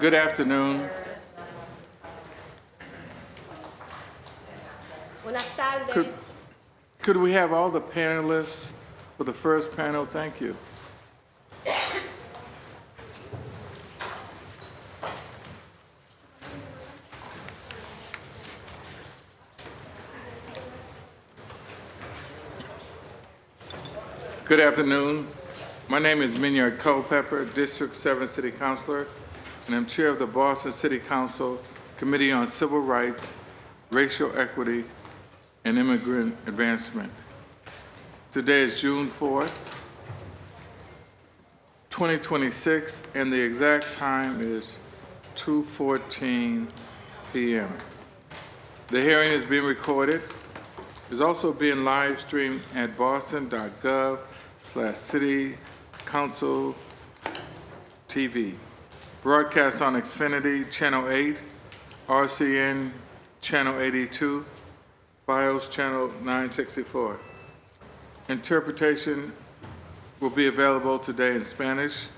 Good afternoon. Buenas tardes. Could we have all the panelists for the first panel? Thank you. Good afternoon. My name is Immigrant Culpepper, District 7 City Councilor, and I'm Chair of the Boston City Council Committee on Civil Rights, Racial Equity, and Immigrant Advancement. Today is June 4th, 2026, and the exact time is 2:14 p.m. The hearing is being recorded. It's also being live streamed at boston.gov/city council TV. Broadcast on Xfinity Channel 8, RCN Channel 82, Fios Channel 964. Interpretation will be available today in Spanish.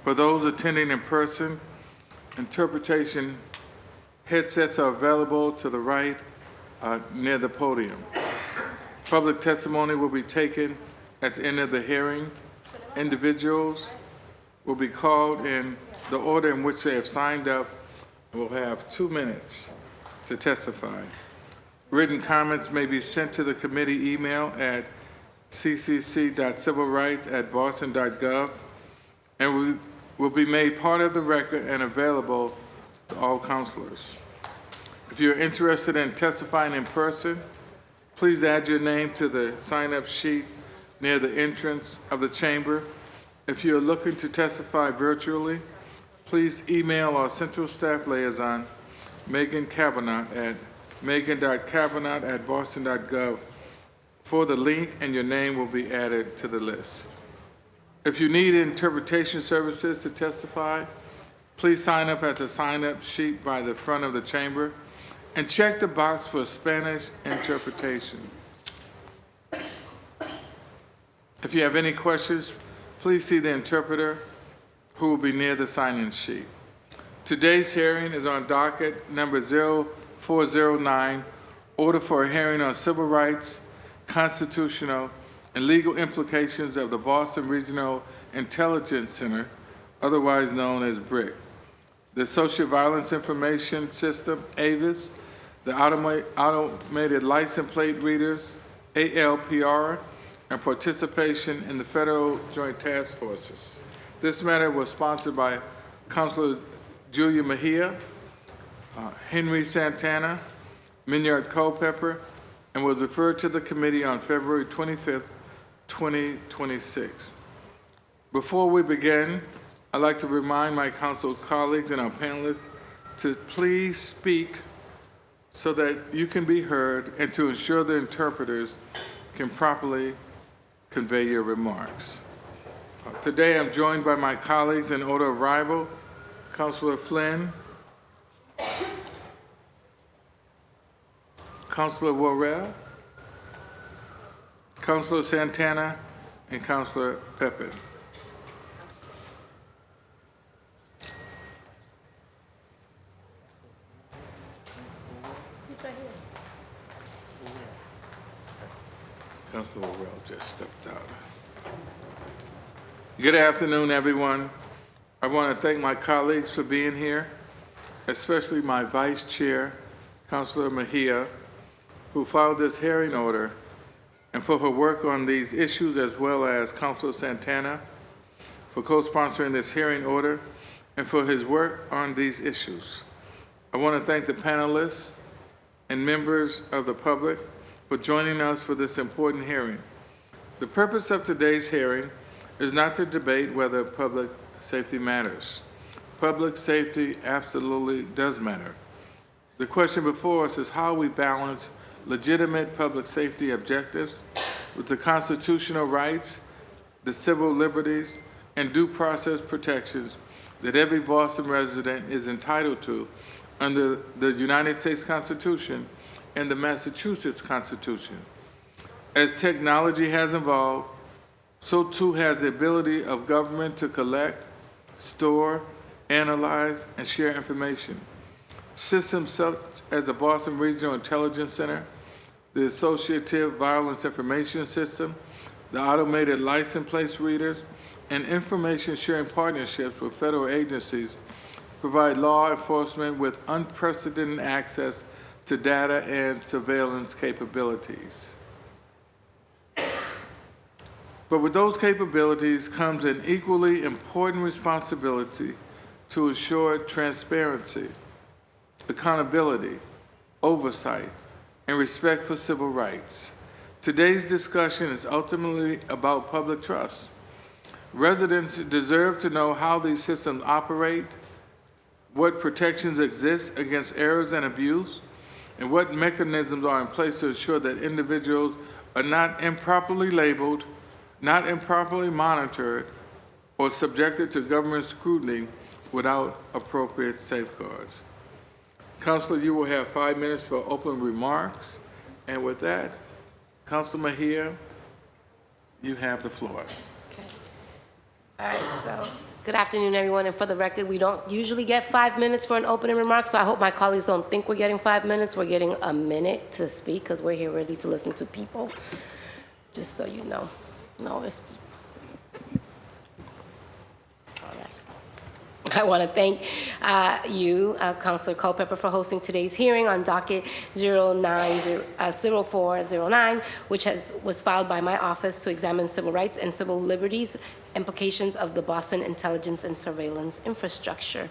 For those attending in person, interpretation headsets are available to the right near the podium. Public testimony will be taken at the end of the hearing. Individuals will be called in the order in which they have signed up and will have 2 minutes to testify. Written comments may be sent to the committee email at ccc.civilrights@boston.gov and will be made part of the record and available to all councilors. If you're interested in testifying in person, please add your name to the sign-up sheet near the entrance of the chamber. If you're looking to testify virtually, please email our Central Staff Liaison, Megan Kavanaugh, at megan.kavanaugh@boston.gov for the link, and your name will be added to the list. If you need interpretation services to testify, please sign up at the sign-up sheet by the front of the chamber and check the box for Spanish interpretation. If you have any questions, please see the interpreter who will be near the sign-in sheet. Today's hearing is on docket number 0409, Order for a Hearing on Civil Rights, Constitutional, and Legal Implications of the Boston Regional Intelligence Center, otherwise known as BRIC, the Associate Violence Information System, AVIS, the Automated License Plate Readers, ALPR, and participation in the Federal Joint Task Forces. This matter was sponsored by Councilor Julia Mejia, Henry Santana, Minyard Culpepper, and was referred to the committee on February 25th, 2026. Before we begin, I'd like to remind my council colleagues and our panelists to please speak so that you can be heard and to ensure the interpreters can properly convey your remarks. Today I'm joined by my colleagues in order of arrival, Councilor Flynn, Councilor Worrell, Councilor Santana, and Councilor Pepin. Councilor Worrell just stepped out. Good afternoon, everyone. I want to thank my colleagues for being here, especially my Vice Chair, Councilor Mejia, who filed this hearing order, and for her work on these issues, as well as Councilor Santana for co-sponsoring this hearing order and for his work on these issues. I want to thank the panelists and members of the public for joining us for this important hearing. The purpose of today's hearing is not to debate whether public safety matters. Public safety absolutely does matter. The question before us is how we balance legitimate public safety objectives with the constitutional rights, the civil liberties, and due process protections that every Boston resident is entitled to under the United States Constitution and the Massachusetts Constitution. As technology has evolved, so too has the ability of government to collect, store, analyze, and share information. Systems such as the Boston Regional Intelligence Center, the Associative Violence Information System, the automated license plate readers, and information sharing partnerships with federal agencies provide law enforcement with unprecedented access to data and surveillance capabilities. But with those capabilities comes an equally important responsibility to ensure transparency, accountability, oversight, and respect for civil rights. Today's discussion is ultimately about public trust. Residents deserve to know how these systems operate, what protections exist against errors and abuse, and what mechanisms are in place to ensure that individuals are not improperly labeled, not improperly monitored, or subjected to government scrutiny without appropriate safeguards. Councilor, you will have 5 minutes for open remarks. And with that, Councilor Mejia, you have the floor. Okay. All right, so good afternoon, everyone. And for the record, we don't usually get 5 minutes for an opening remark, so I hope my colleagues don't think we're getting 5 minutes. We're getting a minute to speak because we're here really to listen to people, just so you know. No, it's all right. I want to thank you, Councilor Culpepper, for hosting today's hearing on docket 0409, which was filed by my office to examine civil rights and civil liberties implications of the Boston intelligence and surveillance infrastructure.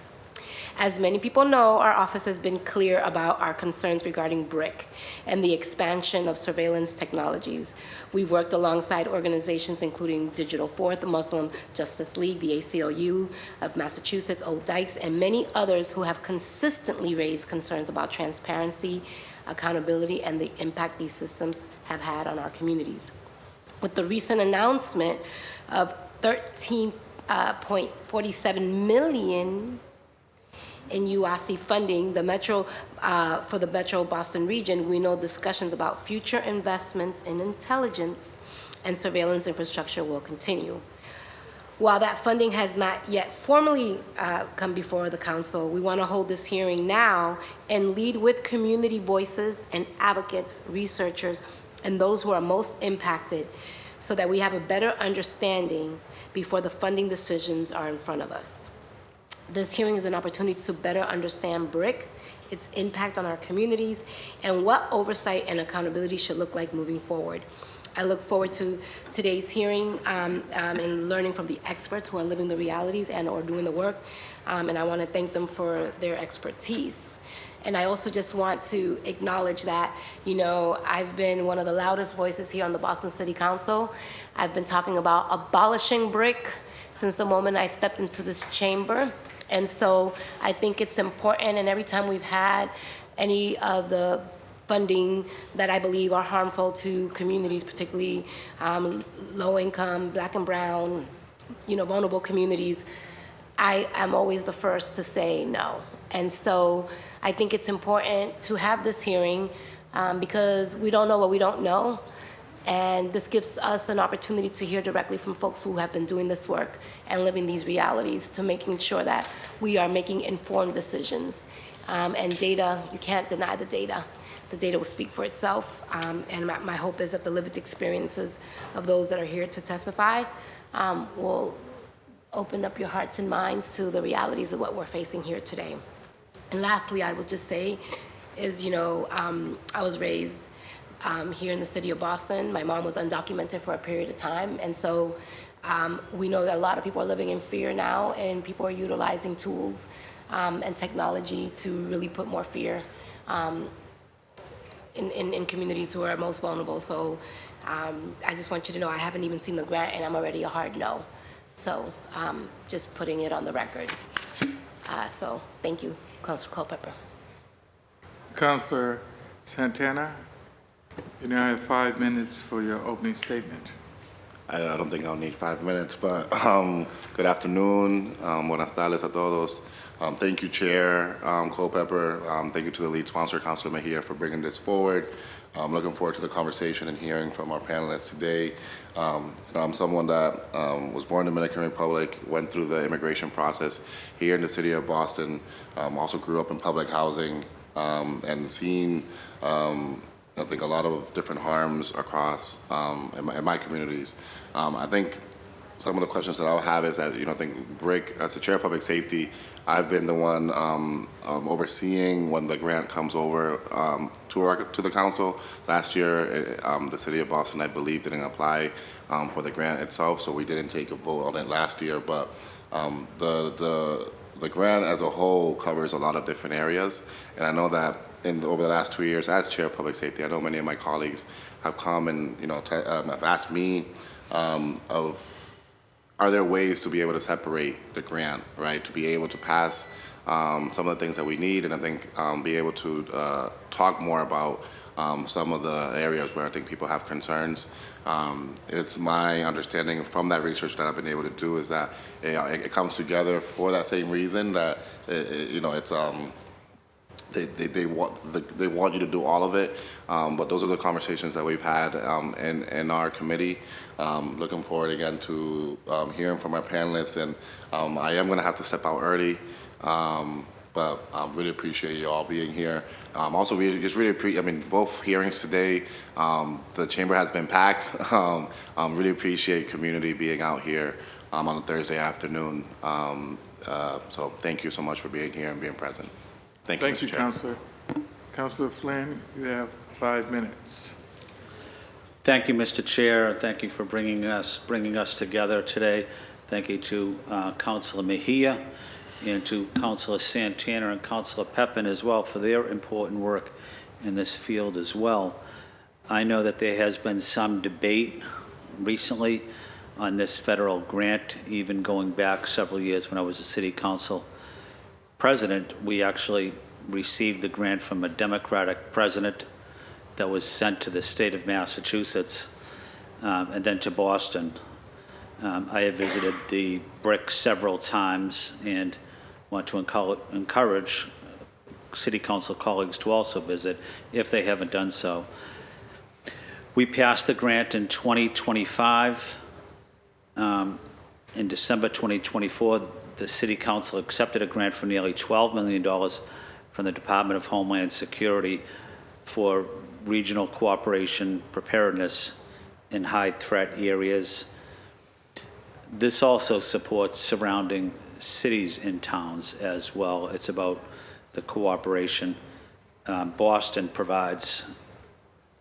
As many people know, our office has been clear about our concerns regarding BRIC and the expansion of surveillance technologies. We've worked alongside organizations including Digital Forth, the Muslim Justice League, the ACLU of Massachusetts, Old Dykes, and many others who have consistently raised concerns about transparency, accountability, and the impact these systems have had on our communities. With the recent announcement of $13.47 million in UIC funding, for the Metro Boston region, we know discussions about future investments in intelligence and surveillance infrastructure will continue. While that funding has not yet formally come before the council, we want to hold this hearing now and lead with community voices and advocates, researchers, and those who are most impacted so that we have a better understanding before the funding decisions are in front of us. This hearing is an opportunity to better understand BRIC, its impact on our communities, and what oversight and accountability should look like moving forward. I look forward to today's hearing and learning from the experts who are living the realities and or doing the work, and I want to thank them for their expertise. And I also just want to acknowledge that, you know, I've been one of the loudest voices here on the Boston City Council. I've been talking about abolishing BRIC since the moment I stepped into this chamber. And so I think it's important, and every time we've had any of the funding that I believe are harmful to communities, particularly low income, black and brown, you know, vulnerable communities, I am always the first to say no. And so I think it's important to have this hearing because we don't know what we don't know. And this gives us an opportunity to hear directly from folks who have been doing this work and living these realities, to making sure that we are making informed decisions. And data, you can't deny the data. The data will speak for itself. And my hope is that the lived experiences of those that are here to testify will open up your hearts and minds to the realities of what we're facing here today. And lastly, I will just say is, you know, I was raised here in the city of Boston. My mom was undocumented for a period of time, and so we know that a lot of people are living in fear now, and people are utilizing tools and technology to really put more fear in communities who are most vulnerable. So I just want you to know I haven't even seen the grant, and I'm already a hard no. So just putting it on the record. So thank you, Councilor Culpepper. Councilor Santana, you now have 5 minutes for your opening statement. I don't think I'll need 5 minutes, but good afternoon. Buenas tardes a todos. Thank you, Chair Culpepper. Thank you to the lead sponsor, Councilor Mejia, for bringing this forward. I'm looking forward to the conversation and hearing from our panelists today. I'm someone that was born in the Dominican Republic, went through the immigration process here in the city of Boston, also grew up in public housing, and seen I think a lot of different harms across in my communities. I think some of the questions that I'll have is that, I think BRIC, as the chair of public safety, I've been the one overseeing when the grant comes over to the council. Last year, the city of Boston, I believe, didn't apply for the grant itself, so we didn't take a vote on it last year, but the grant as a whole covers a lot of different areas, and I know that over the last 2 years as chair of public safety, I know many of my colleagues have come and have asked me are there ways to be able to separate the grant, right? To be able to pass some of the things that we need, and I think be able to talk more about some of the areas where I think people have concerns. It's my understanding from that research that I've been able to do is that it comes together for that same reason that it's they want you to do all of it, but those are the conversations that we've had in our committee. Looking forward again to hearing from our panelists, and I am going to have to step out early, but I really appreciate you all being here. Also, we just really appreciate, both hearings today, the chamber has been packed. Really appreciate community being out here on a Thursday afternoon. So thank you so much for being here and being present. Thank you, Mr. Chair. Councilor. Councilor Flynn, you have 5 minutes. Thank you, Mr. Chair. Thank you for bringing us together today. Thank you to Councilor Mejia and to Councilor Santana and Councilor Pepin as well for their important work in this field as well. I know that there has been some debate recently on this federal grant, even going back several years when I was a city council president. We actually received the grant from a Democratic president that was sent to the state of Massachusetts and then to Boston. I have visited the BRIC several times and want to encourage city council colleagues to also visit if they haven't done so. We passed the grant in 2025. In December 2024, the City Council accepted a grant for nearly $12 million from the Department of Homeland Security for regional cooperation preparedness in high-threat areas. This also supports surrounding cities and towns as well. It's about the cooperation. Boston provides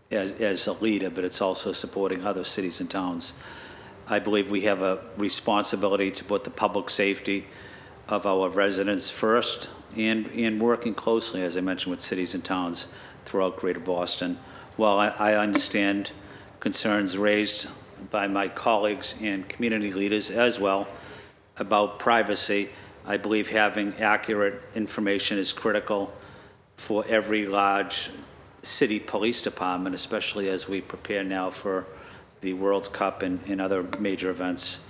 as a leader, but it's also supporting other cities and towns. I believe we have a responsibility to put the public safety of our residents first and working closely, as I mentioned, with cities and towns throughout Greater Boston. While I understand concerns raised by my colleagues and community leaders as well about privacy, I believe having accurate information is critical for every large city police department, especially as we prepare now for the World Cup and other major events.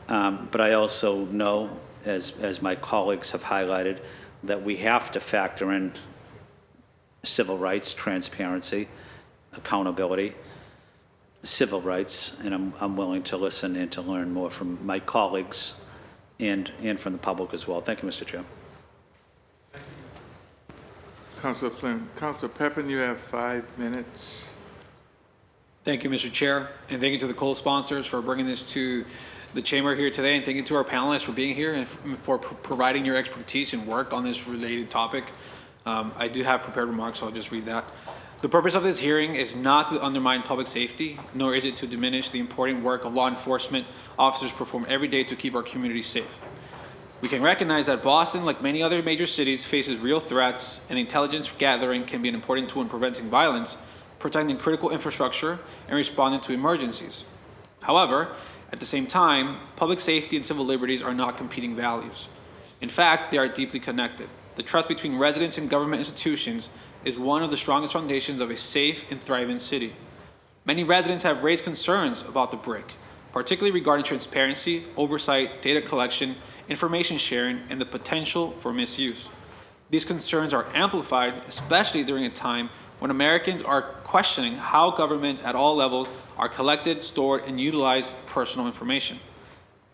But I also know, as my colleagues have highlighted, that we have to factor in civil rights, transparency, accountability, civil rights, and I'm willing to listen and to learn more from my colleagues and from the public as well. Thank you, Mr. Chair. Councilor Flynn. Councilor Pepin, you have 5 minutes. Thank you, Mr. Chair, and thank you to the co-sponsors for bringing this to the chamber here today, and thank you to our panelists for being here and for providing your expertise and work on this related topic. I do have prepared remarks, so I'll just read that. The purpose of this hearing is not to undermine public safety, nor is it to diminish the important work of law enforcement officers perform every day to keep our communities safe. We can recognize that Boston, like many other major cities, faces real threats, and intelligence gathering can be an important tool in preventing violence, protecting critical infrastructure, and responding to emergencies. However, at the same time, public safety and civil liberties are not competing values. In fact, they are deeply connected. The trust between residents and government institutions is one of the strongest foundations of a safe and thriving city. Many residents have raised concerns about the BRIC, particularly regarding transparency, oversight, data collection, information sharing, and the potential for misuse. These concerns are amplified, especially during a time when Americans are questioning how government at all levels are collected, stored, and utilized personal information.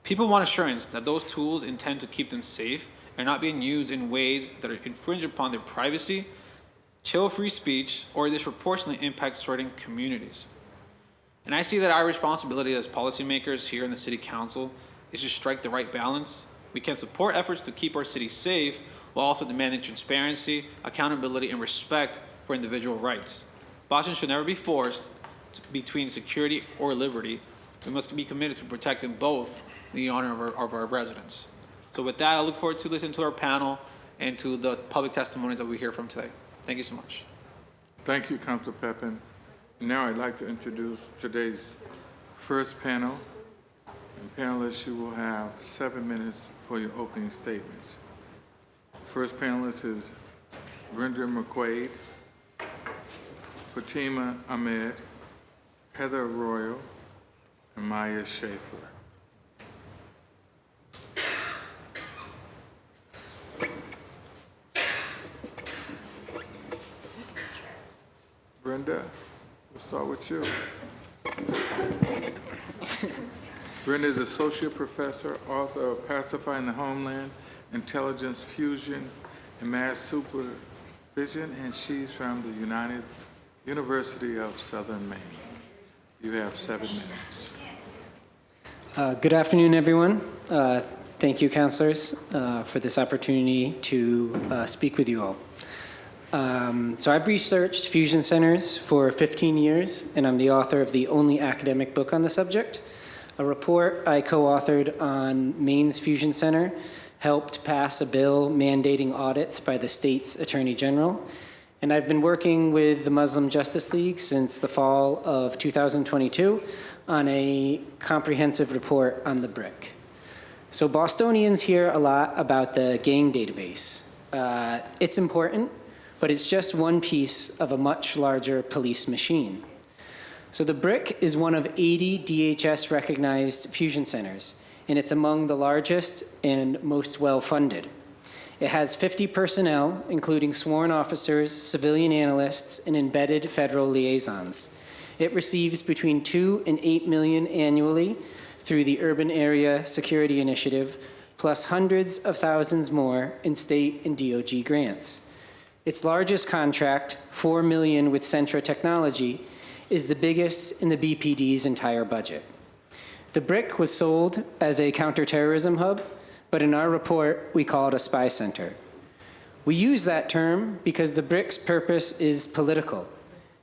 People want assurance that those tools intend to keep them safe are not being used in ways that infringe upon their privacy, chill free speech, or disproportionately impact certain communities. And I see that our responsibility as policymakers here in the City Council is to strike the right balance. We can support efforts to keep our city safe while also demanding transparency, accountability, and respect for individual rights. Boston should never be forced between security or liberty. We must be committed to protecting both in the honor of our residents. So with that, I look forward to listening to our panel and to the public testimonies that we hear from today. Thank you so much. Thank you, Councilor Pepin. Now I'd like to introduce today's first panel. And panelists, you will have 7 minutes for your opening statements. First panelist is Brenda McQuaid, Fatima Ahmed, Heather Royal, and Maya Schaefer. Brenda, we'll start with you. Brenda is Associate Professor, author of Pacifying the Homeland, Intelligence Fusion, and Mass Supervision, and she's from the University of Southern Maine. You have 7 minutes. Good afternoon, everyone. Thank you, councilors, for this opportunity to speak with you all. So I've researched fusion centers for 15 years, and I'm the author of the only academic book on the subject. A report I co-authored on Maine's Fusion Center helped pass a bill mandating audits by the state's Attorney General. And I've been working with the Muslim Justice League since the fall of 2022 on a comprehensive report on the BRIC. So Bostonians hear a lot about the gang database. It's important, but it's just one piece of a much larger police machine. So the BRIC is one of 80 DHS-recognized fusion centers, and it's among the largest and most well-funded. It has 50 personnel, including sworn officers, civilian analysts, and embedded federal liaisons. It receives between 2 and 8 million annually through the Urban Area Security Initiative, plus hundreds of thousands more in state and DOG grants. Its largest contract, $4 million with Centra Technology, is the biggest in the BPD's entire budget. The BRIC was sold as a counterterrorism hub, but in our report, we call it a spy center. We use that term because the BRIC's purpose is political,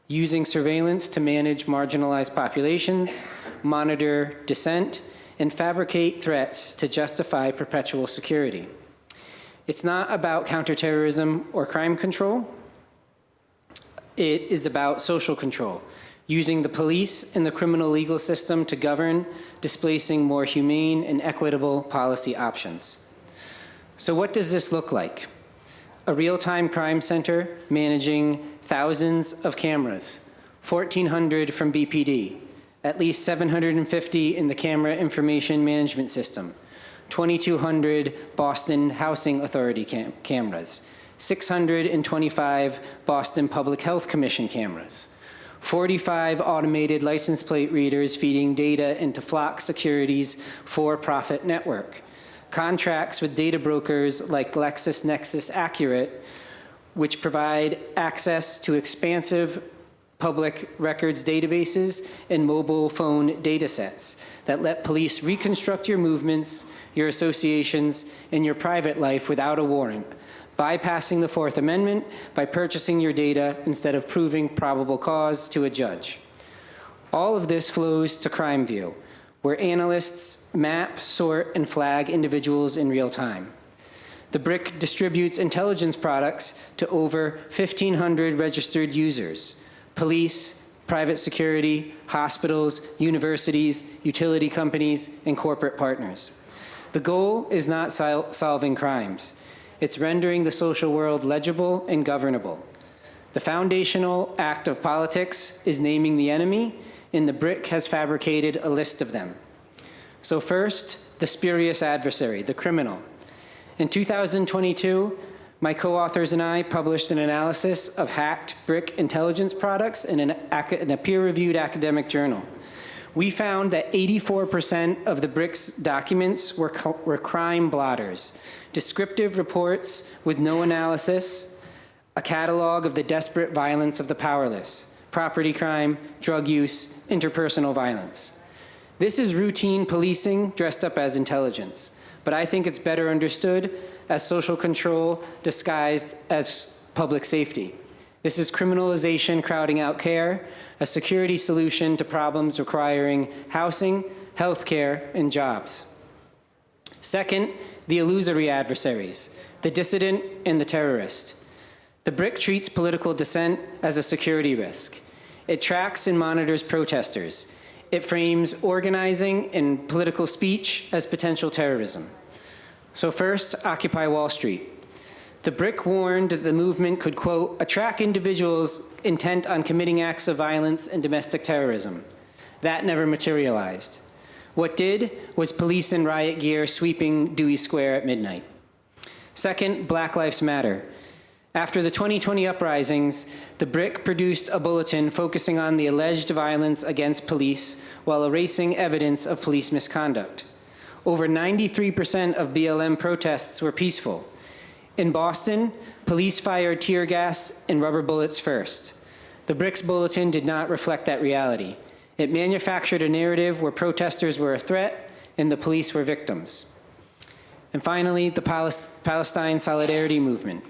using surveillance to manage marginalized populations, monitor dissent, and fabricate threats to justify perpetual security. It's not about counterterrorism or crime control. It is about social control, using the police and the criminal legal system to govern, displacing more humane and equitable policy options. So what does this look like? A real-time crime center managing thousands of cameras, 1,400 from BPD, at least 750 in the Camera Information Management System, 2,200 Boston Housing Authority cameras, 625 Boston Public Health Commission cameras, 45 automated license plate readers feeding data into Flock Security's for-profit network, contracts with data brokers like LexisNexis Accurate, which provide access to expansive public records databases and mobile phone data sets that let police reconstruct your movements, your associations, and your private life without a warrant, bypassing the Fourth Amendment by purchasing your data instead of proving probable cause to a judge. All of this flows to CrimeView, where analysts map, sort, and flag individuals in real time. The BRIC distributes intelligence products to over 1,500 registered users: police, private security, hospitals, universities, utility companies, and corporate partners. The goal is not solving crimes. It's rendering the social world legible and governable. The foundational act of politics is naming the enemy, and the BRIC has fabricated a list of them. So first, the spurious adversary, the criminal. In 2022, my co-authors and I published an analysis of hacked BRIC intelligence products in a peer-reviewed academic journal. We found that 84% of the BRICS documents were crime blotters, descriptive reports with no analysis, a catalog of the desperate violence of the powerless, property crime, drug use, interpersonal violence. This is routine policing dressed up as intelligence, but I think it's better understood as social control disguised as public safety. This is criminalization crowding out care, a security solution to problems requiring housing, healthcare, and jobs. Second, the illusory adversaries, the dissident and the terrorist. The BRIC treats political dissent as a security risk. It tracks and monitors protesters. It frames organizing and political speech as potential terrorism. So first, Occupy Wall Street. The BRIC warned that the movement could, quote, attract individuals intent on committing acts of violence and domestic terrorism. That never materialized. What did was police in riot gear sweeping Dewey Square at midnight. Second, Black Lives Matter. After the 2020 uprisings, the BRIC produced a bulletin focusing on the alleged violence against police while erasing evidence of police misconduct. Over 93% of BLM protests were peaceful. In Boston, police fired tear gas and rubber bullets first. The BRICS bulletin did not reflect that reality. It manufactured a narrative where protesters were a threat and the police were victims. And finally, the Palestine Solidarity Movement.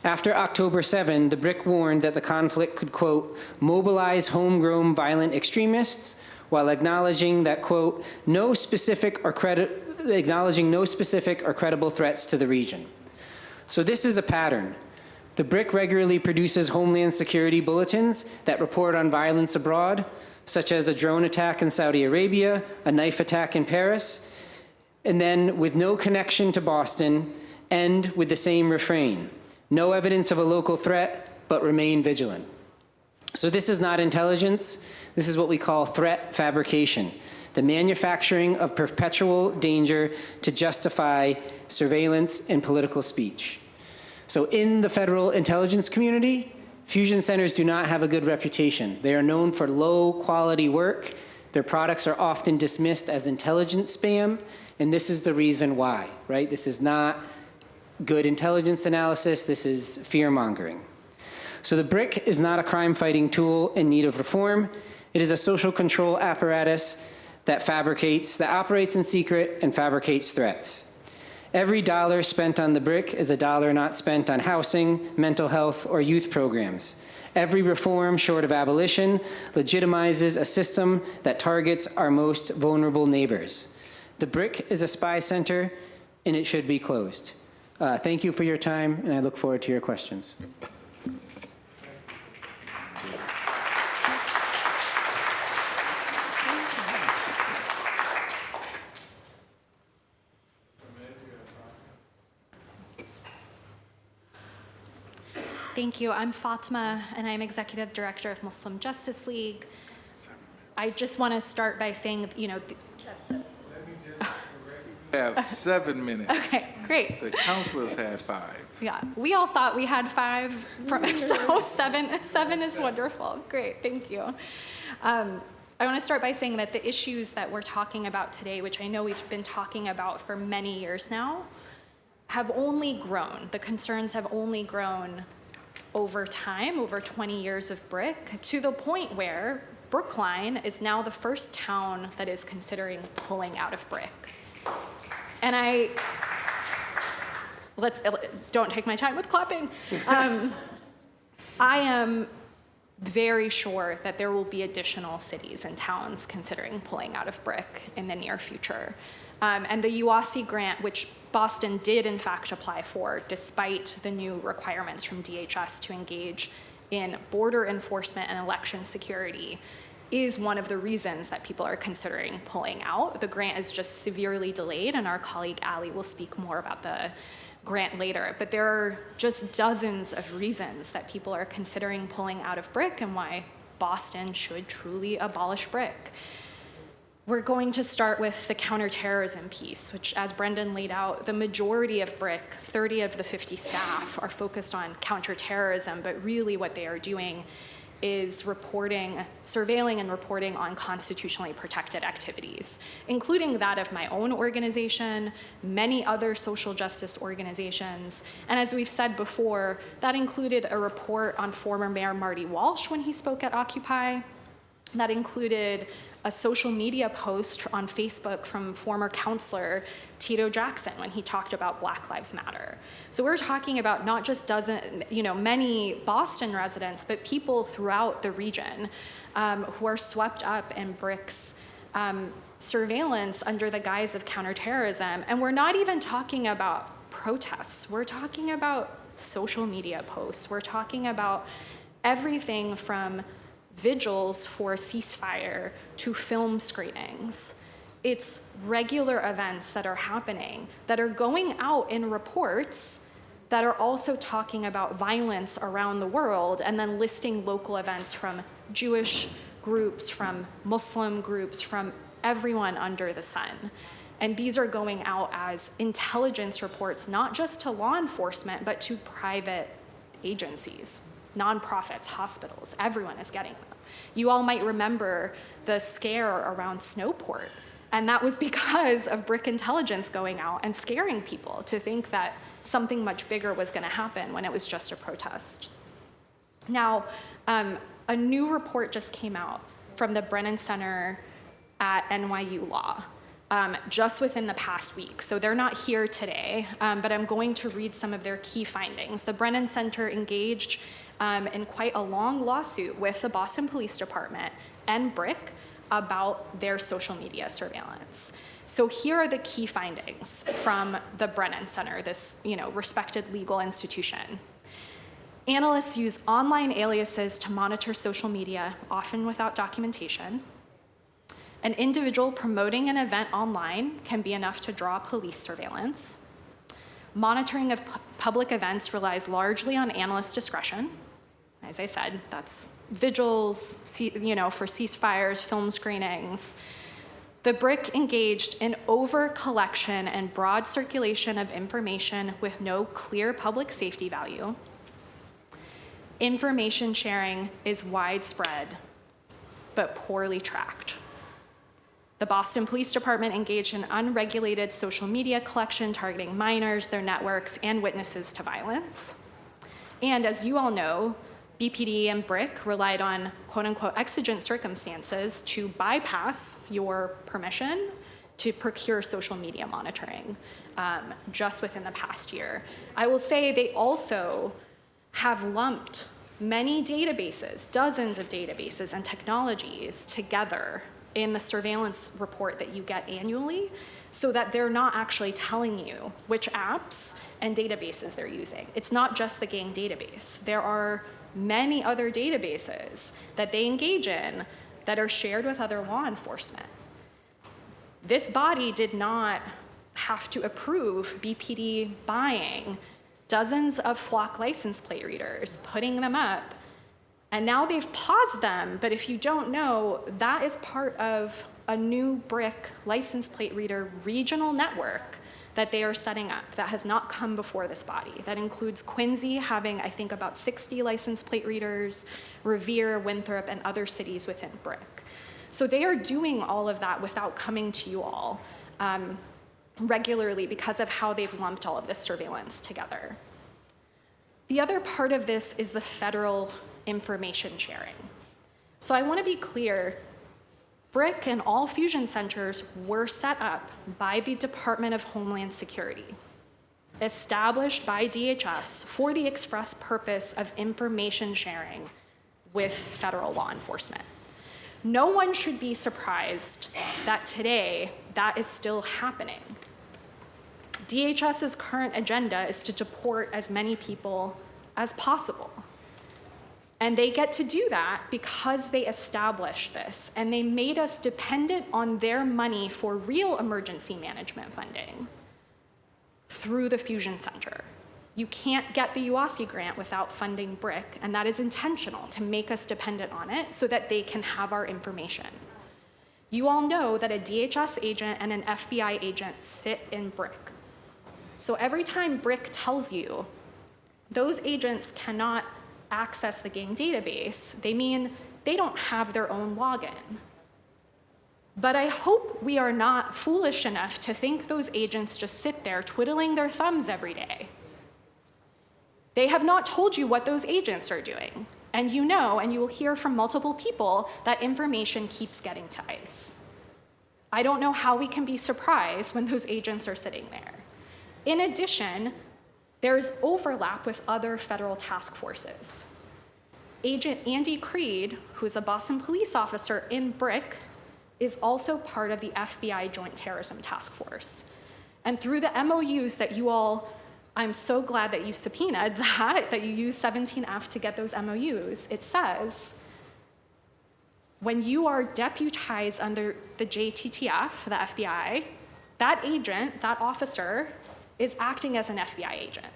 After October 7, the BRIC warned that the conflict could, quote, mobilize homegrown violent extremists while acknowledging that, quote, no specific or credible threats to the region. So this is a pattern. The BRIC regularly produces Homeland Security bulletins that report on violence abroad, such as a drone attack in Saudi Arabia, a knife attack in Paris, and then with no connection to Boston, end with the same refrain. No evidence of a local threat, but remain vigilant. So this is not intelligence. This is what we call threat fabrication, the manufacturing of perpetual danger to justify surveillance and political speech. So in the federal intelligence community, fusion centers do not have a good reputation. They are known for low quality work. Their products are often dismissed as intelligence spam, and this is the reason why, right? This is not good intelligence analysis, this is fear-mongering. So the BRIC is not a crime-fighting tool in need of reform. It is a social control apparatus that operates in secret and fabricates threats. Every dollar spent on the BRIC is a dollar not spent on housing, mental health, or youth programs. Every reform short of abolition legitimizes a system that targets our most vulnerable neighbors. The BRIC is a spy center, and it should be closed. Thank you for your time, and I look forward to your questions. Thank you. I'm Fatma, and I'm Executive Director of Muslim Justice League. I just want to start by saying, you know, We have 7 minutes. okay, great. The councilors had 5. Yeah, we all thought we had 5, so seven is wonderful. Great, thank you. I want to start by saying that the issues that we're talking about today, which I know we've been talking about for many years now, have only grown. The concerns have only grown over time, over 20 years of BRIC, to the point where Brookline is now the first town that is considering pulling out of BRIC. And don't take my time with clapping. I am very sure that there will be additional cities and towns considering pulling out of BRIC in the near future. And the UASI grant, which Boston did in fact apply for, despite the new requirements from DHS to engage in border enforcement and election security, is one of the reasons that people are considering pulling out. The grant is just severely delayed, and our colleague Ali will speak more about the grant later. But there are just dozens of reasons that people are considering pulling out of BRIC and why Boston should truly abolish BRIC. We're going to start with the counterterrorism piece, which, as Brendan laid out, the majority of BRIC, 30 of the 50 staff, are focused on counterterrorism, but really what they are doing is surveilling and reporting on constitutionally protected activities, including that of my own organization, many other social justice organizations, and as we've said before, that included a report on former Mayor Marty Walsh when he spoke at Occupy. That included a social media post on Facebook from former counselor Tito Jackson when he talked about Black Lives Matter. So we're talking about not just many Boston residents, but people throughout the region who are swept up in BRIC's surveillance under the guise of counterterrorism. And we're not even talking about protests. We're talking about social media posts. We're talking about everything from vigils for a ceasefire to film screenings. It's regular events that are happening, that are going out in reports that are also talking about violence around the world and then listing local events from Jewish groups, from Muslim groups, from everyone under the sun. And these are going out as intelligence reports, not just to law enforcement, but to private agencies, nonprofits, hospitals. Everyone is getting them. You all might remember the scare around Snowport, and that was because of BRIC intelligence going out and scaring people to think that something much bigger was going to happen when it was just a protest. Now, a new report just came out from the Brennan Center at NYU Law, just within the past week. So they're not here today, but I'm going to read some of their key findings. The Brennan Center engaged in quite a long lawsuit with the Boston Police Department and BRIC about their social media surveillance. So here are the key findings from the Brennan Center, this respected legal institution. Analysts use online aliases to monitor social media, often without documentation. An individual promoting an event online can be enough to draw police surveillance. Monitoring of public events relies largely on analyst discretion. As I said, that's vigils, for ceasefires, film screenings. The BRIC engaged in over-collection and broad circulation of information with no clear public safety value. Information sharing is widespread, but poorly tracked. The Boston Police Department engaged in unregulated social media collection targeting minors, their networks, and witnesses to violence. And as you all know, BPD and BRIC relied on quote-unquote exigent circumstances to bypass your permission to procure social media monitoring just within the past year. I will say they also have lumped many databases, dozens of databases and technologies together in the surveillance report that you get annually so that they're not actually telling you which apps and databases they're using. It's not just the gang database. There are many other databases that they engage in that are shared with other law enforcement. This body did not have to approve BPD buying dozens of flock license plate readers, putting them up, and now they've paused them, but if you don't know, that is part of a new BRIC license plate reader regional network that they are setting up that has not come before this body. That includes Quincy having, I think, about 60 license plate readers, Revere, Winthrop, and other cities within BRIC. So they are doing all of that without coming to you all regularly because of how they've lumped all of this surveillance together. The other part of this is the federal information sharing. So I want to be clear, BRIC and all fusion centers were set up by the Department of Homeland Security, established by DHS for the express purpose of information sharing with federal law enforcement. No one should be surprised that today that is still happening. DHS's current agenda is to deport as many people as possible. And they get to do that because they established this, and they made us dependent on their money for real emergency management funding through the Fusion Center. You can't get the UASI grant without funding BRIC, and that is intentional to make us dependent on it so that they can have our information. You all know that a DHS agent and an FBI agent sit in BRIC. So every time BRIC tells you those agents cannot access the gang database, they mean they don't have their own login. But I hope we are not foolish enough to think those agents just sit there twiddling their thumbs every day. They have not told you what those agents are doing. And you know, and you will hear from multiple people, that information keeps getting to ICE. I don't know how we can be surprised when those agents are sitting there. In addition, there's overlap with other federal task forces. Agent Andy Creed, who is a Boston police officer in BRIC, is also part of the FBI Joint Terrorism Task Force. And through the MOUs that you all, I'm so glad that you subpoenaed that you used 17F to get those MOUs, it says, when you are deputized under the JTTF, the FBI, that agent, that officer, is acting as an FBI agent.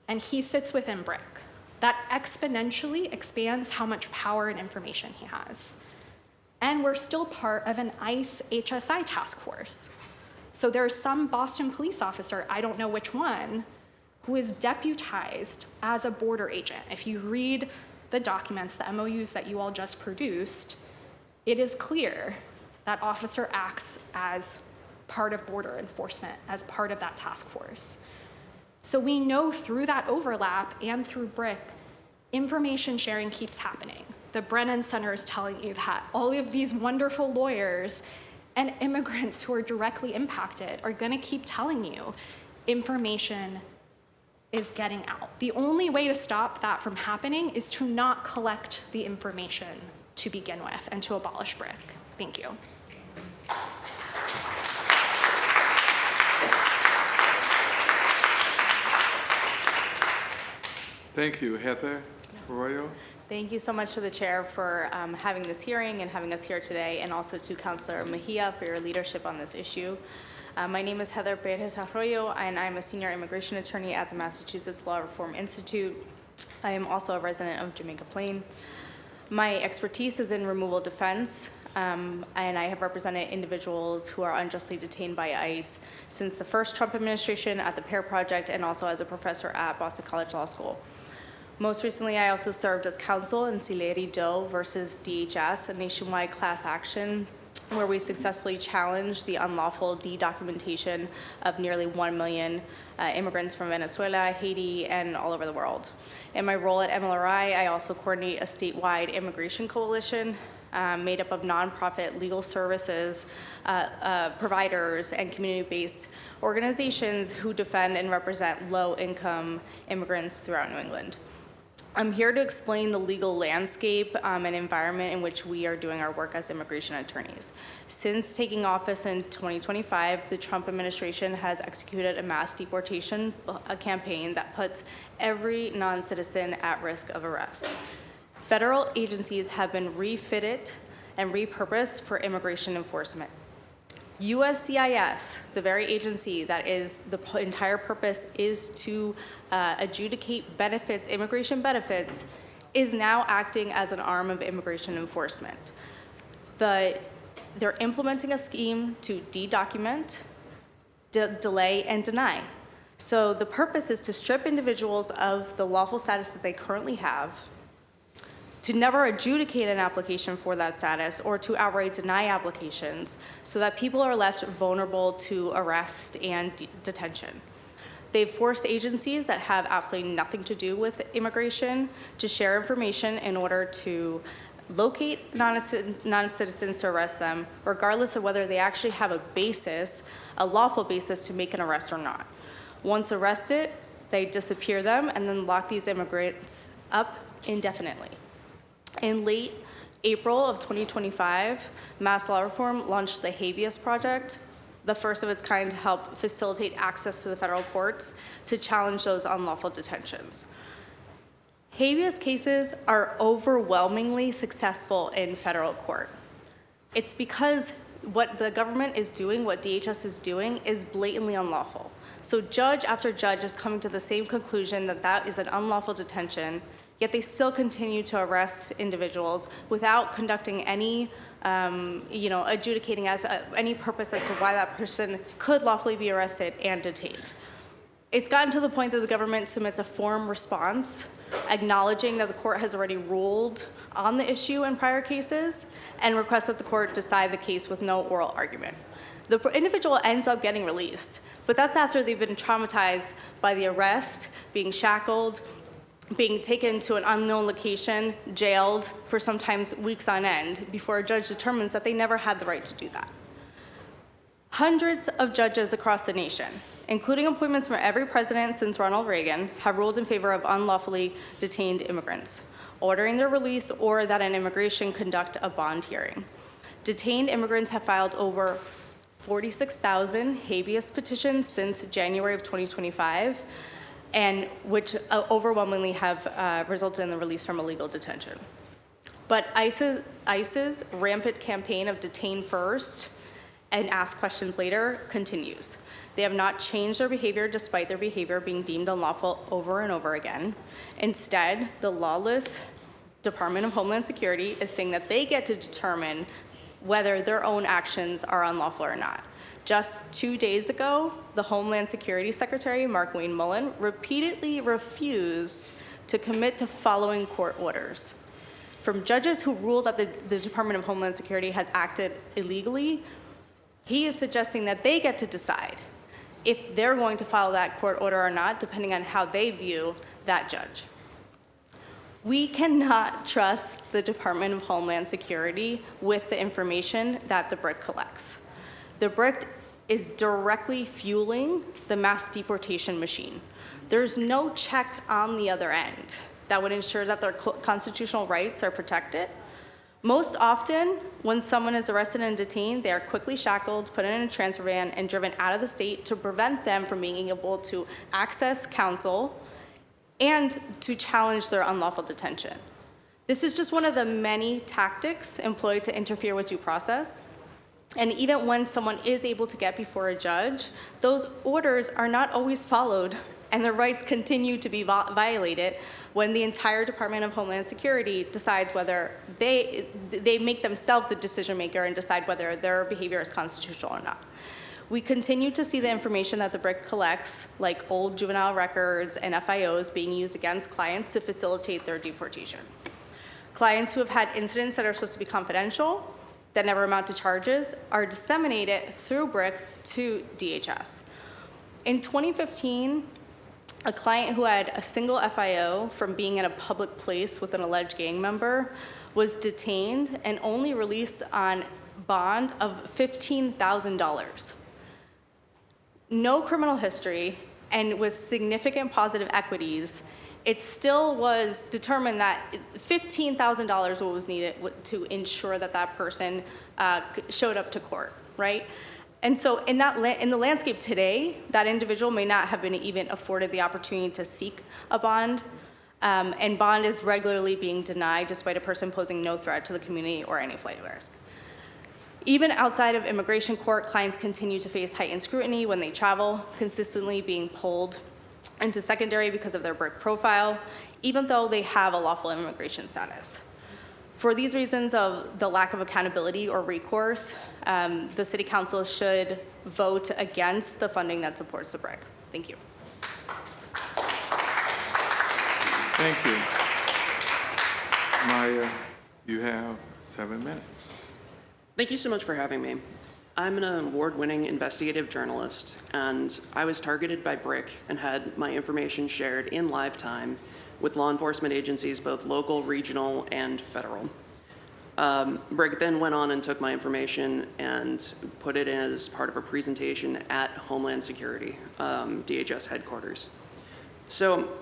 And he sits within BRIC. That exponentially expands how much power and information he has. And we're still part of an ICE HSI task force. So there's some Boston police officer, I don't know which one, who is deputized as a border agent. If you read the documents, the MOUs that you all just produced, it is clear that officer acts as part of border enforcement, as part of that task force. So we know through that overlap and through BRIC, information sharing keeps happening. The Brennan Center is telling you that all of these wonderful lawyers and immigrants who are directly impacted are going to keep telling you information is getting out. The only way to stop that from happening is to not collect the information to begin with and to abolish BRIC. Thank you. Thank you. Heather Arroyo? Thank you so much to the chair for having this hearing and having us here today, and also to Councilor Mejia for your leadership on this issue. My name is Heather Perez Arroyo, and I'm a senior immigration attorney at the Massachusetts Law Reform Institute. I am also a resident of Jamaica Plain. My expertise is in removal defense, and I have represented individuals who are unjustly detained by ICE since the first Trump administration at the PAIR Project, and also as a professor at Boston College Law School. Most recently, I also served as counsel in Sileri Doe versus DHS, a nationwide class action where we successfully challenged the unlawful de-documentation of nearly 1 million immigrants from Venezuela, Haiti, and all over the world. In my role at MLRI, I also coordinate a statewide immigration coalition made up of nonprofit legal services providers and community-based organizations who defend and represent low-income immigrants throughout New England. I'm here to explain the legal landscape and environment in which we are doing our work as immigration attorneys. Since taking office in 2025, the Trump administration has executed a mass deportation campaign that puts every non-citizen at risk of arrest. Federal agencies have been refitted and repurposed for immigration enforcement. USCIS, the very agency that is the entire purpose is to adjudicate benefits, immigration benefits, is now acting as an arm of immigration enforcement. They're implementing a scheme to de-document, delay, and deny. So the purpose is to strip individuals of the lawful status that they currently have, to never adjudicate an application for that status, or to outright deny applications so that people are left vulnerable to arrest and detention. They've forced agencies that have absolutely nothing to do with immigration to share information in order to locate non-citizens to arrest them, regardless of whether they actually have a basis, a lawful basis to make an arrest or not. Once arrested, they disappear them and then lock these immigrants up indefinitely. In late April of 2025, Mass Law Reform launched the Habeas Project, the first of its kind to help facilitate access to the federal courts to challenge those unlawful detentions. Habeas cases are overwhelmingly successful in federal court. It's because what the government is doing, what DHS is doing, is blatantly unlawful. So judge after judge is coming to the same conclusion that that is an unlawful detention, yet they still continue to arrest individuals without conducting any adjudicating as any purpose as to why that person could lawfully be arrested and detained. It's gotten to the point that the government submits a form response acknowledging that the court has already ruled on the issue in prior cases and requests that the court decide the case with no oral argument. The individual ends up getting released, but that's after they've been traumatized by the arrest, being shackled, being taken to an unknown location, jailed for sometimes weeks on end before a judge determines that they never had the right to do that. Hundreds of judges across the nation, including appointments from every president since Ronald Reagan, have ruled in favor of unlawfully detained immigrants, ordering their release or that an immigration conduct a bond hearing. Detained immigrants have filed over 46,000 habeas petitions since January of 2025, and which overwhelmingly have resulted in the release from illegal detention. But ICE's rampant campaign of detain first and ask questions later continues. They have not changed their behavior despite their behavior being deemed unlawful over and over again. Instead, the lawless Department of Homeland Security is saying that they get to determine whether their own actions are unlawful or not. Just 2 days ago, the Homeland Security Secretary, Mark Wayne Mullen, repeatedly refused to commit to following court orders. From judges who ruled that the Department of Homeland Security has acted illegally, he is suggesting that they get to decide if they're going to follow that court order or not, depending on how they view that judge. We cannot trust the Department of Homeland Security with the information that the BRIC collects. The BRIC is directly fueling the mass deportation machine. There's no check on the other end that would ensure that their constitutional rights are protected. Most often, when someone is arrested and detained, they are quickly shackled, put in a transfer van, and driven out of the state to prevent them from being able to access counsel and to challenge their unlawful detention. This is just one of the many tactics employed to interfere with due process. And even when someone is able to get before a judge, those orders are not always followed, and their rights continue to be violated when the entire Department of Homeland Security decides whether they make themselves the decision maker and decide whether their behavior is constitutional or not. We continue to see the information that the BRIC collects, like old juvenile records and FIOs, being used against clients to facilitate their deportation. Clients who have had incidents that are supposed to be confidential, that never amount to charges, are disseminated through BRIC to DHS. In 2015, a client who had a single FIO from being in a public place with an alleged gang member was detained and only released on bond of $15,000. No criminal history, and with significant positive equities, it still was determined that $15,000 was needed to ensure that that person showed up to court, right? And so in the landscape today, that individual may not have been even afforded the opportunity to seek a bond, and bond is regularly being denied despite a person posing no threat to the community or any flight risk. Even outside of immigration court, clients continue to face heightened scrutiny when they travel, consistently being pulled into secondary because of their BRIC profile, even though they have a lawful immigration status. For these reasons of the lack of accountability or recourse, the City Council should vote against the funding that supports the BRIC. Thank you. Thank you. Maya, you have 7 minutes. Thank you so much for having me. I'm an award-winning investigative journalist, and I was targeted by BRIC and had my information shared in live time with law enforcement agencies, both local, regional, and federal. BRIC then went on and took my information and put it as part of a presentation at Homeland Security, DHS headquarters. So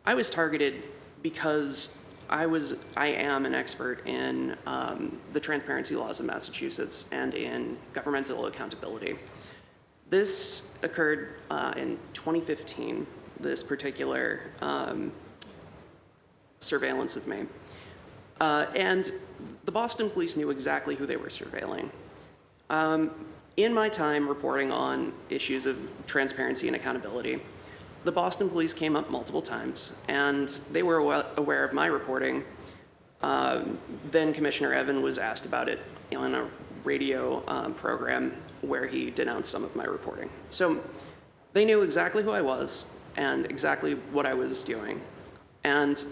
I was targeted because I am an expert in the transparency laws of Massachusetts and in governmental accountability. This occurred in 2015, this particular surveillance of me. And the Boston police knew exactly who they were surveilling. In my time reporting on issues of transparency and accountability, the Boston police came up multiple times, and they were aware of my reporting Then Commissioner Evan was asked about it on a radio program where he denounced some of my reporting. So they knew exactly who I was and exactly what I was doing. And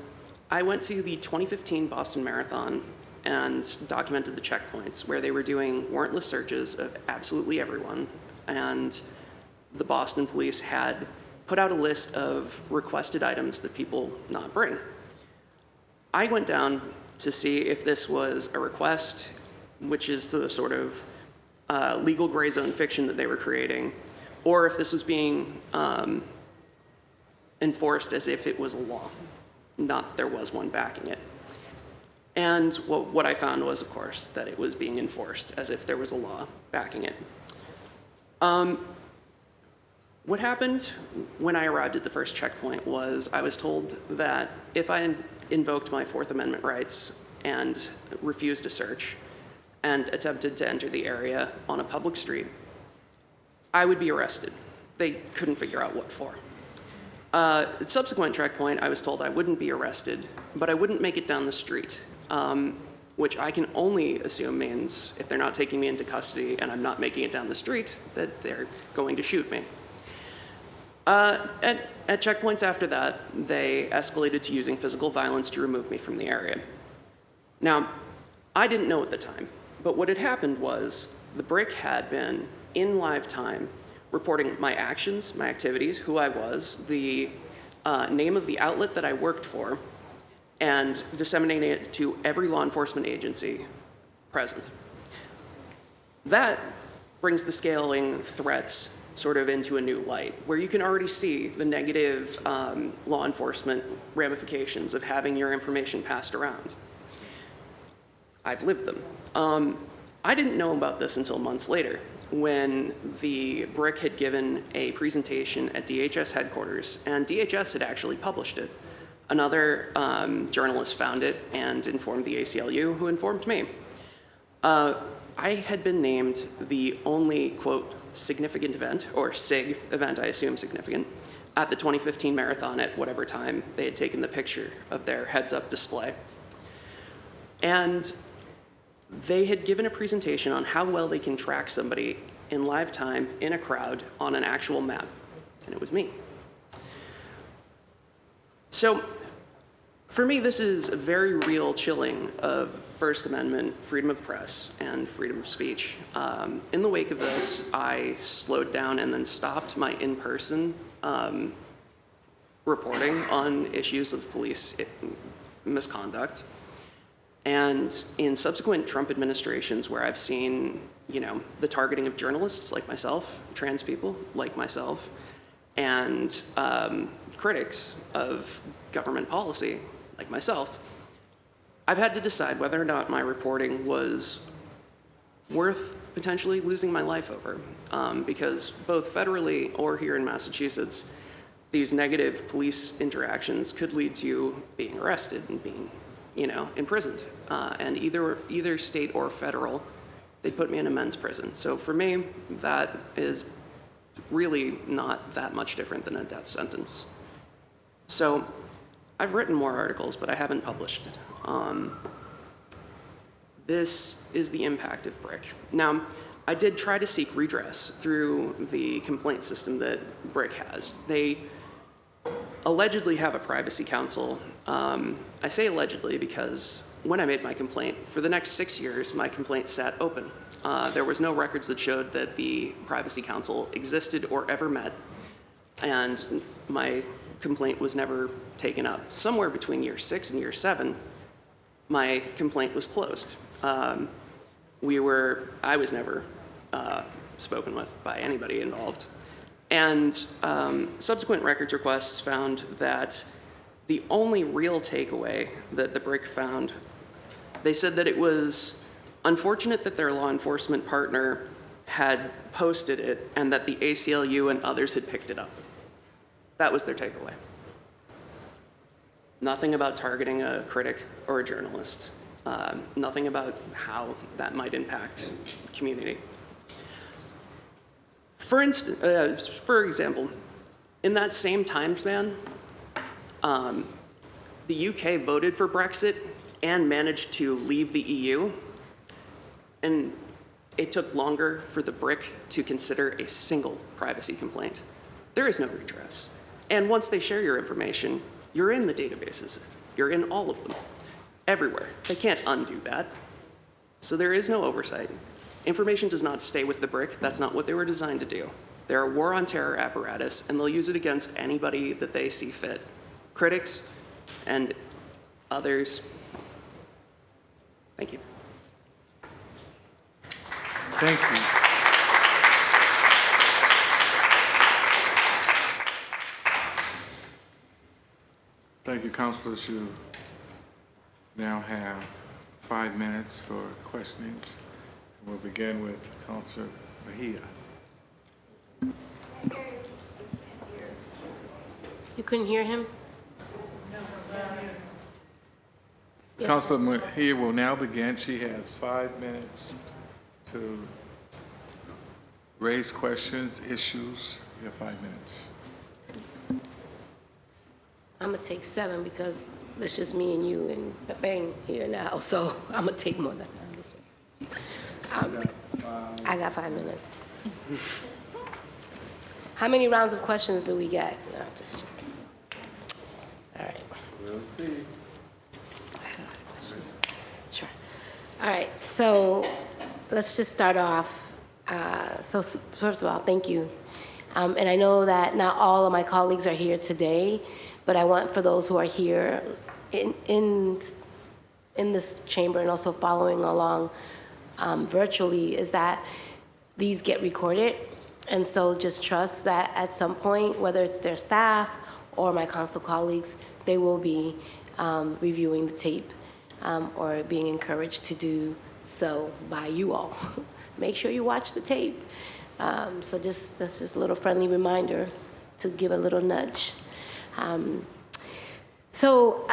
I went to the 2015 Boston Marathon and documented the checkpoints where they were doing warrantless searches of absolutely everyone. And the Boston police had put out a list of requested items that people not bring. I went down to see if this was a request, which is the sort of legal gray zone fiction that they were creating, or if this was being enforced as if it was a law, not that there was one backing it. And what I found was, of course, that it was being enforced as if there was a law backing it. What happened when I arrived at the first checkpoint was I was told that if I invoked my Fourth Amendment rights and refused a search and attempted to enter the area on a public street, I would be arrested. They couldn't figure out what for. At subsequent checkpoint, I was told I wouldn't be arrested, but I wouldn't make it down the street, which I can only assume means if they're not taking me into custody and I'm not making it down the street, that they're going to shoot me. At checkpoints after that, they escalated to using physical violence to remove me from the area. Now, I didn't know at the time, but what had happened was the BRIC had been, in live time, reporting my actions, my activities, who I was, the name of the outlet that I worked for, and disseminating it to every law enforcement agency present. That brings the scaling threats sort of into a new light, where you can already see the negative law enforcement ramifications of having your information passed around. I've lived them. I didn't know about this until months later, when the BRIC had given a presentation at DHS headquarters, and DHS had actually published it. Another journalist found it and informed the ACLU, who informed me. I had been named the only, quote, significant event, or SIG event, I assume significant, at the 2015 marathon at whatever time they had taken the picture of their heads-up display. And they had given a presentation on how well they can track somebody in live time, in a crowd, on an actual map, and it was me. So, for me, this is a very real chilling of First Amendment, freedom of press, and freedom of speech. In the wake of this, I slowed down and then stopped my in-person reporting on issues of police misconduct. And in subsequent Trump administrations where I've seen, the targeting of journalists like myself, trans people like myself, and critics of government policy like myself, I've had to decide whether or not my reporting was worth potentially losing my life over. Because both federally or here in Massachusetts, these negative police interactions could lead to being arrested and being, imprisoned. And either state or federal, they'd put me in a men's prison. So for me, that is really not that much different than a death sentence. So I've written more articles, but I haven't published it. This is the impact of BRIC. Now, I did try to seek redress through the complaint system that BRIC has. They allegedly have a privacy council. I say allegedly because when I made my complaint, for the next 6 years, my complaint sat open. There was no records that showed that the privacy council existed or ever met, and my complaint was never taken up. Somewhere between year 6 and year 7, my complaint was closed. I was never spoken with by anybody involved. And subsequent records requests found that the only real takeaway that the BRIC found, they said that it was unfortunate that their law enforcement partner had posted it and that the ACLU and others had picked it up. That was their takeaway. Nothing about targeting a critic or a journalist. Nothing about how that might impact the community. For example, in that same time span, the UK voted for Brexit and managed to leave the EU. And it took longer for the BRIC to consider a single privacy complaint. There is no redress. And once they share your information, you're in the databases. You're in all of them, everywhere. They can't undo that. So there is no oversight. Information does not stay with the BRIC. That's not what they were designed to do. They're a war on terror apparatus, and they'll use it against anybody that they see fit. Critics and others. Thank you. Thank you. Thank you, councilors. You now have 5 minutes for questionings. We'll begin with Councilor Mejia. You couldn't hear him? Councilor Mejia will now begin. She has 5 minutes to raise questions, issues. You have 5 minutes. I'm gonna take 7 because it's just me and you and Bang here now, so I'm gonna take more than that. I got 5 minutes. How many rounds of questions do we get? No, just joking. All right. We'll see. Sure. All right, so let's just start off. So first of all, thank you. And I know that not all of my colleagues are here today, but I want for those who are here in this chamber and also following along virtually is that these get recorded. And so just trust that at some point, whether it's their staff or my council colleagues, they will be reviewing the tape or being encouraged to do so by you all. Make sure you watch the tape. So that's just a little friendly reminder to give a little nudge. So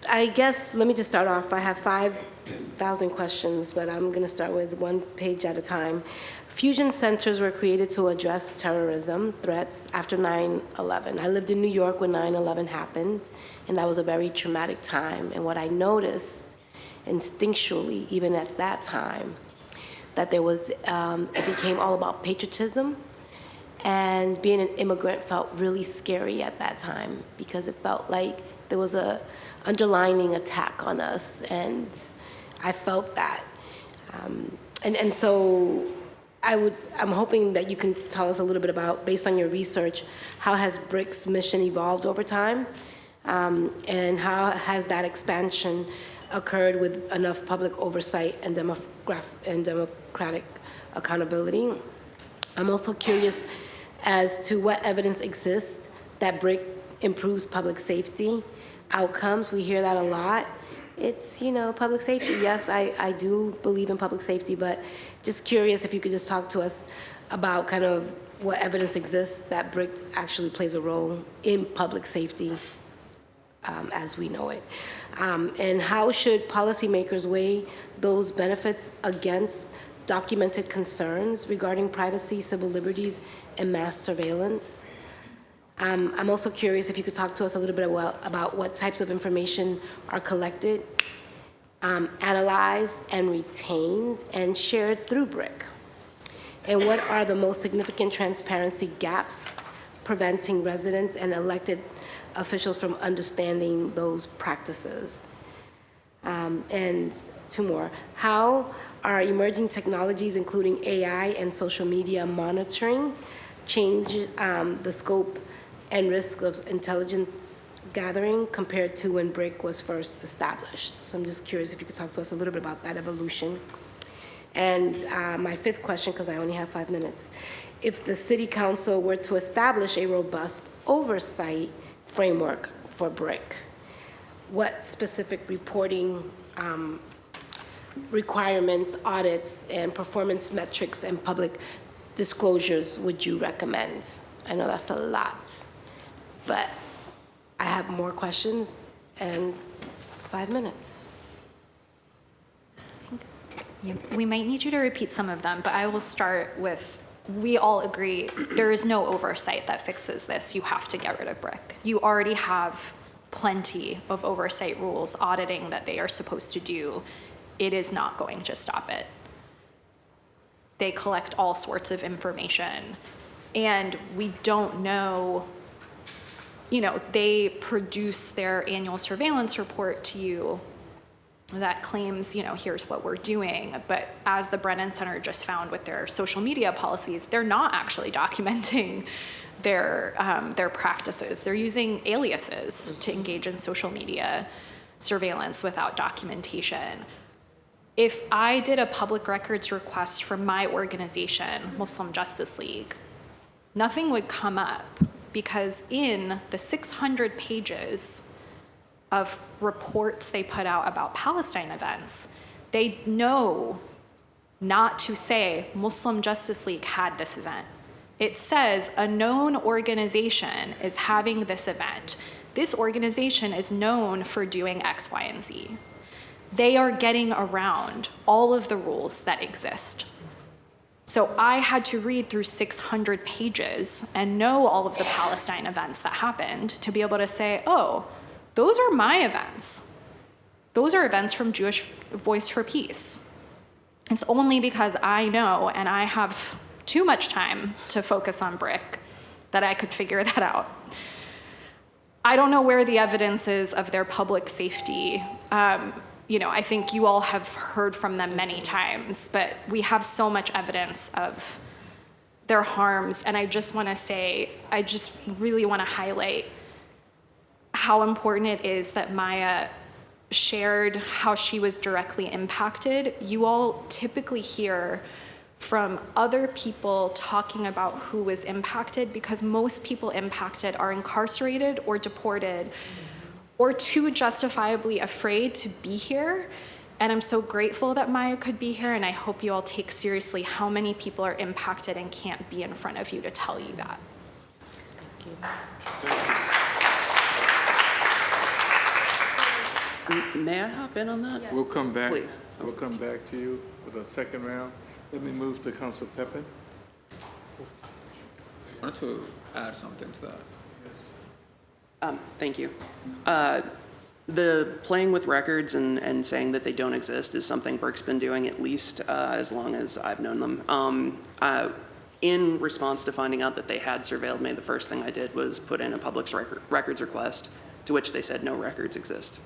I guess, let me just start off. I have 5,000 questions, but I'm gonna start with one page at a time. Fusion centers were created to address terrorism threats after 9/11. I lived in New York when 9/11 happened, and that was a very traumatic time. And what I noticed instinctually, even at that time, that there was, it became all about patriotism. And being an immigrant felt really scary at that time because it felt like there was a underlining attack on us, and I felt that. And so I'm hoping that you can tell us a little bit about, based on your research, how has BRIC's mission evolved over time, and how has that expansion occurred with enough public oversight and democratic accountability? I'm also curious as to what evidence exists that BRIC improves public safety outcomes. We hear that a lot. It's, public safety. Yes, I do believe in public safety, but just curious if you could just talk to us about kind of what evidence exists that BRIC actually plays a role in public safety as we know it. And how should policymakers weigh those benefits against documented concerns regarding privacy, civil liberties, and mass surveillance? I'm also curious if you could talk to us a little bit about what types of information are collected, analyzed, and retained, and shared through BRIC. And what are the most significant transparency gaps preventing residents and elected officials from understanding those practices? And 2 more. How are emerging technologies, including AI and social media monitoring, change the scope and risk of intelligence gathering compared to when BRIC was first established? So I'm just curious if you could talk to us a little bit about that evolution. And my 5th question, because I only have 5 minutes. If the City Council were to establish a robust oversight framework for BRIC, what specific reporting requirements, audits, and performance metrics and public disclosures would you recommend? I know that's a lot, but I have more questions and 5 minutes. Yeah, we might need you to repeat some of them, but I will start with, we all agree there is no oversight that fixes this. You have to get rid of BRIC. You already have plenty of oversight rules, auditing that they are supposed to do, it is not going to stop it. They collect all sorts of information, and we don't know, they produce their annual surveillance report to you that claims, here's what we're doing. But as the Brennan Center just found with their social media policies, they're not actually documenting their practices. They're using aliases to engage in social media surveillance without documentation. If I did a public records request from my organization, Muslim Justice League, nothing would come up because in the 600 pages of reports they put out about Palestine events, they know not to say Muslim Justice League had this event. It says a known organization is having this event. This organization is known for doing X, Y, and Z. They are getting around all of the rules that exist. So I had to read through 600 pages and know all of the Palestine events that happened to be able to say, oh, those are my events. Those are events from Jewish Voice for Peace. It's only because I know and I have too much time to focus on BRIC that I could figure that out. I don't know where the evidence is of their public safety. I think you all have heard from them many times, but we have so much evidence of their harms. And I just want to say, I just really want to highlight how important it is that Maya shared how she was directly impacted. You all typically hear from other people talking about who was impacted because most people impacted are incarcerated or deported or too justifiably afraid to be here. And I'm so grateful that Maya could be here, and I hope you all take seriously how many people are impacted and can't be in front of you to tell you that. Thank you. May I hop in on that? We'll come back. Please. We'll come back to you with a second round. Let me move to Council Pepin. I wanted to add something to that. Thank you. The playing with records and saying that they don't exist is something BRIC's been doing at least as long as I've known them. In response to finding out that they had surveilled me, the first thing I did was put in a public records request, to which they said no records exist.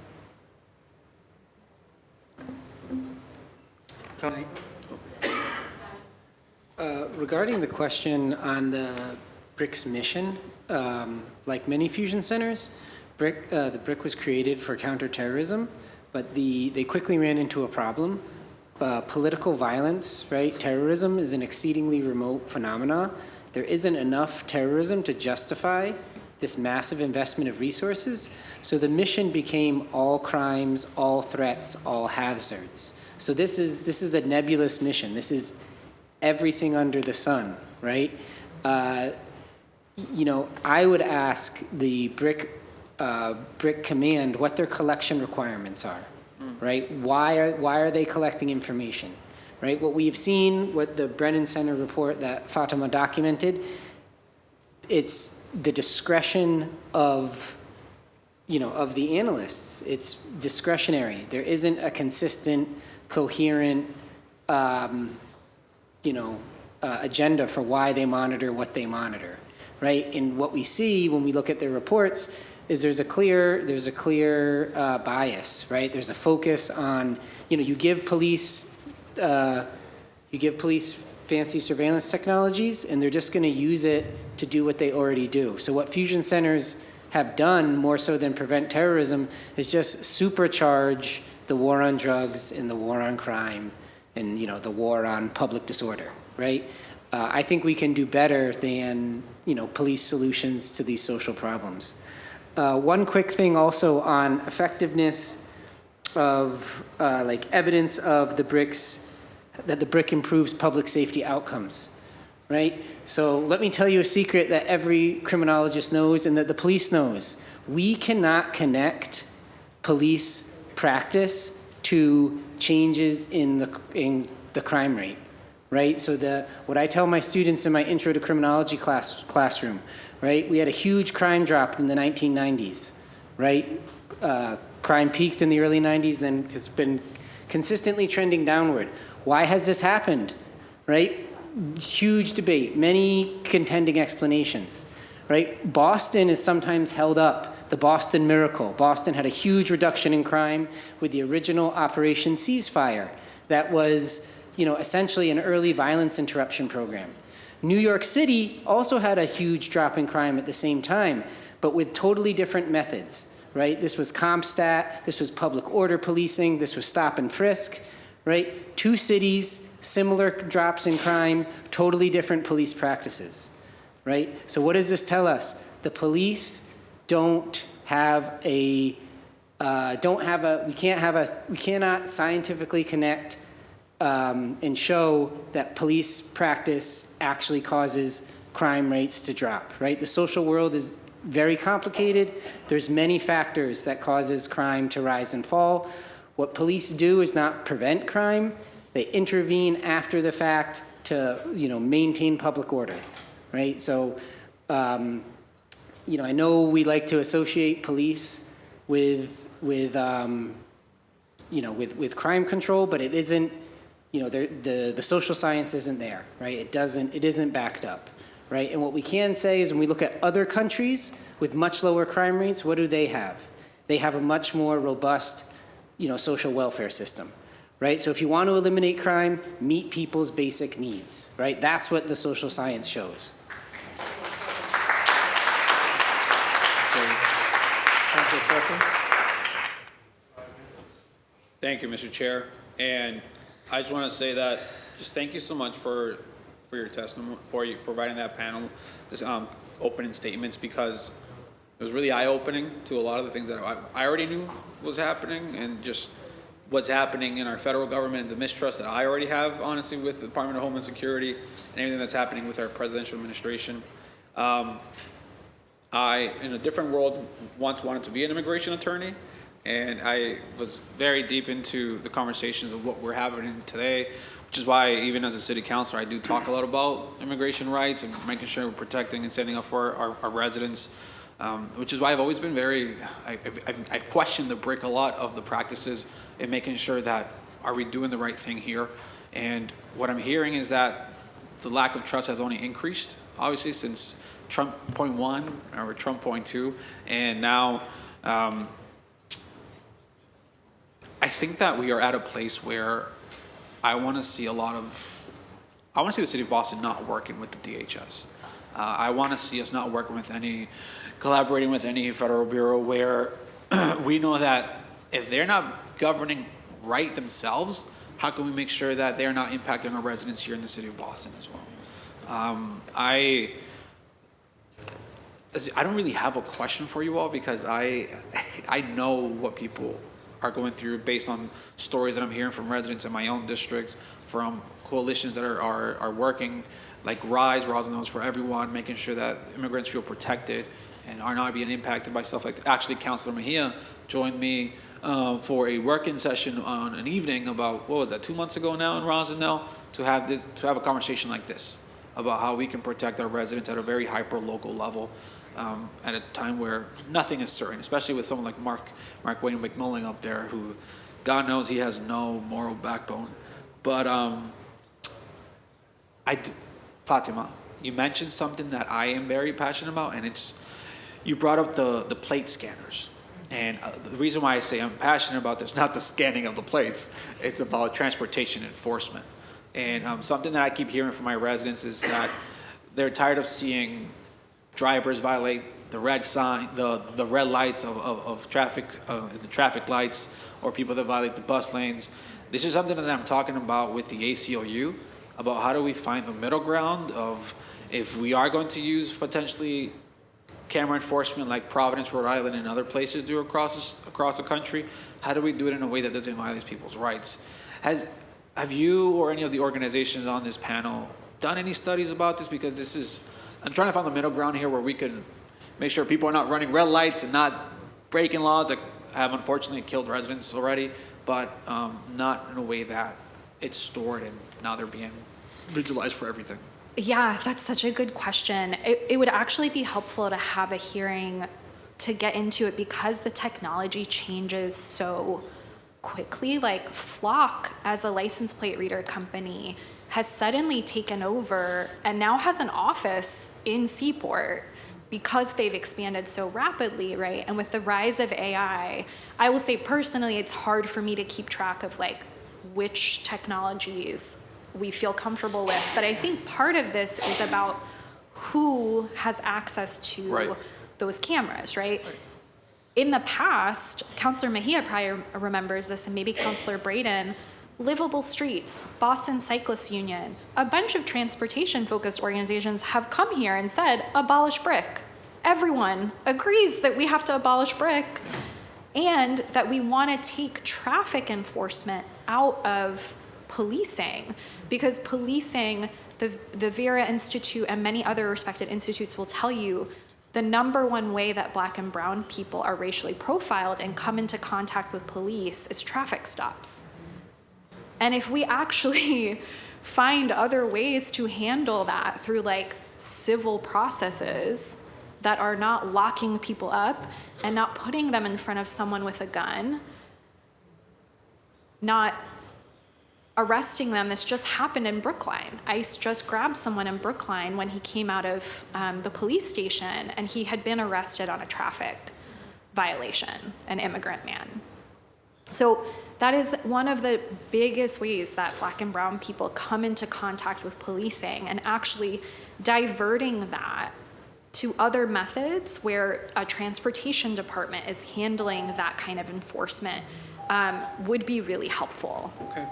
Regarding the question on the BRIC's mission, like many fusion centers, the BRIC was created for counterterrorism, but they quickly ran into a problem. Political violence, right? Terrorism is an exceedingly remote phenomena. There isn't enough terrorism to justify this massive investment of resources. So the mission became all crimes, all threats, all hazards. So this is a nebulous mission. This is everything under the sun, right? I would ask the BRIC command what their collection requirements are, right? Why are they collecting information, right? What we've seen, what the Brennan Center report that Fatima documented, it's the discretion of the analysts. It's discretionary. There isn't a consistent, coherent, agenda for why they monitor what they monitor, right? And what we see when we look at their reports is there's a clear bias, right? There's a focus on, you give police fancy surveillance technologies, and they're just going to use it to do what they already do. So what fusion centers have done, more so than prevent terrorism, is just supercharge the war on drugs and the war on crime and the war on public disorder, right? I think we can do better than police solutions to these social problems. One quick thing also on effectiveness of evidence of the BRICs, that the BRIC improves public safety outcomes, right? So let me tell you a secret that every criminologist knows and that the police knows. We cannot connect police practice to changes in the crime rate, right? So what I tell my students in my intro to criminology classroom, right? We had a huge crime drop in the 1990s, right? Crime peaked in the early 90s, then has been consistently trending downward. Why has this happened, right? Huge debate, many contending explanations, right? Boston is sometimes held up, the Boston miracle. Boston had a huge reduction in crime with the original Operation Ceasefire that was, essentially an early violence interruption program. New York City also had a huge drop in crime at the same time, but with totally different methods, right? This was CompStat, this was public order policing, this was stop and frisk, right? Two cities, similar drops in crime, totally different police practices, right? So what does this tell us? The police we cannot scientifically connect and show that police practice actually causes crime rates to drop, right? The social world is very complicated. There's many factors that causes crime to rise and fall. What police do is not prevent crime. They intervene after the fact to, maintain public order, right? So, I know we like to associate police with crime control, but it isn't. The social science isn't there, right? It isn't backed up, right? And what we can say is when we look at other countries with much lower crime rates, what do they have? They have a much more robust, social welfare system, right? So if you want to eliminate crime, meet people's basic needs, right? That's what the social science shows. Thank you, Mr. Chair. And I just want to say that, just thank you so much for your testimony, for you providing that panel, this opening statements, because it was really eye-opening to a lot of the things that I already knew was happening, and just what's happening in our federal government and the mistrust that I already have, honestly, with the Department of Homeland Security and everything that's happening with our presidential administration. I, in a different world, once wanted to be an immigration attorney, and I was very deep into the conversations of what we're having today, which is why even as a city councilor, I do talk a lot about immigration rights and making sure we're protecting and standing up for our residents, which is why I've always been I question the BRIC a lot of the practices and making sure that are we doing the right thing here. And what I'm hearing is that the lack of trust has only increased, obviously, since Trump .1 or Trump .2, and now I think that we are at a place where I want to see the city of Boston not working with the DHS. I want to see us not working with collaborating with any federal bureau where we know that if they're not governing right themselves, how can we make sure that they're not impacting our residents here in the city of Boston as well? I don't really have a question for you all, because I know what people are going through based on stories that I'm hearing from residents in my own district, from coalitions that are working, like Rise Knows for Everyone, making sure that immigrants feel protected and are not being impacted by stuff like that. Actually, Councilor Mejia joined me for a working session on an evening about, 2 months ago now in Rosendale, to have a conversation like this about how we can protect our residents at a very hyper-local level. At a time where nothing is certain, especially with someone like Mark Wayne McMullen up there, who God knows he has no moral backbone. But Fatima, you mentioned something that I am very passionate about, and you brought up the plate scanners. And the reason why I say I'm passionate about this, not the scanning of the plates, it's about transportation enforcement. And something that I keep hearing from my residents is that they're tired of seeing drivers violate the red sign, the red lights of traffic, the traffic lights, or people that violate the bus lanes. This is something that I'm talking about with the ACLU, about how do we find the middle ground of, if we are going to use potentially camera enforcement like Providence, Rhode Island, and other places do across the country, how do we do it in a way that doesn't violate people's rights? Have you or any of the organizations on this panel done any studies about this? Because I'm trying to find the middle ground here where we can make sure people are not running red lights and not breaking laws that have unfortunately killed residents already, but not in a way that it's stored and now they're being vigilized for everything. Yeah, that's such a good question. It would actually be helpful to have a hearing to get into it because the technology changes so quickly. Like Flock, as a license plate reader company, has suddenly taken over and now has an office in Seaport because they've expanded so rapidly, right? And with the rise of AI, I will say personally, it's hard for me to keep track of like which technologies we feel comfortable with. But I think part of this is about who has access to those cameras, right? In the past, Councilor Mejia probably remembers this, and maybe Councilor Braden, livable streets, Boston Cyclists Union, a bunch of transportation-focused organizations have come here and said, abolish brick. Everyone agrees that we have to abolish brick and that we want to take traffic enforcement out of policing, because policing, the Vera Institute and many other respected institutes will tell you the number one way that Black and brown people are racially profiled and come into contact with police is traffic stops. And if we actually find other ways to handle that through like civil processes that are not locking people up and not putting them in front of someone with a gun, not arresting them. This just happened in Brookline. ICE just grabbed someone in Brookline when he came out of the police station, and he had been arrested on a traffic violation, an immigrant man. So that is one of the biggest ways that Black and brown people come into contact with policing, and actually diverting that to other methods where a transportation department is handling that kind of enforcement would be really helpful. Okay.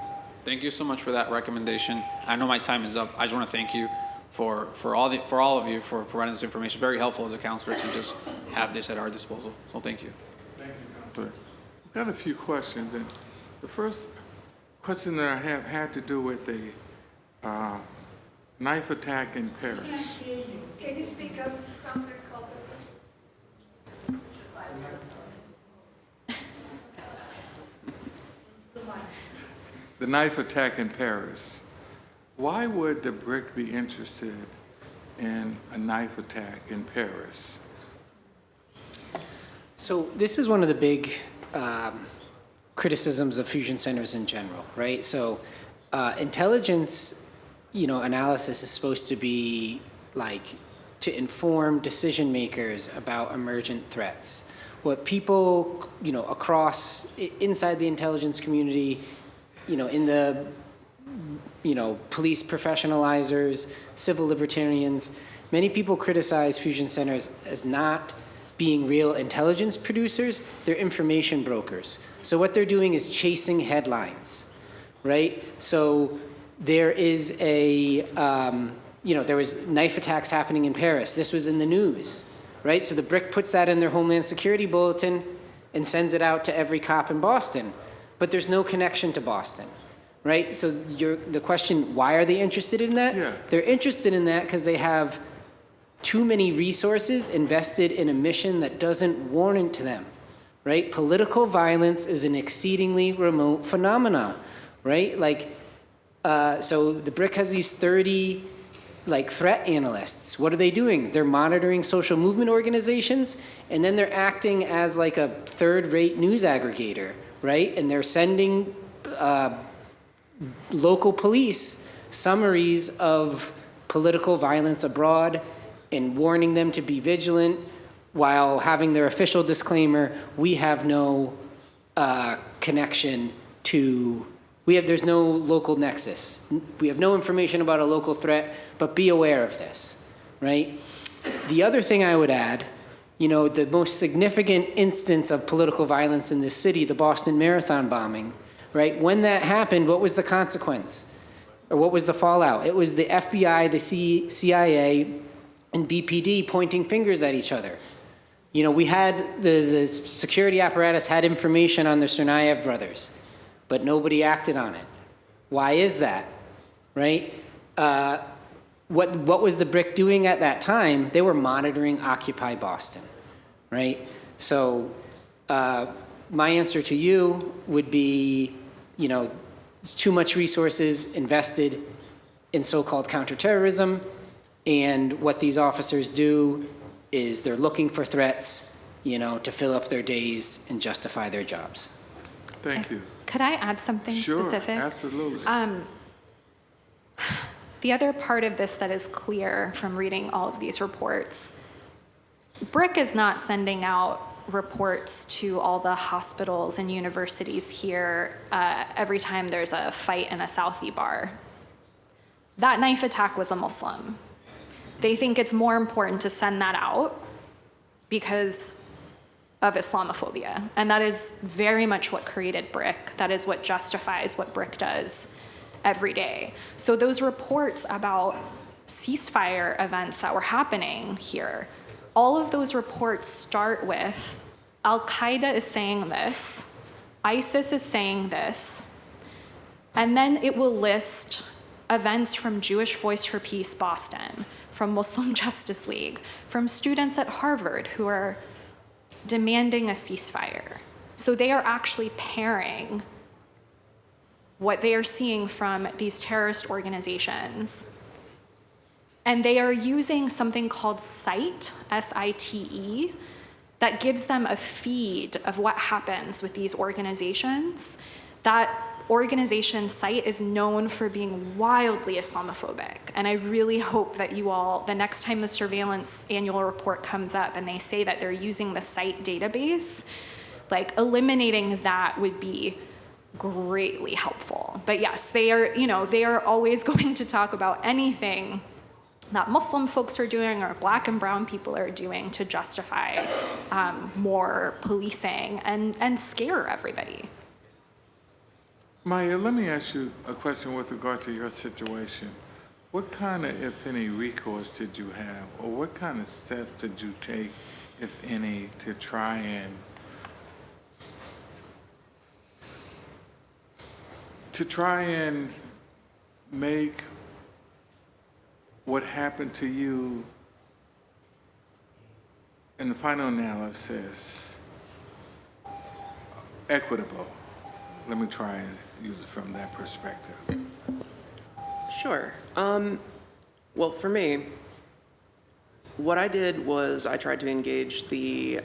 Thank you so much for that recommendation. I know my time is up. I just want to thank you for all of you for providing this information. Very helpful as a counselor to just have this at our disposal. So thank you. Thank you, Counselor. I've got a few questions, and the first question that I have had to do with the knife attack in Paris. Can't hear you. Can you speak up, Councilor Culper? The knife attack in Paris. Why would the BRIC be interested in a knife attack in Paris? So this is one of the big criticisms of fusion centers in general, right? So intelligence, analysis is supposed to be like to inform decision makers about emergent threats. What people, across inside the intelligence community, in the, police professionalizers, civil libertarians, many people criticize fusion centers as not being real intelligence producers. They're information brokers. So what they're doing is chasing headlines, right? So there is there was knife attacks happening in Paris. This was in the news, right? So the BRIC puts that in their Homeland Security Bulletin and sends it out to every cop in Boston. But there's no connection to Boston, right? So the question, why are they interested in that? Yeah. They're interested in that because they have too many resources invested in a mission that doesn't warrant them, right? Political violence is an exceedingly remote phenomenon, right? So the BRIC has these 30 threat analysts. What are they doing? They're monitoring social movement organizations, and then they're acting as a third-rate news aggregator, right? And they're sending local police summaries of political violence abroad and warning them to be vigilant while having their official disclaimer, we have no connection to, there's no local nexus. We have no information about a local threat, but be aware of this, right? The other thing I would add, the most significant instance of political violence in this city, the Boston Marathon bombing, right? When that happened, what was the consequence? Or what was the fallout? It was the FBI, the CIA, and BPD pointing fingers at each other. We had, the security apparatus had information on the Tsarnaev brothers, but nobody acted on it. Why is that, right? What was the BRIC doing at that time? They were monitoring Occupy Boston, right? So my answer to you would be, it's too much resources invested in so-called counterterrorism, and what these officers do is they're looking for threats to fill up their days and justify their jobs. Thank you. Could I add something Sure, specific? absolutely. The other part of this that is clear from reading all of these reports, BRIC is not sending out reports to all the hospitals and universities here every time there's a fight in a Southie bar. That knife attack was a Muslim. They think it's more important to send that out because of Islamophobia. And that is very much what created BRIC. That is what justifies what BRIC does every day. So those reports about ceasefire events that were happening here, all of those reports start with Al-Qaeda is saying this, ISIS is saying this, and then it will list events from Jewish Voice for Peace Boston, from Muslim Justice League, from students at Harvard who are demanding a ceasefire. So they are actually pairing what they are seeing from these terrorist organizations. And they are using something called SITE, S-I-T-E, that gives them a feed of what happens with these organizations. That organization SITE is known for being wildly Islamophobic. And I really hope that you all, the next time the surveillance annual report comes up and they say that they're using the SITE database, like eliminating that would be greatly helpful. But yes, they are always going to talk about anything that Muslim folks are doing or Black and brown people are doing to justify more policing and scare everybody. Maya, let me ask you a question with regard to your situation. What kind of, if any, recourse did you have, or what kind of steps did you take, if any, to try and make what happened to you in the final analysis equitable? Let me try and use it from that perspective. Sure. Well, for me, what I did was I tried to engage the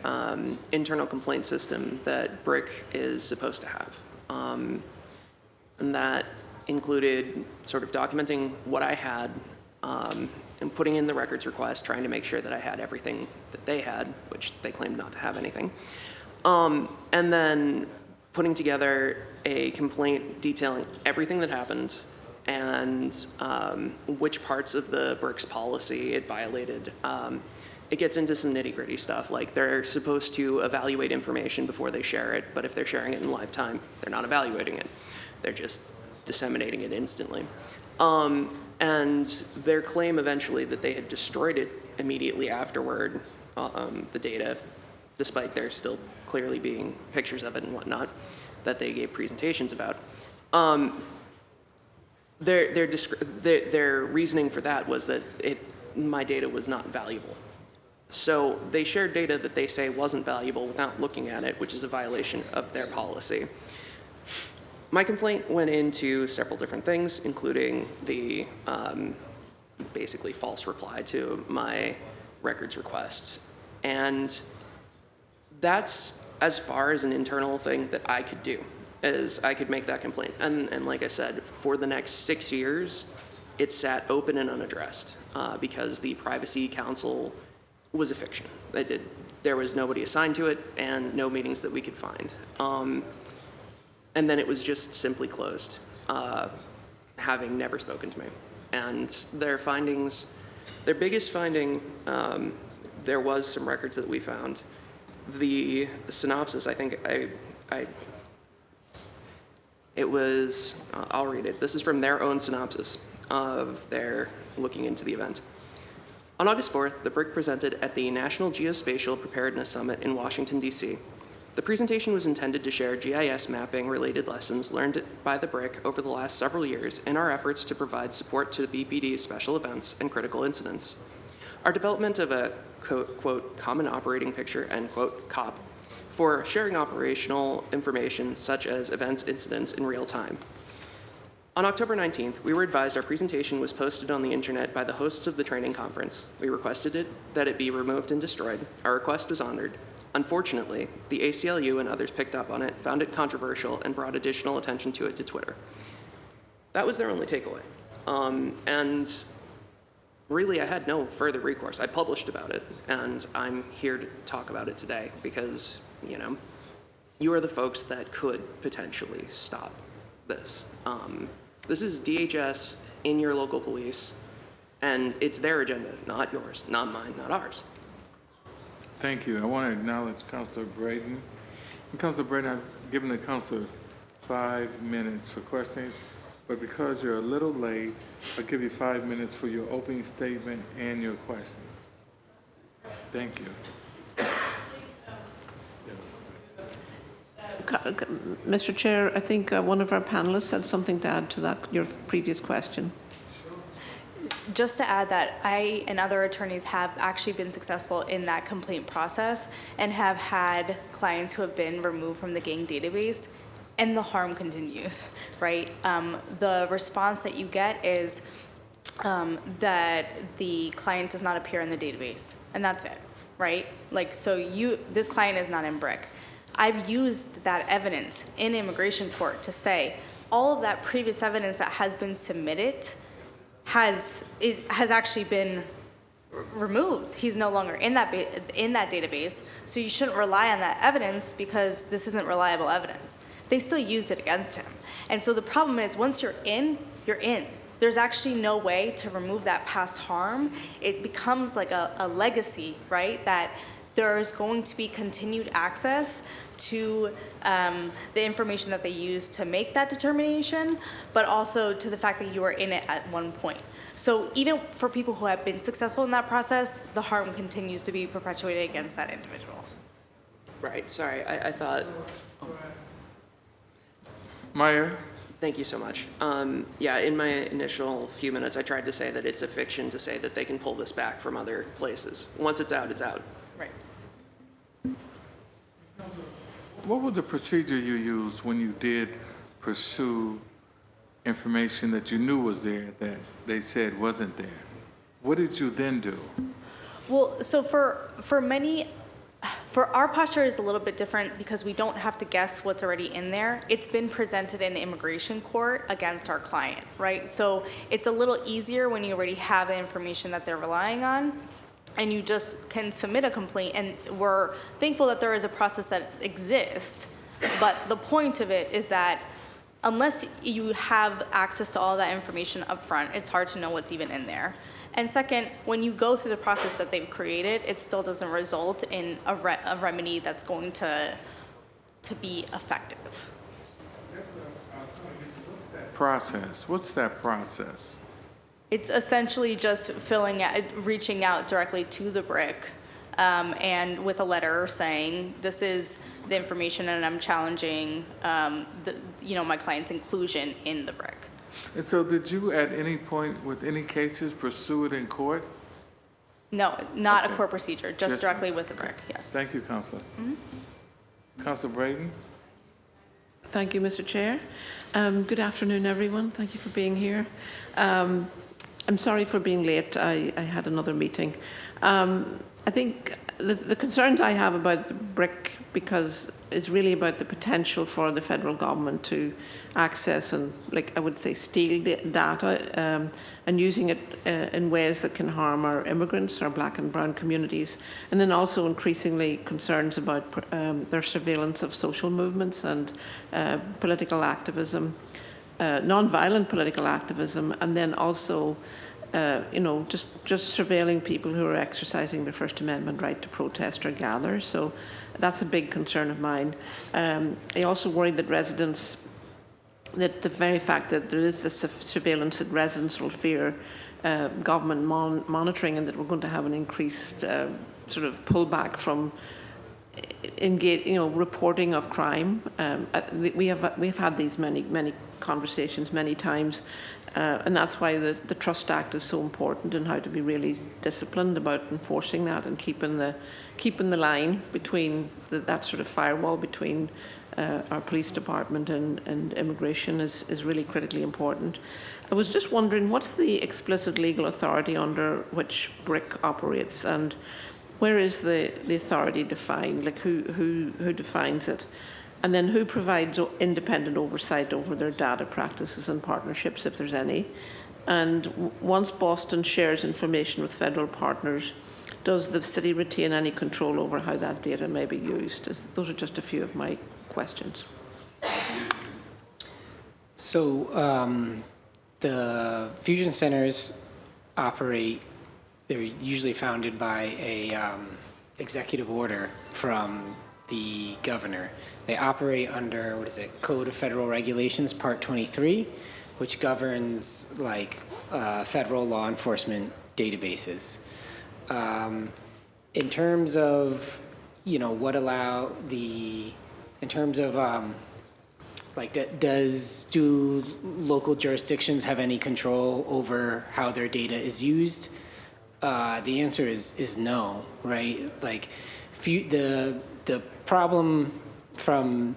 internal complaint system that BRIC is supposed to have. And that included sort of documenting what I had and putting in the records request, trying to make sure that I had everything that they had, which they claimed not to have anything. And then putting together a complaint detailing everything that happened and which parts of the BRICS policy it violated. It gets into some nitty-gritty stuff, like they're supposed to evaluate information before they share it, but if they're sharing it in live time, they're not evaluating it. They're just disseminating it instantly. And their claim eventually that they had destroyed it immediately afterward, the data, despite there still clearly being pictures of it and whatnot, that they gave presentations about. Their reasoning for that was that my data was not valuable. So they shared data that they say wasn't valuable without looking at it, which is a violation of their policy. My complaint went into several different things, including the basically false reply to my records requests. And that's as far as an internal thing that I could do, is I could make that complaint. And like I said, for the next 6 years, it sat open and unaddressed because the Privacy Council was a fiction. There was nobody assigned to it and no meetings that we could find. And then it was just simply closed, having never spoken to me. And their findings, their biggest finding, there was some records that we found. The synopsis, I think it was, I'll read it. This is from their own synopsis of their looking into the event. On August 4th, the BRIC presented at the National Geospatial Preparedness Summit in Washington, D.C. The presentation was intended to share GIS mapping-related lessons learned by the BRIC over the last several years in our efforts to provide support to the BPD's special events and critical incidents. Our development of a, quote, common operating picture, end quote, COP, for sharing operational information such as events, incidents in real time. On October 19th, we were advised our presentation was posted on the internet by the hosts of the training conference. We requested that it be removed and destroyed. Our request was honored. Unfortunately, the ACLU and others picked up on it, found it controversial, and brought additional attention to it to Twitter. That was their only takeaway. And really, I had no further recourse. I published about it, and I'm here to talk about it today because, you are the folks that could potentially stop this. This is DHS in your local police, and it's their agenda, not yours, not mine, not ours. Thank you. I want to acknowledge Councilor Braden. And Councilor Braden, I've given the councilor 5 minutes for questions, but because you're a little late, I'll give you 5 minutes for your opening statement and your questions. Thank you. Mr. Chair, I think one of our panelists had something to add to that, your previous question. Just to add that I and other attorneys have actually been successful in that complaint process and have had clients who have been removed from the gang database, and the harm continues, right? The response that you get is that the client does not appear in the database, and that's it, right? This client is not in BRIC. I've used that evidence in immigration court to say all of that previous evidence that has been submitted has actually been removed. He's no longer in that database, so you shouldn't rely on that evidence because this isn't reliable evidence. They still used it against him. And so the problem is once you're in, you're in. There's actually no way to remove that past harm. It becomes like a legacy, right? That there's going to be continued access to the information that they use to make that determination, but also to the fact that you were in it at one point. So even for people who have been successful in that process, the harm continues to be perpetuated against that individual. Right, sorry, I thought, Maya? thank you so much. Yeah, in my initial few minutes, I tried to say that it's a fiction to say that they can pull this back from other places. Once it's out, it's out. Right. What was the procedure you used when you did pursue information that you knew was there that they said wasn't there? What did you then do? Well, so for our posture is a little bit different because we don't have to guess what's already in there. It's been presented in immigration court against our client, right? So it's a little easier when you already have the information that they're relying on, and you just can submit a complaint. And we're thankful that there is a process that exists, but the point of it is that unless you have access to all that information up front, it's hard to know what's even in there. And second, when you go through the process that they've created, it still doesn't result in a remedy that's going to be effective. What's that process? It's essentially just reaching out directly to the BRIC and with a letter saying, this is the information and I'm challenging my client's inclusion in the BRIC. And so did you at any point with any cases pursue it in court? No, not Okay. a court procedure, just directly with the BRIC, yes. Thank you, Councilor. Mm-hmm. Councilor Braden? Thank you, Mr. Chair. Good afternoon, everyone. Thank you for being here. I'm sorry for being late. I had another meeting. I think the concerns I have about the BRIC, because it's really about the potential for the federal government to access and, I would say, steal data and using it in ways that can harm our immigrants, our black and brown communities, and then also increasingly concerns about their surveillance of social movements and political activism, non-violent political activism, and then also just surveilling people who are exercising their First Amendment right to protest or gather. So that's a big concern of mine. I also worry that that the very fact that there is this surveillance, that residents will fear government monitoring, and that we're going to have an increased sort of pullback from reporting of crime. We've had these many conversations many times. And that's why the Trust Act is so important, and how to be really disciplined about enforcing that and keeping the line between that sort of firewall between our police department and immigration is really critically important. I was just wondering, what's the explicit legal authority under which BRIC operates? And where is the authority defined? Like who defines it? And then who provides independent oversight over their data practices and partnerships, if there's any? And once Boston shares information with federal partners, does the city retain any control over how that data may be used? Those are just a few of my questions. So the fusion centers operate, they're usually founded by a executive order from the governor. They operate under, Code of Federal Regulations, Part 23, which governs like federal law enforcement databases. In terms of, what allow the, in terms of do local jurisdictions have any control over how their data is used? The answer is no, right? Like, the problem from,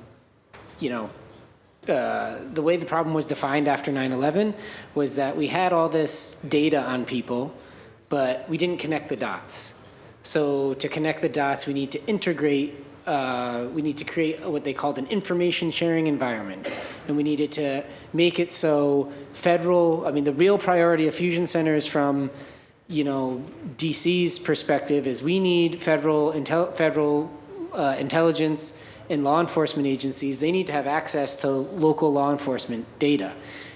the way the problem was defined after 9/11 was that we had all this data on people, but we didn't connect the dots. So to connect the dots, we need to integrate, we need to create what they called an information sharing environment. And we needed to make it so the real priority of fusion centers from, DC's perspective is we need federal intelligence and law enforcement agencies. They need to have access to local law enforcement data.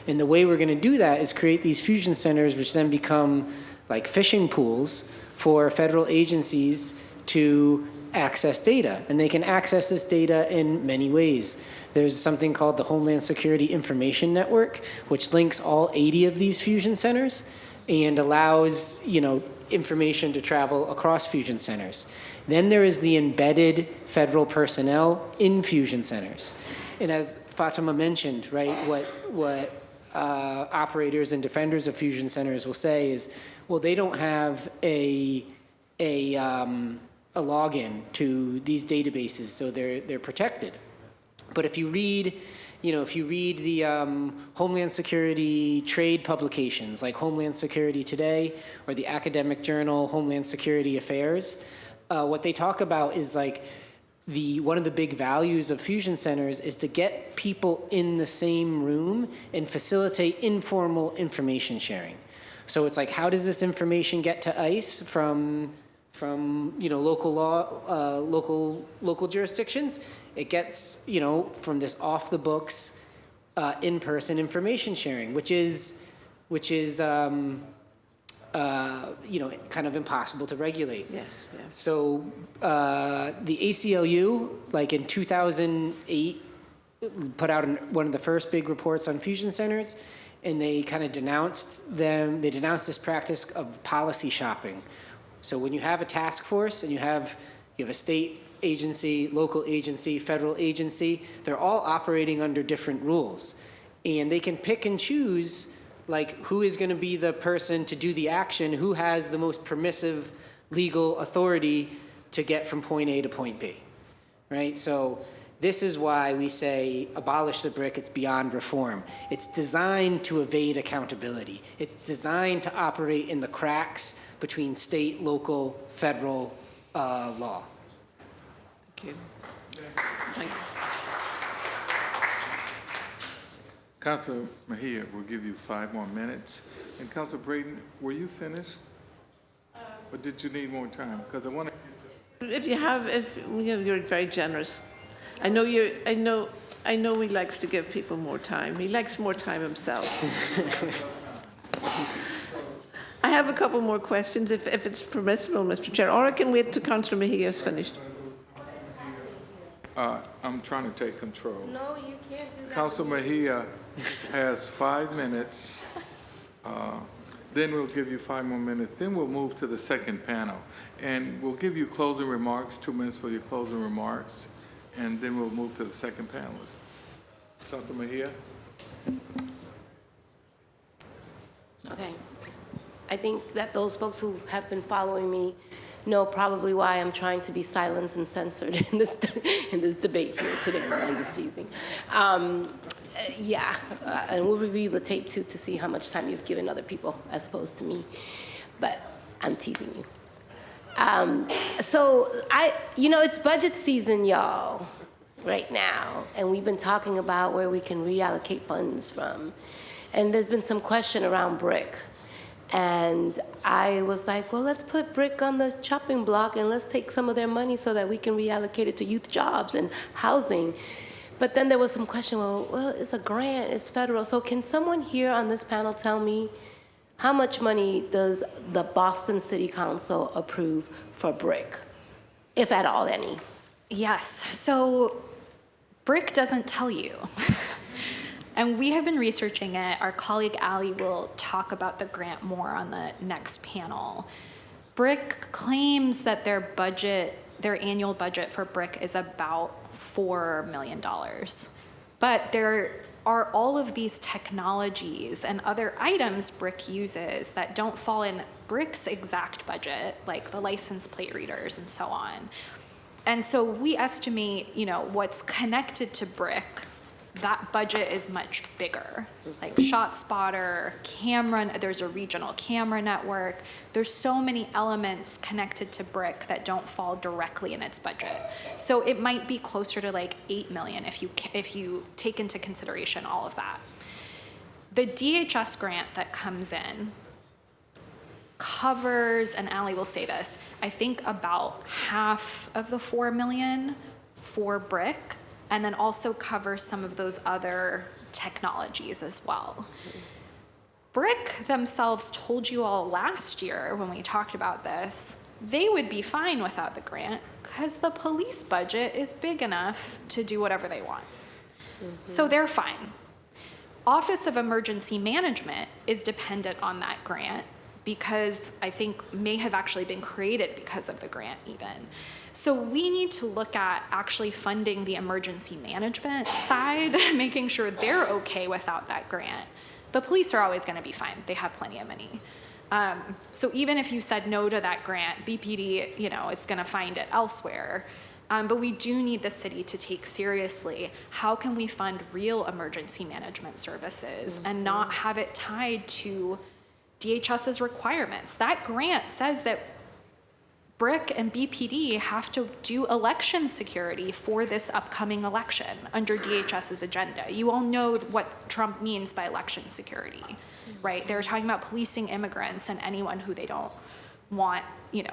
And the way we're going to do that is create these fusion centers, which then become like fishing pools for federal agencies to access data. And they can access this data in many ways. There's something called the Homeland Security Information Network, which links all 80 of these fusion centers and allows, information to travel across fusion centers. Then there is the embedded federal personnel in fusion centers. And as Fatima mentioned, right, what operators and defenders of fusion centers will say is, well, they don't have a login to these databases, so they're protected. But if you read, the Homeland Security trade publications like Homeland Security Today or the academic journal Homeland Security Affairs, what they talk about is like one of the big values of fusion centers is to get people in the same room and facilitate informal information sharing. So it's like, how does this information get to ICE from local law, local jurisdictions? It gets, from this off the books, in-person information sharing, which is kind of impossible to regulate. Yes. Yeah. So the ACLU, like in 2008, put out one of the first big reports on fusion centers, and they kind of denounced them. They denounced this practice of policy shopping. So when you have a task force and you have a state agency, local agency, federal agency, they're all operating under different rules. And they can pick and choose like who is going to be the person to do the action, who has the most permissive legal authority to get from point A to point B, right? So this is why we say abolish the BRIC, it's beyond reform. It's designed to evade accountability. It's designed to operate in the cracks between state, local, federal law. Thank you. Thank you. Councilor Mejia will give you 5 more minutes. And Councilor Braden, were you finished? Or did you need more time? Because I want to. You're very generous. I know he likes to give people more time. He likes more time himself. I have a couple more questions, if it's permissible, Mr. Chair, or I can wait till Councillor Mejia is finished. I'm trying to take control. No, you can't do that. Councilor Mejia has 5 minutes. Then we'll give you 5 more minutes. Then we'll move to the second panel. And we'll give you closing remarks, 2 minutes for your closing remarks. And then we'll move to the second panelist. Councilor Mejia? Okay. I think that those folks who have been following me know probably why I'm trying to be silenced and censored in this debate here today. I'm just teasing. And we'll review the tape too to see how much time you've given other people as opposed to me. But I'm teasing you. So it's budget season, y'all, right now, and we've been talking about where we can reallocate funds from. And there's been some question around BRIC. And I was like, well, let's put BRIC on the chopping block and let's take some of their money so that we can reallocate it to youth jobs and housing. But then there was some question, well, it's a grant, it's federal. So can someone here on this panel tell me how much money does the Boston City Council approve for BRIC, if at all any? Yes, so BRIC doesn't tell you. And we have been researching it. Our colleague Allie will talk about the grant more on the next panel. BRIC claims that their annual budget for BRIC is about $4 million. But there are all of these technologies and other items BRIC uses that don't fall in BRIC's exact budget, like the license plate readers and so on. And so we estimate, what's connected to BRIC, that budget is much bigger. Like ShotSpotter, there's a regional camera network. There's so many elements connected to BRIC that don't fall directly in its budget. So it might be closer to like 8 million if you take into consideration all of that. The DHS grant that comes in covers, and Allie will say this, I think about half of the 4 million for BRIC, and then also covers some of those other technologies as well. BRIC themselves told you all last year when we talked about this, they would be fine without the grant because the police budget is big enough to do whatever they want. So they're fine. Office of Emergency Management is dependent on that grant because I think may have actually been created because of the grant even. So we need to look at actually funding the emergency management side, making sure they're okay without that grant. The police are always going to be fine. They have plenty of money. So even if you said no to that grant, BPD, is going to find it elsewhere. But we do need the city to take seriously, how can we fund real emergency management services and not have it tied to DHS's requirements? That grant says that BRIC and BPD have to do election security for this upcoming election under DHS's agenda. You all know what Trump means by election security, right? They're talking about policing immigrants and anyone who they don't want,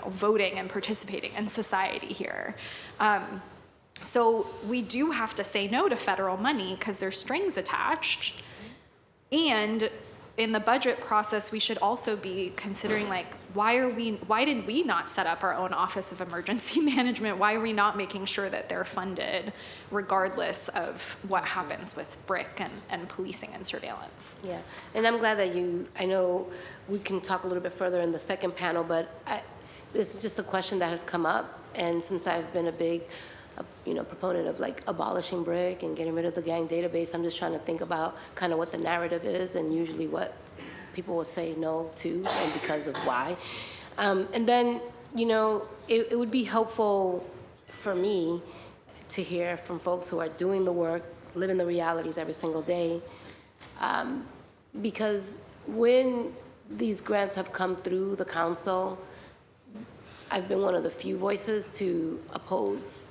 voting and participating in society here. So we do have to say no to federal money because there's strings attached. And in the budget process, we should also be considering why did we not set up our own Office of Emergency Management? Why are we not making sure that they're funded regardless of what happens with BRIC and policing and surveillance? Yeah, and I'm glad that I know we can talk a little bit further in the second panel, but this is just a question that has come up, and since I've been a big proponent of abolishing BRIC and getting rid of the gang database, I'm just trying to think about kind of what the narrative is and usually what people would say no to and because of why. And then, it would be helpful for me to hear from folks who are doing the work, living the realities every single day, because when these grants have come through the council, I've been one of the few voices to oppose.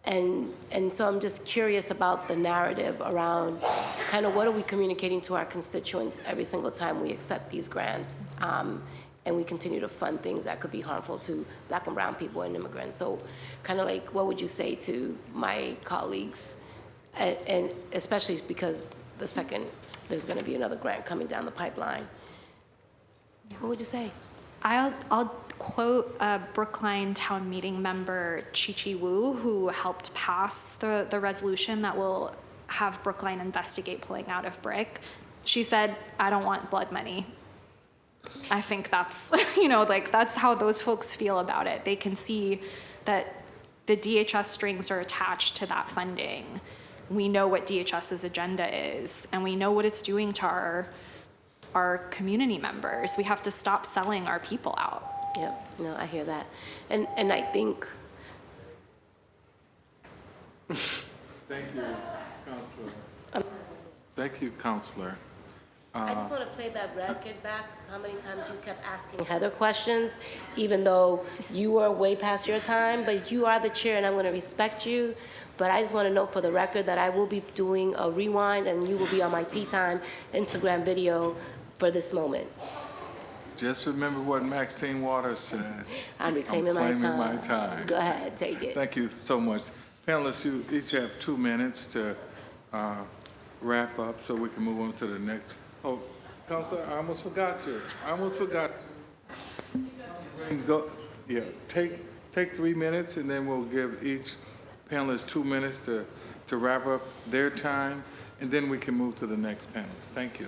And so I'm just curious about the narrative around kind of what are we communicating to our constituents every single time we accept these grants and we continue to fund things that could be harmful to Black and brown people and immigrants. So kind of what would you say to my colleagues, and especially because the second there's going to be another grant coming down the pipeline. What would you say? I'll quote a Brookline town meeting member, Chi-Chi Wu, who helped pass the resolution that will have Brookline investigate pulling out of BRIC. She said, I don't want blood money. I think that's, that's how those folks feel about it. They can see that the DHS strings are attached to that funding. We know what DHS's agenda is, and we know what it's doing to our community members. We have to stop selling our people out. Yep, no, I hear that. And I think... Thank you, Counselor. Thank you, Counselor. I just want to play that record back, how many times you kept asking Heather questions, even though you were way past your time, but you are the chair and I'm going to respect you. But I just want to note for the record that I will be doing a rewind and you will be on my Tea Time Instagram video for this moment. Just remember what Maxine Waters said. I'm reclaiming I'm my claiming time. my time. Go ahead, take it. Thank you so much. Panelists, you each have 2 minutes to wrap up so we can move on to the next. Oh, Counselor, I almost forgot you. Go, yeah, take 3 minutes and then we'll give each panelist 2 minutes to wrap up their time and then we can move to the next panelist. Thank you.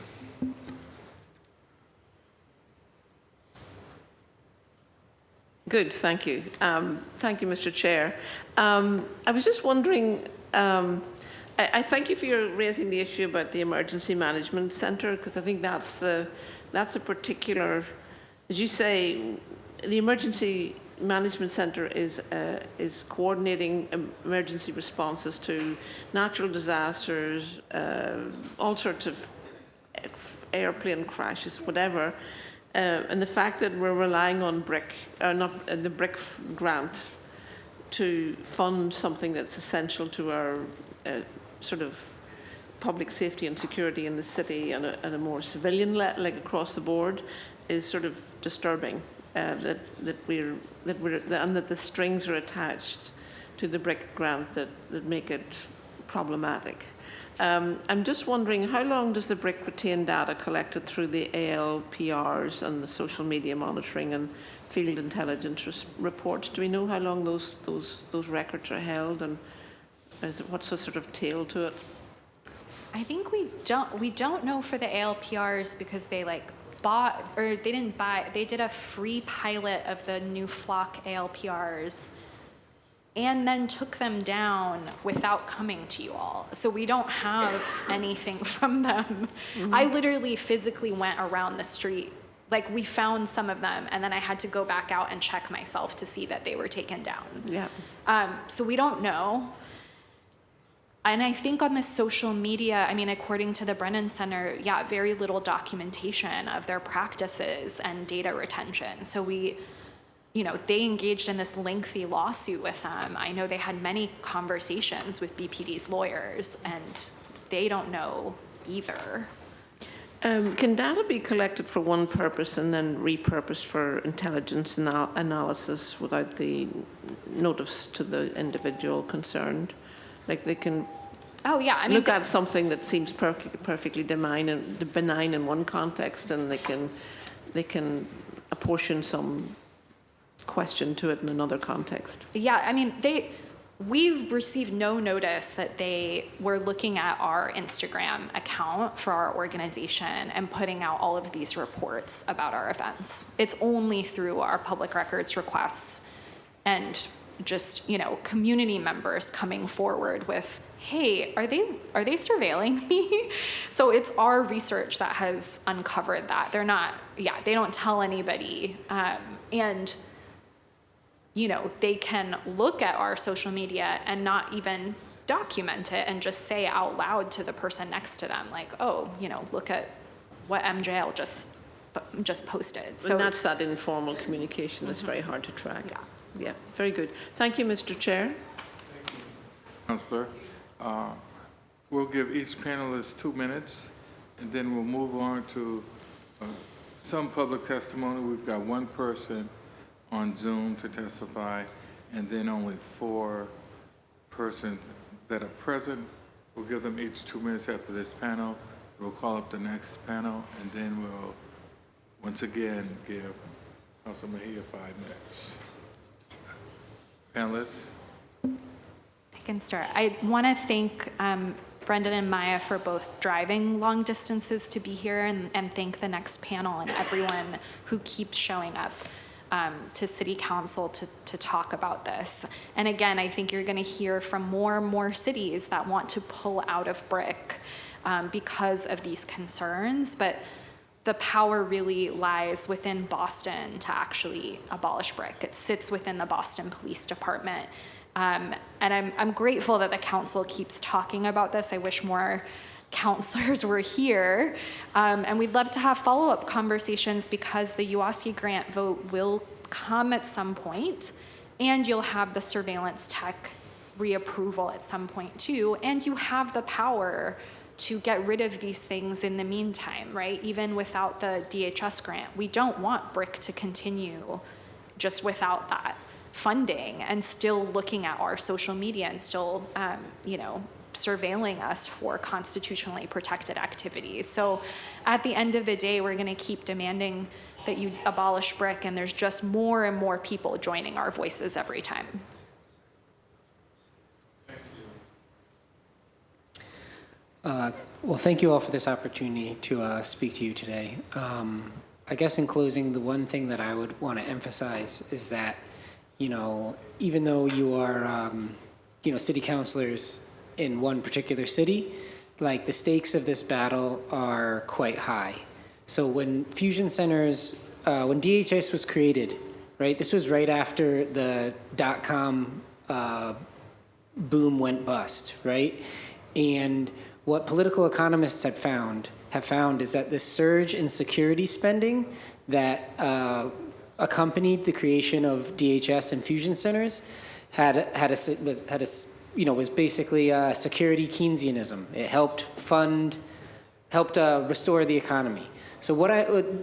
Good, thank you. Thank you, Mr. Chair. I was just wondering, I thank you for your raising the issue about the Emergency Management Centre, because I think that's a particular, as you say, the Emergency Management Centre is coordinating emergency responses to natural disasters, all sorts of airplane crashes, whatever. And the fact that we're relying on the BRIC grant to fund something that's essential to our sort of public safety and security in the city and a more civilian like across the board is sort of disturbing. That the strings are attached to the BRIC grant that make it problematic. I'm just wondering, how long does the BRIC retain data collected through the ALPRs and the social media monitoring and field intelligence reports? Do we know how long those records are held, and what's the sort of tail to it? I think we don't know for the ALPRs because they bought, or they didn't buy, they did a free pilot of the new flock ALPRs and then took them down without coming to you all. So we don't have anything from them. Mm-hmm. I literally physically went around the street. We found some of them, and then I had to go back out and check myself to see that they were taken down. Yeah. So we don't know. And I think on the social media, according to the Brennan Center, very little documentation of their practices and data retention. So they engaged in this lengthy lawsuit with them. I know they had many conversations with BPD's lawyers, and they don't know either. Can data be collected for one purpose and then repurposed for intelligence analysis without the notice to the individual concerned? They can look at something that seems perfectly benign in one context, and they can apportion some question to it in another context. Yeah, we received no notice that they were looking at our Instagram account for our organization and putting out all of these reports about our events. It's only through our public records requests and just, community members coming forward with, hey, are they surveilling me? So it's our research that has uncovered that. They don't tell anybody. And they can look at our social media and not even document it and just say out loud to the person next to them, look at what MJL just posted. So and that's that informal communication that's very hard to track. Yeah, very good. Thank you, Mr. Chair. Thank you, Councillor. We'll give each panelist 2 minutes, and then we'll move on to some public testimony. We've got one person on Zoom to testify, and then only 4 persons that are present. We'll give them each 2 minutes after this panel. We'll call up the next panel, and then we'll once again give Councilor Mejia 5 minutes. Panelists? I can start. I want to thank Brendan and Maya for both driving long distances to be here, and thank the next panel and everyone who keeps showing up to City Council to talk about this. And again, I think you're going to hear from more and more cities that want to pull out of BRIC because of these concerns, but the power really lies within Boston to actually abolish BRIC. It sits within the Boston Police Department. And I'm grateful that the council keeps talking about this. I wish more counselors were here. And we'd love to have follow-up conversations because the UOSC grant vote will come at some point, and you'll have the surveillance tech reapproval at some point too, and you have the power to get rid of these things in the meantime, right? Even without the DHS grant. We don't want BRIC to continue just without that funding and still looking at our social media and still, surveilling us for constitutionally protected activities. So at the end of the day, we're gonna keep demanding that you abolish BRIC, and there's just more and more people joining our voices every time. Well, thank you all for this opportunity to speak to you today. I guess in closing, the one thing that I would want to emphasize is that, even though you are, city councilors in one particular city, like the stakes of this battle are quite high. So when fusion centers, when DHS was created, right, this was right after the .com boom went bust, right? And what political economists have found is that this surge in security spending that accompanied the creation of DHS and fusion centers was basically security Keynesianism. It helped restore the economy. So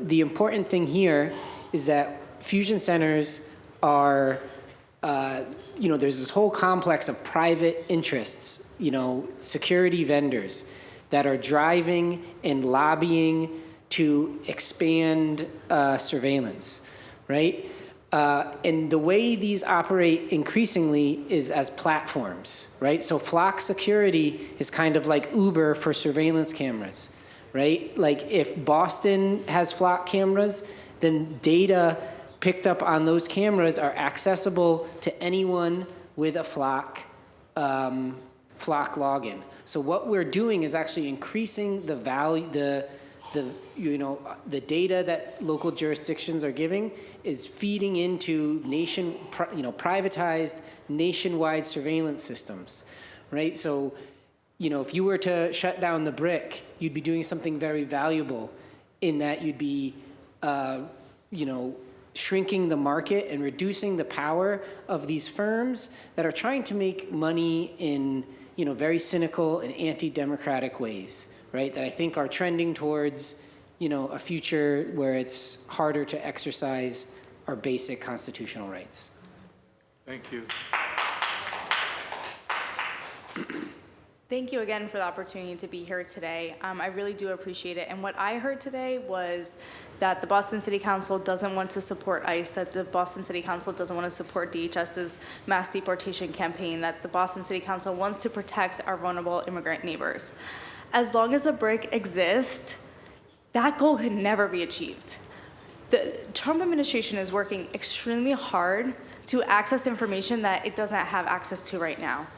the important thing here is that fusion centers are, there's this whole complex of private interests, security vendors that are driving and lobbying to expand surveillance, right? And the way these operate increasingly is as platforms, right? So Flock Security is kind of like Uber for surveillance cameras, right? Like if Boston has Flock cameras, then data picked up on those cameras are accessible to anyone with a Flock login. So what we're doing is actually increasing the value, the data that local jurisdictions are giving is feeding into privatized nationwide surveillance systems, right? So, if you were to shut down the BRIC, you'd be doing something very valuable in that you'd be, shrinking the market and reducing the power of these firms that are trying to make money in, very cynical and anti-democratic ways, right? That I think are trending towards, a future where it's harder to exercise our basic constitutional rights. Thank you. Thank you again for the opportunity to be here today. I really do appreciate it. And what I heard today was that the Boston City Council doesn't want to support ICE, that the Boston City Council doesn't want to support DHS's mass deportation campaign, that the Boston City Council wants to protect our vulnerable immigrant neighbors. As long as a BRIC exists, that goal could never be achieved. The Trump administration is working extremely hard to access information that it doesn't have access to right now.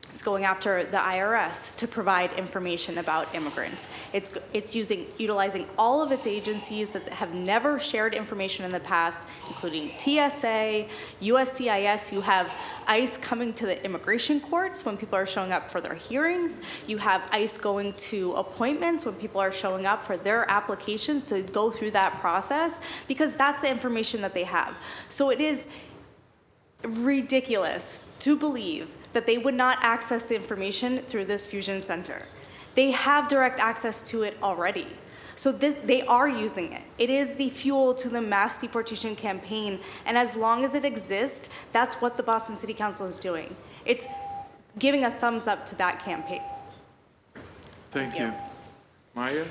It's going after the IRS to provide information about immigrants. It's utilizing all of its agencies that have never shared information in the past, including TSA, USCIS. You have ICE coming to the immigration courts when people are showing up for their hearings. You have ICE going to appointments when people are showing up for their applications to go through that process, because that's the information that they have. So it is ridiculous to believe that they would not access the information through this fusion center. They have direct access to it already. So they are using it. It is the fuel to the mass deportation campaign, and as long as it exists, that's what the Boston City Council is doing. It's giving a thumbs up to that campaign. Thank you. Maya?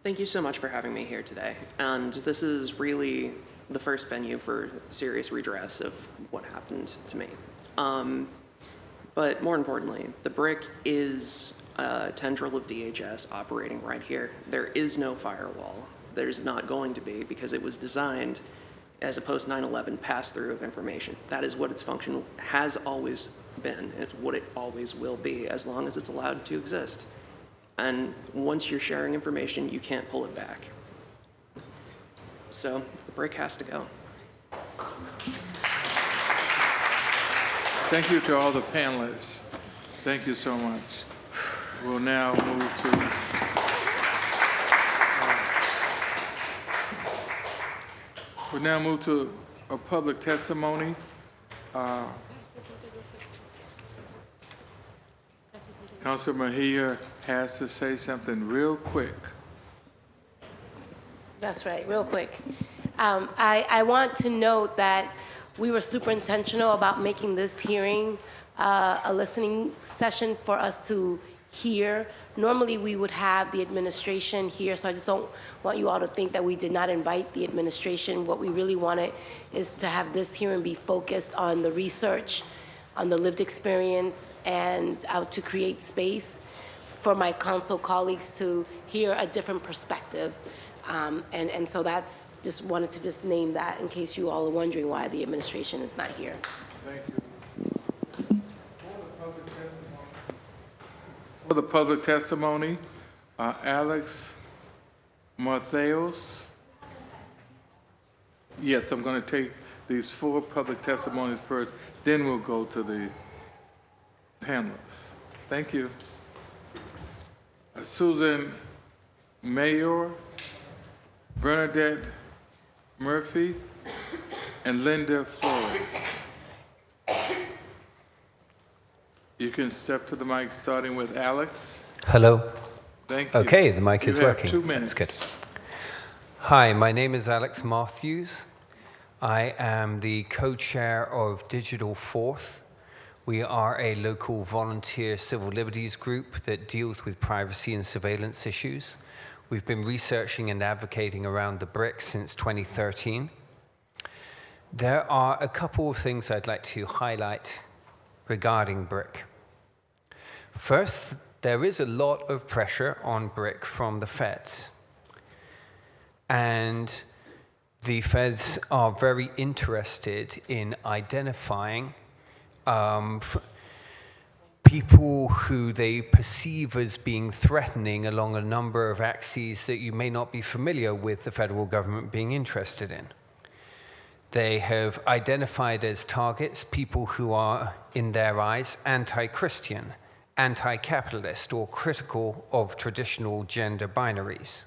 Thank you so much for having me here today. And this is really the first venue for serious redress of what happened to me. But more importantly, the BRIC is a tendril of DHS operating right here. There is no firewall. There's not going to be, because it was designed as a post 9/11 pass-through of information. That is what its function has always been. It's what it always will be, as long as it's allowed to exist. And once you're sharing information, you can't pull it back. So the BRIC has to go. Thank you to all the panelists. Thank you so much. We'll now move to a public testimony. Councilor Mejia has to say something real quick. That's right, real quick. I want to note that we were super intentional about making this hearing a listening session for us to hear. Normally, we would have the administration here, so I just don't want you all to think that we did not invite the administration. What we really wanted is to have this hearing be focused on the research, on the lived experience, and to create space for my council colleagues to hear a different perspective. And so that's, just wanted to just name that in case you all are wondering why the administration is not here. Thank you. For the public testimony, Alex Matheos. Yes, I'm going to take these 4 public testimonies first, then we'll go to the panelists. Thank you. Susan Mayor, Bernadette Murphy, and Linda Flores. You can step to the mic, starting with Alex. Hello. Thank you. Okay, the mic is You have working. 2 minutes. That's good. Hi, my name is Alex Matthews. I am the co-chair of Digital Fourth. We are a local volunteer civil liberties group that deals with privacy and surveillance issues. We've been researching and advocating around the BRIC since 2013. There are a couple of things I'd like to highlight regarding BRIC. First, there is a lot of pressure on BRIC from the feds. And the feds are very interested in identifying people who they perceive as being threatening along a number of axes that you may not be familiar with the federal government being interested in. They have identified as targets people who are, in their eyes, anti-Christian, anti-capitalist, or critical of traditional gender binaries.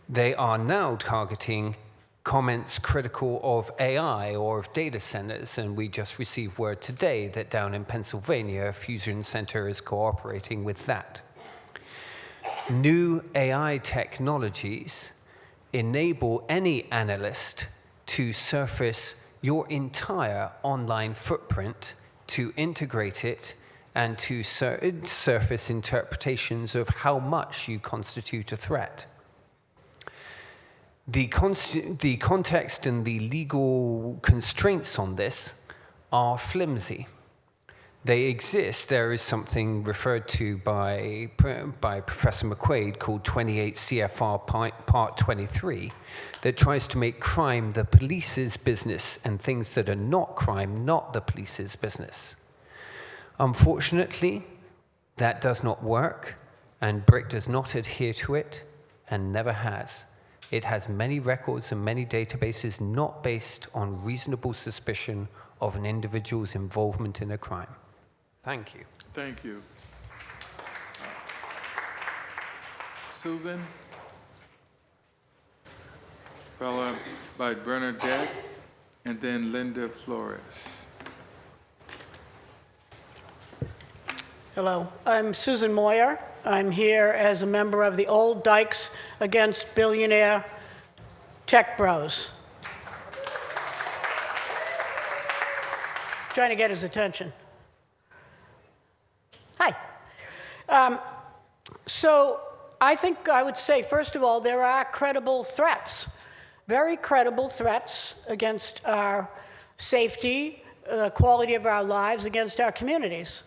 They are now targeting comments critical of AI or of data centers, and we just received word today that down in Pennsylvania, a fusion center is cooperating with that. New AI technologies enable any analyst to surface your entire online footprint, to integrate it, and to surface interpretations of how much you constitute a threat. The context and the legal constraints on this are flimsy. They exist. There is something referred to by Professor McQuaid called 28 CFR Part 23 that tries to make crime the police's business and things that are not crime not the police's business. Unfortunately, that does not work, and BRIC does not adhere to it and never has. It has many records and many databases not based on reasonable suspicion of an individual's involvement in a crime. Thank you. Thank you. Susan? Followed by Bernadette, and then Linda Flores. Hello, I'm Susan Moyer. I'm here as a member of the Old Dykes Against Billionaire Tech Bros. Trying to get his attention. Hi. So I think I would say, first of all, there are credible threats, very credible threats against our safety, the quality of our lives, against our communities.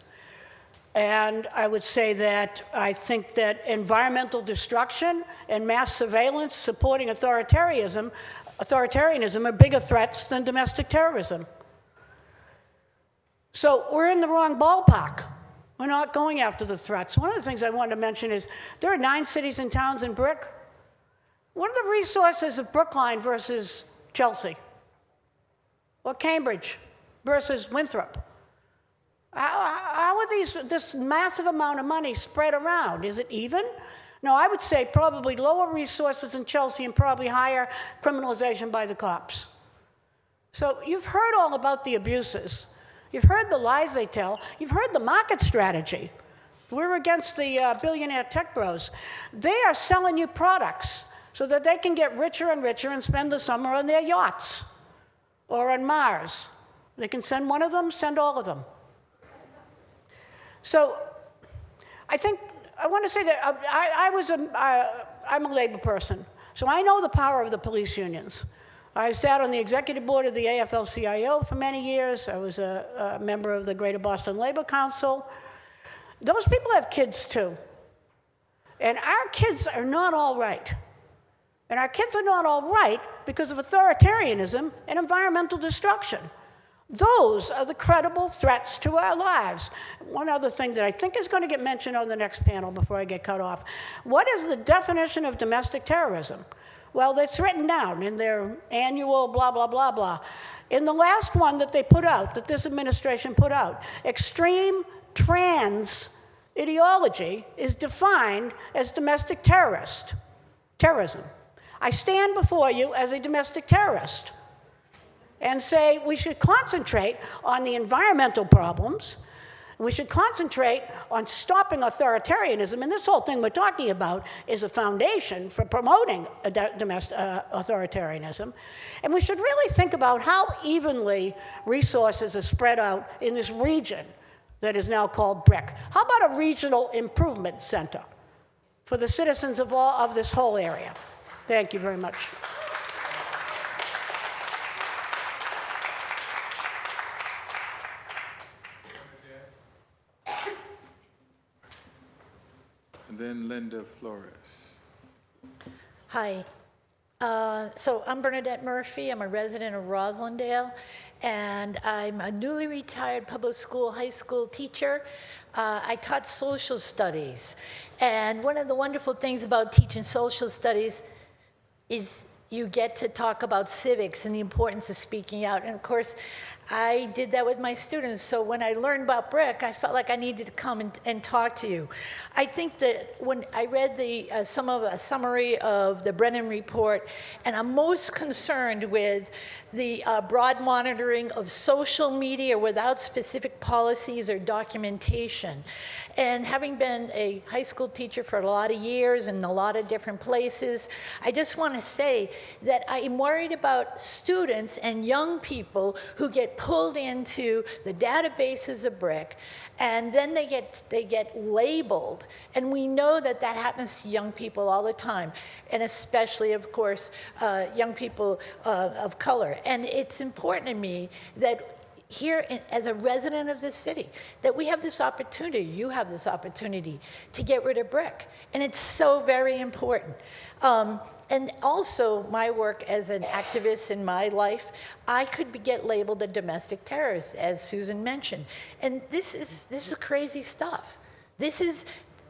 And I would say that I think that environmental destruction and mass surveillance supporting authoritarianism are bigger threats than domestic terrorism. So we're in the wrong ballpark. We're not going after the threats. One of the things I wanted to mention is there are 9 cities and towns in BRIC. What are the resources of Brookline versus Chelsea? Or Cambridge versus Winthrop? How are this massive amount of money spread around? Is it even? No, I would say probably lower resources in Chelsea and probably higher criminalization by the cops. So you've heard all about the abuses. You've heard the lies they tell. You've heard the market strategy. We're against the billionaire tech bros. They are selling you products so that they can get richer and richer and spend the summer on their yachts or on Mars. They can send one of them, send all of them. So I think I want to say that I'm a labor person, so I know the power of the police unions. I sat on the executive board of the AFL-CIO for many years. I was a member of the Greater Boston Labor Council. Those people have kids too. And our kids are not all right. And our kids are not all right because of authoritarianism and environmental destruction. Those are the credible threats to our lives. One other thing that I think is going to get mentioned on the next panel before I get cut off. What is the definition of domestic terrorism? Well, it's written down in their annual blah, blah, blah, blah. In the last one that they put out, that this administration put out, extreme trans ideology is defined as domestic terrorism. I stand before you as a domestic terrorist and say we should concentrate on the environmental problems. We should concentrate on stopping authoritarianism, and this whole thing we're talking about is a foundation for promoting authoritarianism. And we should really think about how evenly resources are spread out in this region that is now called BRIC. How about a regional improvement center for the citizens of this whole area? Thank you very much. And then Linda Flores. Hi. So I'm Bernadette Murphy. I'm a resident of Roslindale, and I'm a newly retired public school, high school teacher. I taught social studies, and one of the wonderful things about teaching social studies is you get to talk about civics and the importance of speaking out. And of course, I did that with my students. So when I learned about BRIC, I felt like I needed to come and talk to you. I think that when I read a summary of the Brennan report, and I'm most concerned with the broad monitoring of social media without specific policies or documentation. And having been a high school teacher for a lot of years in a lot of different places, I just want to say that I'm worried about students and young people who get pulled into the databases of BRIC, and then they get labeled. And we know that that happens to young people all the time, and especially, of course, young people of color. And it's important to me that here, as a resident of this city, that we have this opportunity, you have this opportunity to get rid of BRIC. And it's so very important. And also my work as an activist in my life, I could get labeled a domestic terrorist, as Susan mentioned. And this is crazy stuff. This is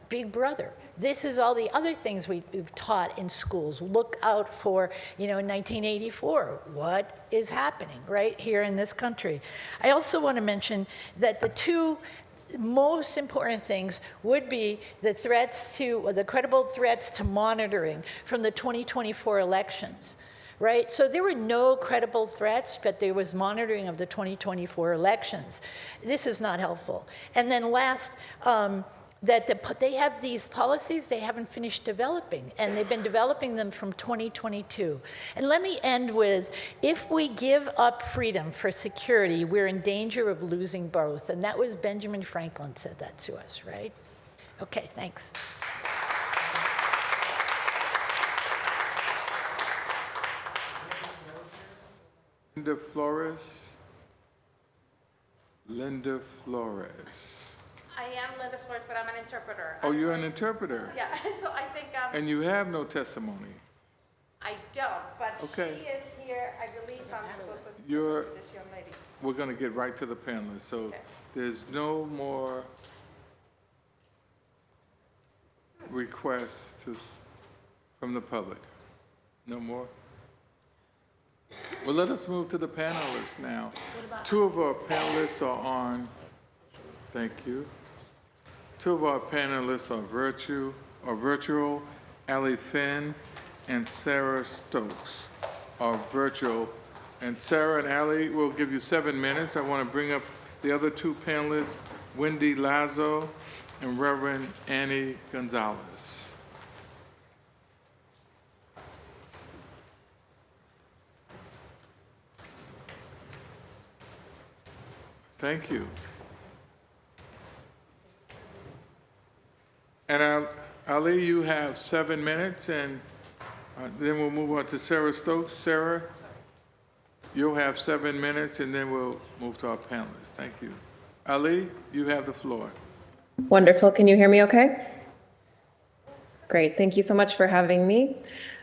Big Brother. This is all the other things we've taught in schools. Look out for, in 1984, what is happening right here in this country. I also want to mention that the two most important things would be the credible threats to monitoring from the 2024 elections. Right? So there were no credible threats, but there was monitoring of the 2024 elections. This is not helpful. And then last, they have these policies they haven't finished developing, and they've been developing them from 2022. And let me end with, if we give up freedom for security, we're in danger of losing both. And that was Benjamin Franklin said that to us, right? Okay, thanks. Linda Flores. Linda Flores. I am Linda Flores, but I'm an interpreter. Oh, you're an interpreter? Yeah, so I think... And you have no testimony? I don't, but okay. She is here. I believe I'm supposed to this young lady. We're going to get right to the panelists. So okay. There's no more requests from the public? No more? Well, let us move to the panelists now. Two of our panelists are on Thank you. Two of our panelists are virtual. Ali Finn and Sarah Stokes are virtual. And Sarah and Ali, we'll give you 7 minutes. I want to bring up the other two panelists, Wendy Lazo and Reverend Annie Gonzalez. Thank you. And Ali, you have 7 minutes, and then we'll move on to Sarah Stokes. Sarah, you'll have 7 minutes, and then we'll move to our panelists. Thank you. Ali, you have the floor. Wonderful. Can you hear me okay? Great. Thank you so much for having me.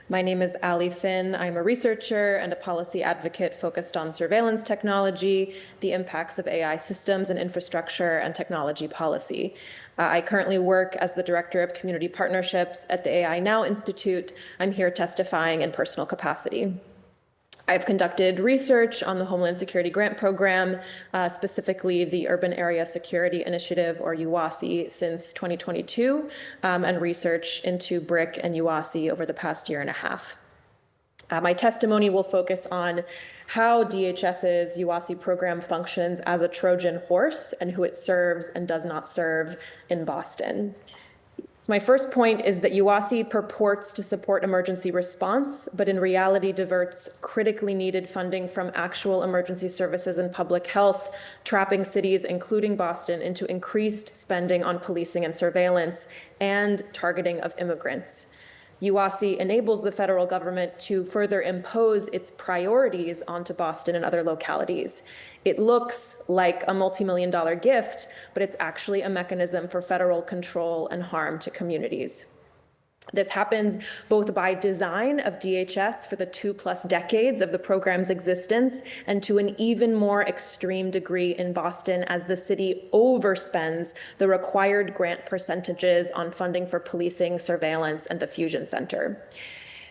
My name is Ali Finn. I'm a researcher and a policy advocate focused on surveillance technology, the impacts of AI systems and infrastructure, and technology policy. I currently work as the Director of Community Partnerships at the AI Now Institute. I'm here testifying in personal capacity. I've conducted research on the Homeland Security Grant Program, specifically the Urban Area Security Initiative, or UASI, since 2022, and research into BRIC and UASI over the past year and a half. My testimony will focus on how DHS's UASI program functions as a Trojan horse and who it serves and does not serve in Boston. So my first point is that UASI purports to support emergency response, but in reality diverts critically needed funding from actual emergency services and public health, trapping cities, including Boston, into increased spending on policing and surveillance and targeting of immigrants. UASI enables the federal government to further impose its priorities onto Boston and other localities. It looks like a multi-million-dollar gift, but it's actually a mechanism for federal control and harm to communities. This happens both by design of DHS for the 2+ decades of the program's existence, and to an even more extreme degree in Boston as the city overspends the required grant percentages on funding for policing, surveillance, and the Fusion Center.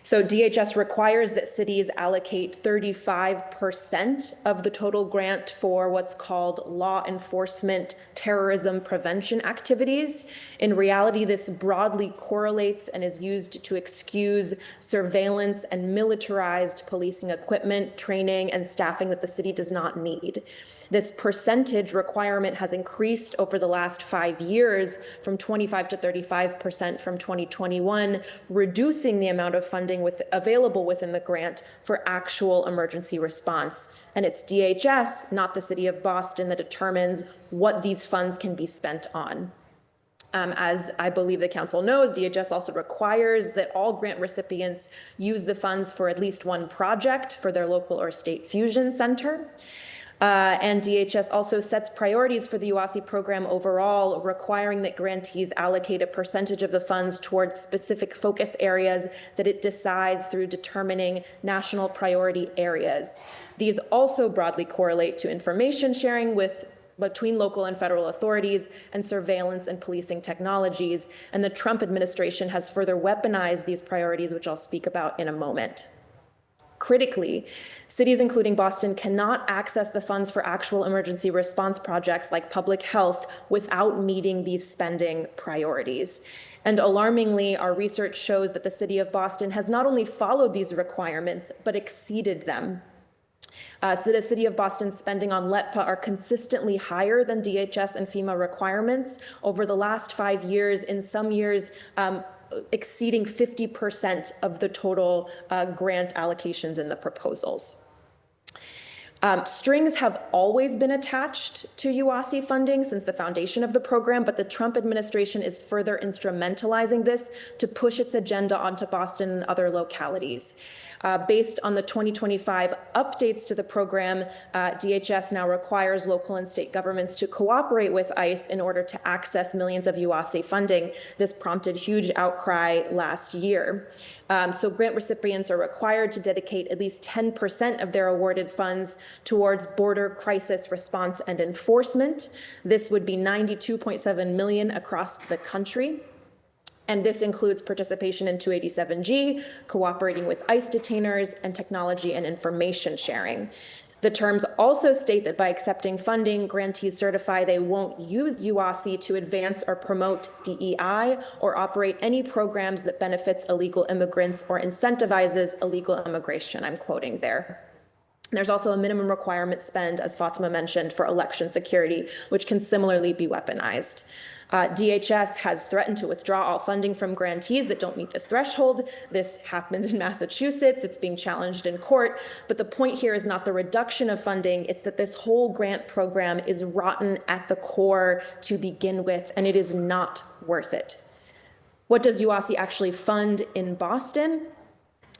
So DHS requires that cities allocate 35% of the total grant for what's called law enforcement terrorism prevention activities. In reality, this broadly correlates and is used to excuse surveillance and militarized policing equipment, training, and staffing that the city does not need. This percentage requirement has increased over the last 5 years from 25 to 35% from 2021, reducing the amount of funding available within the grant for actual emergency response. And it's DHS, not the city of Boston, that determines what these funds can be spent on. As I believe the council knows, DHS also requires that all grant recipients use the funds for at least one project for their local or state fusion center. And DHS also sets priorities for the UASI program overall, requiring that grantees allocate a percentage of the funds towards specific focus areas that it decides through determining national priority areas. These also broadly correlate to information sharing between local and federal authorities and surveillance and policing technologies. And the Trump administration has further weaponized these priorities, which I'll speak about in a moment. Critically, cities including Boston cannot access the funds for actual emergency response projects like public health without meeting these spending priorities. And alarmingly, our research shows that the city of Boston has not only followed these requirements, but exceeded them. So the city of Boston's spending on LETPA are consistently higher than DHS and FEMA requirements. Over the last 5 years, in some years, exceeding 50% of the total grant allocations in the proposals. Strings have always been attached to UASI funding since the foundation of the program, but the Trump administration is further instrumentalizing this to push its agenda onto Boston and other localities. Based on the 2025 updates to the program, DHS now requires local and state governments to cooperate with ICE in order to access millions of UASI funding. This prompted huge outcry last year. So grant recipients are required to dedicate at least 10% of their awarded funds towards border crisis response and enforcement. This would be $92.7 million across the country. And this includes participation in 287G, cooperating with ICE detainers, and technology and information sharing. The terms also state that by accepting funding, grantees certify they won't use UOSI to advance or promote DEI or operate any programs that benefits illegal immigrants or incentivizes illegal immigration. I'm quoting there. There's also a minimum requirement spend, as Fatima mentioned, for election security, which can similarly be weaponized. DHS has threatened to withdraw all funding from grantees that don't meet this threshold. This happened in Massachusetts. It's being challenged in court. But the point here is not the reduction of funding. It's that this whole grant program is rotten at the core to begin with, and it is not worth it. What does UOSI actually fund in Boston?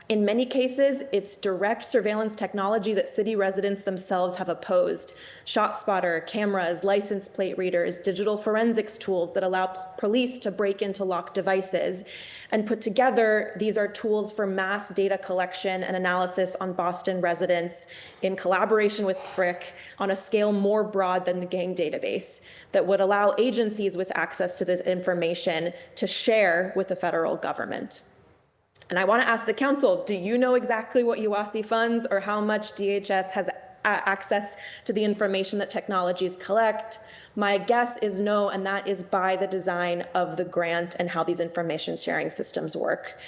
In many cases, it's direct surveillance technology that city residents themselves have opposed. ShotSpotter, cameras, license plate readers, digital forensics tools that allow police to break into locked devices. And put together, these are tools for mass data collection and analysis on Boston residents in collaboration with BRIC on a scale more broad than the gang database that would allow agencies with access to this information to share with the federal government. And I want to ask the council, do you know exactly what UOSI funds or how much DHS has access to the information that technologies collect? My guess is no, and that is by the design of the grant and how these information sharing systems work.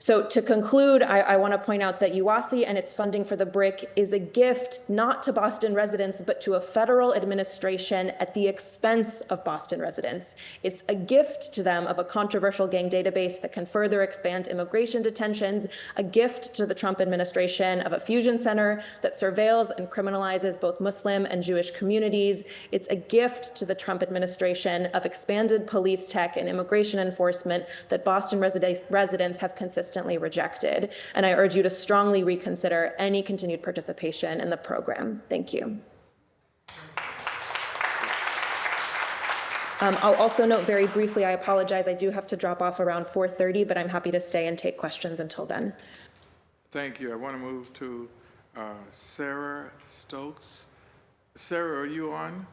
So to conclude, I want to point out that UOSI and its funding for the BRIC is a gift not to Boston residents, but to a federal administration at the expense of Boston residents. It's a gift to them of a controversial gang database that can further expand immigration detentions, a gift to the Trump administration of a fusion center that surveils and criminalizes both Muslim and Jewish communities. It's a gift to the Trump administration of expanded police tech and immigration enforcement that Boston residents have consistently rejected. And I urge you to strongly reconsider any continued participation in the program. Thank you. I'll also note very briefly, I apologize, I do have to drop off around 4:30, but I'm happy to stay and take questions until then. Thank you. I want to move to Sarah Stokes. Sarah, are you on?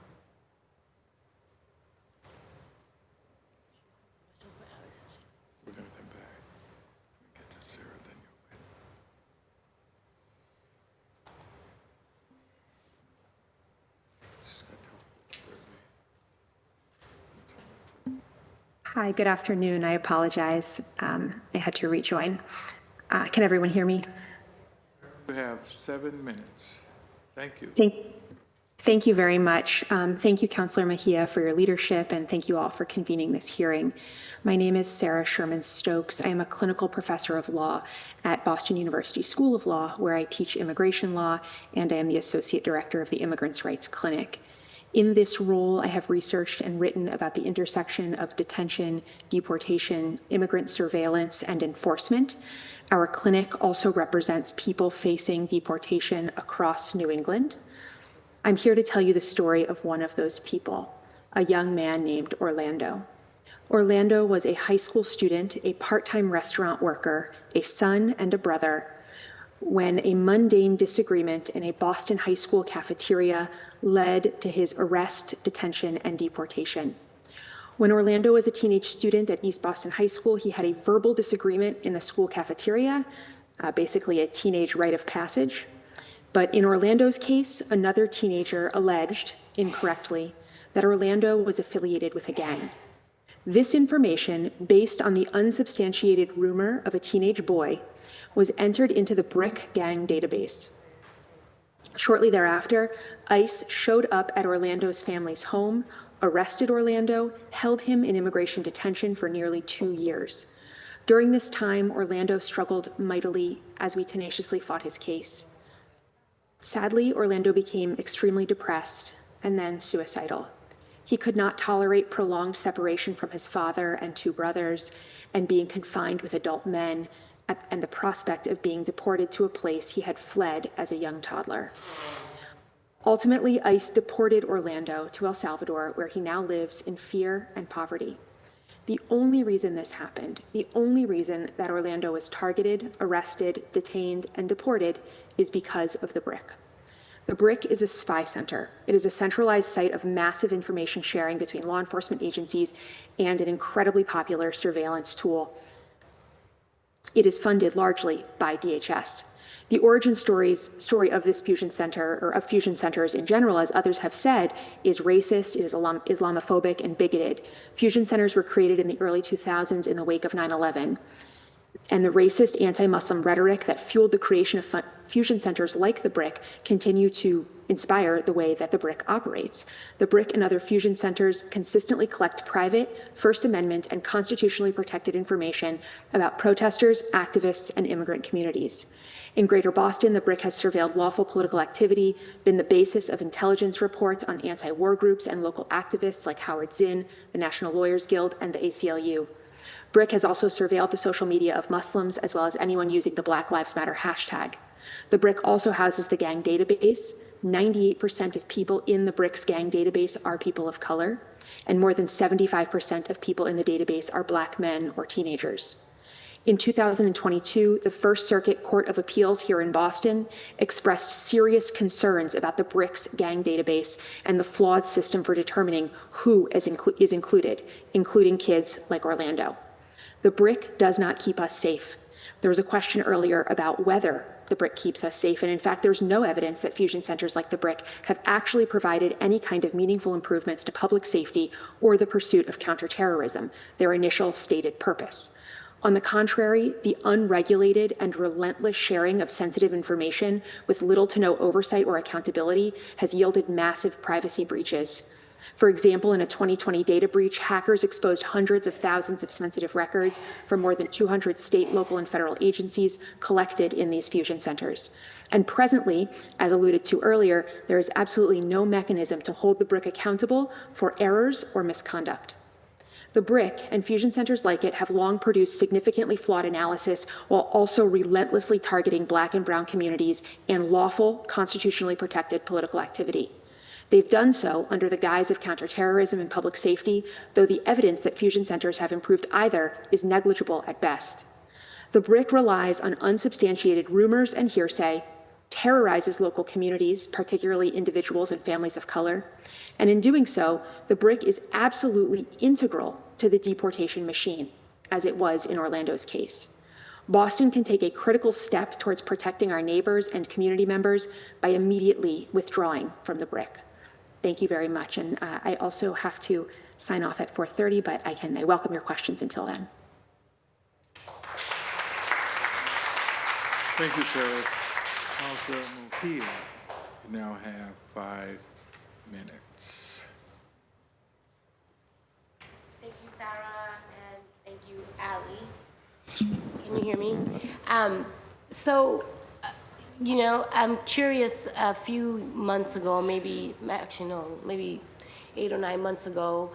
We're going to come back. Let me get to Sarah, then you'll win. She's got to alert me. Hi, good afternoon. I apologize. I had to rejoin. Can everyone hear me? You have 7 minutes. Thank you. Thank you very much. Thank you, Councillor Mejia, for your leadership, and thank you all for convening this hearing. My name is Sarah Sherman Stokes. I am a clinical professor of law at Boston University School of Law, where I teach immigration law, and I am the associate director of the Immigrants' Rights Clinic. In this role, I have researched and written about the intersection of detention, deportation, immigrant surveillance, and enforcement. Our clinic also represents people facing deportation across New England. I'm here to tell you the story of one of those people, a young man named Orlando. Orlando was a high school student, a part-time restaurant worker, a son and a brother, when a mundane disagreement in a Boston high school cafeteria led to his arrest, detention, and deportation. When Orlando was a teenage student at East Boston High School, he had a verbal disagreement in the school cafeteria, basically a teenage rite of passage. But in Orlando's case, another teenager alleged, incorrectly, that Orlando was affiliated with a gang. This information, based on the unsubstantiated rumor of a teenage boy, was entered into the BRIC gang database. Shortly thereafter, ICE showed up at Orlando's family's home, arrested Orlando, held him in immigration detention for nearly 2 years. During this time, Orlando struggled mightily as we tenaciously fought his case. Sadly, Orlando became extremely depressed and then suicidal. He could not tolerate prolonged separation from his father and 2 brothers and being confined with adult men and the prospect of being deported to a place he had fled as a young toddler. Ultimately, ICE deported Orlando to El Salvador, where he now lives in fear and poverty. The only reason this happened, the only reason that Orlando was targeted, arrested, detained, and deported is because of the BRIC. The BRIC is a spy center. It is a centralized site of massive information sharing between law enforcement agencies and an incredibly popular surveillance tool. It is funded largely by DHS. The origin story of this fusion center, or of fusion centers in general, as others have said, is racist, it is Islamophobic, and bigoted. Fusion centers were created in the early 2000s in the wake of 9/11. And the racist anti-Muslim rhetoric that fueled the creation of fusion centers like the BRIC continue to inspire the way that the BRIC operates. The BRIC and other fusion centers consistently collect private, First Amendment, and constitutionally protected information about protesters, activists, and immigrant communities. In Greater Boston, the BRIC has surveilled lawful political activity, been the basis of intelligence reports on anti-war groups and local activists like Howard Zinn, the National Lawyers Guild, and the ACLU. BRIC has also surveilled the social media of Muslims as well as anyone using the Black Lives Matter hashtag. The BRIC also houses the gang database. 98% of people in the BRIC's gang database are people of color, and more than 75% of people in the database are Black men or teenagers. In 2022, the First Circuit Court of Appeals here in Boston expressed serious concerns about the BRIC's gang database and the flawed system for determining who is included, including kids like Orlando. The BRIC does not keep us safe. There was a question earlier about whether the BRIC keeps us safe, and in fact, there's no evidence that fusion centers like the BRIC have actually provided any kind of meaningful improvements to public safety or the pursuit of counterterrorism, their initial stated purpose. On the contrary, the unregulated and relentless sharing of sensitive information with little to no oversight or accountability has yielded massive privacy breaches. For example, in a 2020 data breach, hackers exposed hundreds of thousands of sensitive records from more than 200 state, local, and federal agencies collected in these fusion centers. And presently, as alluded to earlier, there is absolutely no mechanism to hold the BRIC accountable for errors or misconduct. The BRIC and fusion centers like it have long produced significantly flawed analysis while also relentlessly targeting Black and Brown communities and lawful, constitutionally protected political activity. They've done so under the guise of counterterrorism and public safety, though the evidence that fusion centers have improved either is negligible at best. The BRIC relies on unsubstantiated rumors and hearsay, terrorizes local communities, particularly individuals and families of color, and in doing so, the BRIC is absolutely integral to the deportation machine, as it was in Orlando's case. Boston can take a critical step towards protecting our neighbors and community members by immediately withdrawing from the BRIC. Thank you very much, and I also have to sign off at 4:30, but I welcome your questions until then. Thank you, Sarah. Councilor Mejia, you now have 5 minutes. Thank you, Sarah, and thank you, Ali. Can you hear me? I'm curious, a few months ago, maybe 8 or 9 months ago,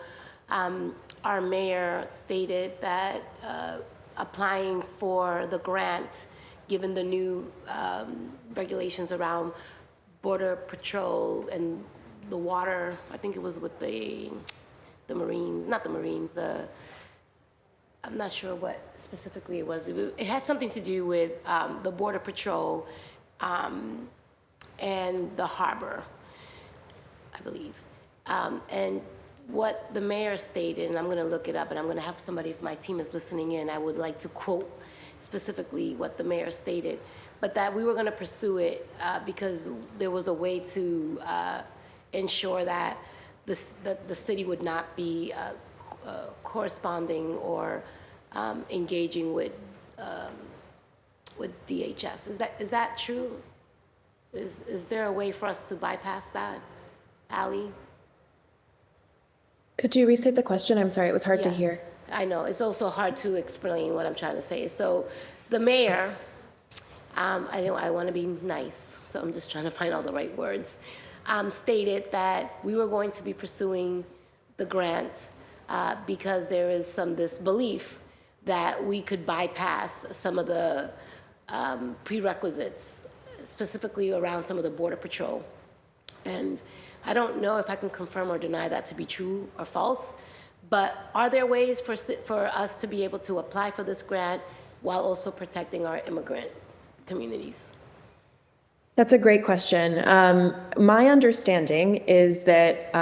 our mayor stated that applying for the grant, given the new regulations around Border Patrol and the water, I think it was with the Marines, not the Marines, I'm not sure what specifically it was. It had something to do with the Border Patrol and the harbor, I believe. And what the mayor stated, and I'm going to look it up, and I'm going to have somebody, if my team is listening in, I would like to quote specifically what the mayor stated, but that we were going to pursue it because there was a way to ensure that the city would not be corresponding or engaging with DHS. Is that true? Is there a way for us to bypass that, Ali? Could you restate the question? I'm sorry, it was hard to hear. I know, it's also hard to explain what I'm trying to say. So the mayor, I want to be nice, so I'm just trying to find all the right words, stated that we were going to be pursuing the grant because there is this belief that we could bypass some of the prerequisites, specifically around some of the Border Patrol. And I don't know if I can confirm or deny that to be true or false, but are there ways for us to be able to apply for this grant while also protecting our immigrant communities? That's a great question. My understanding is that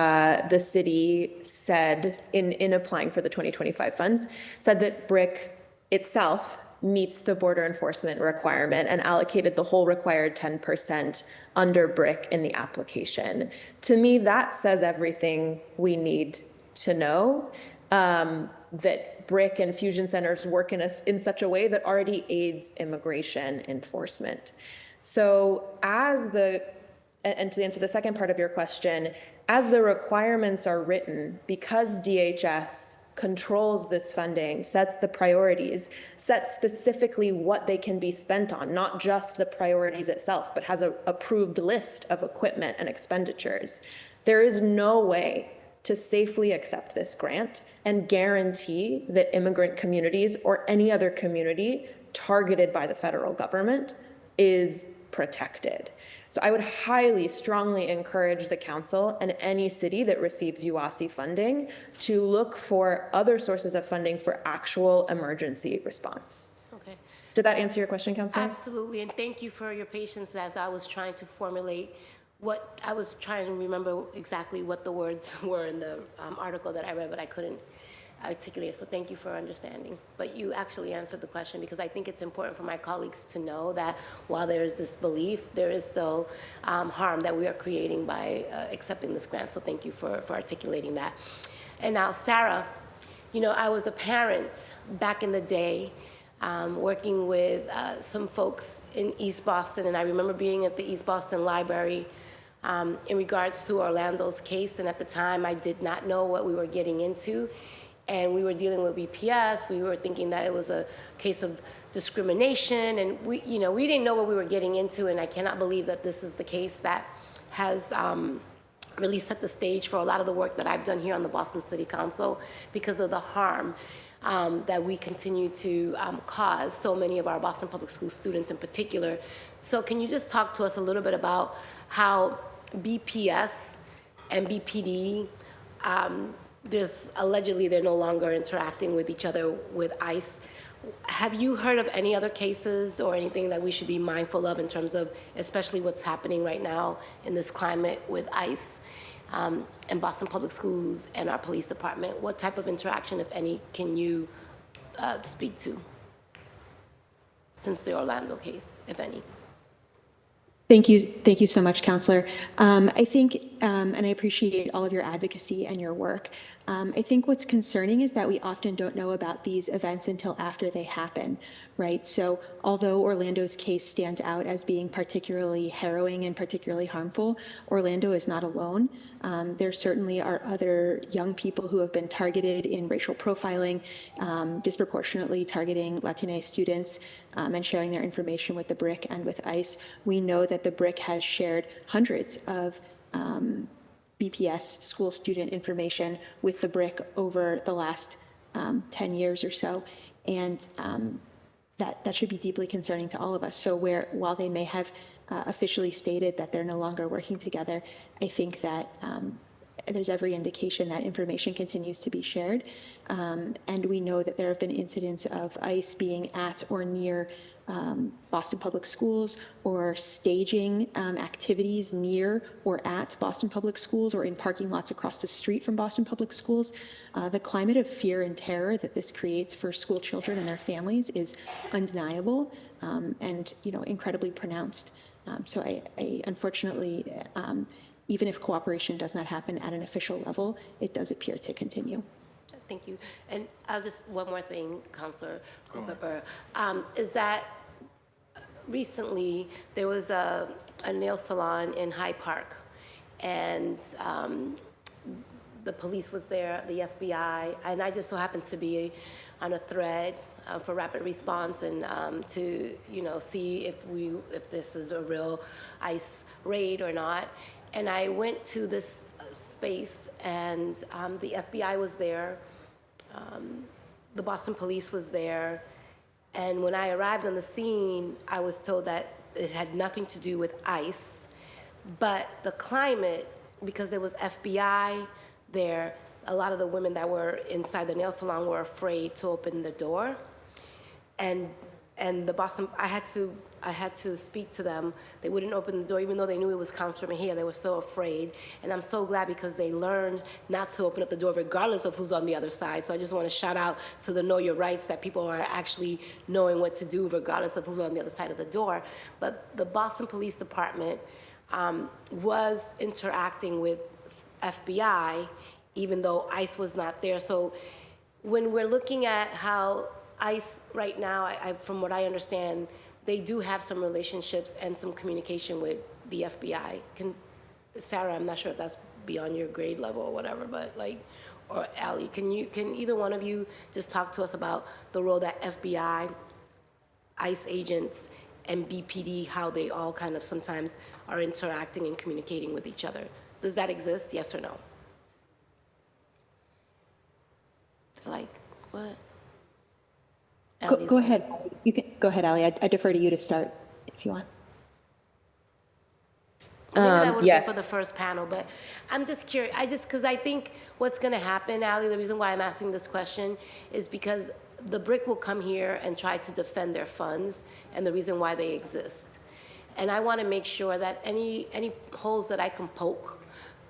the city said, in applying for the 2025 funds, said that BRIC itself meets the border enforcement requirement and allocated the whole required 10% under BRIC in the application. To me, that says everything we need to know, that BRIC and fusion centers work in such a way that already aids immigration enforcement. So and to answer the second part of your question, as the requirements are written, because DHS controls this funding, sets the priorities, sets specifically what they can be spent on, not just the priorities itself, but has an approved list of equipment and expenditures, there is no way to safely accept this grant and guarantee that immigrant communities or any other community targeted by the federal government is protected. So I would highly, strongly encourage the council and any city that receives UASI funding to look for other sources of funding for actual emergency response. Okay. Did that answer your question, Councilor? Absolutely, and thank you for your patience as I was trying to formulate what I was trying to remember exactly what the words were in the article that I read, but I couldn't articulate. So thank you for understanding. But you actually answered the question, because I think it's important for my colleagues to know that while there is this belief, there is still harm that we are creating by accepting this grant. So thank you for articulating that. And now, Sarah, you know, I was a parent back in the day, working with some folks in East Boston, and I remember being at the East Boston Library in regards to Orlando's case, and at the time I did not know what we were getting into, and we were dealing with BPS. We were thinking that it was a case of discrimination, and we didn't know what we were getting into, and I cannot believe that this is the case that has really set the stage for a lot of the work that I've done here on the Boston City Council, because of the harm that we continue to cause so many of our Boston Public School students in particular. So can you just talk to us a little bit about how BPS and BPD, there's allegedly they're no longer interacting with each other with ICE. Have you heard of any other cases or anything that we should be mindful of in terms of especially what's happening right now in this climate with ICE and Boston Public Schools and our police department? What type of interaction, if any, can you speak to since the Orlando case, if any? Thank you so much, Counselor. I think, and I appreciate all of your advocacy and your work. I think what's concerning is that we often don't know about these events until after they happen, right? So although Orlando's case stands out as being particularly harrowing and particularly harmful, Orlando is not alone. There certainly are other young people who have been targeted in racial profiling, disproportionately targeting Latina students and sharing their information with the BRIC and with ICE. We know that the BRIC has shared hundreds of BPS school student information with the BRIC over the last 10 years or so. And that should be deeply concerning to all of us. So while they may have officially stated that they're no longer working together, I think that there's every indication that information continues to be shared. And we know that there have been incidents of ICE being at or near Boston Public Schools, or staging activities near or at Boston Public Schools, or in parking lots across the street from Boston Public Schools. The climate of fear and terror that this creates for school children and their families is undeniable and incredibly pronounced. So I unfortunately, even if cooperation does not happen at an official level, it does appear to continue. Thank you. And I'll just, one more thing, Councilor Culpepper, is that recently there was a nail salon in Hyde Park, and the police was there, the FBI, and I just so happened to be on a thread for rapid response and to see if this is a real ICE raid or not. And I went to this space, and the FBI was there, the Boston police was there, and when I arrived on the scene, I was told that it had nothing to do with ICE, but the climate, because there was FBI there, a lot of the women that were inside the nail salon were afraid to open the door. And and the Boston, I had to speak to them. They wouldn't open the door, even though they knew it was Councilor Mejia. They were so afraid. And I'm so glad because they learned not to open up the door regardless of who's on the other side. So I just want to shout out to the Know Your Rights, that people are actually knowing what to do regardless of who's on the other side of the door. But the Boston Police Department was interacting with FBI, even though ICE was not there. So when we're looking at how ICE right now, from what I understand, they do have some relationships and some communication with the FBI. Sarah, I'm not sure if that's beyond your grade level or whatever, but or Ali, can either one of you just talk to us about the role that FBI, ICE agents, and BPD, how they all kind of sometimes are interacting and communicating with each other? Does that exist, yes or no? What? Go ahead. You can go ahead, Ali. I defer to you to start if you want. Maybe that would yes. be for the first panel, but I'm just curious. Because I think what's going to happen, Ali, the reason why I'm asking this question is because the BRIC will come here and try to defend their funds and the reason why they exist. And I want to make sure that any holes that I can poke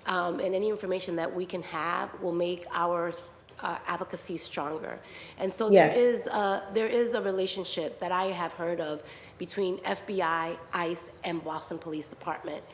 and any information that we can have will make our advocacy stronger. And so Yes. there is a relationship that I have heard of between FBI, ICE, and Boston Police Department,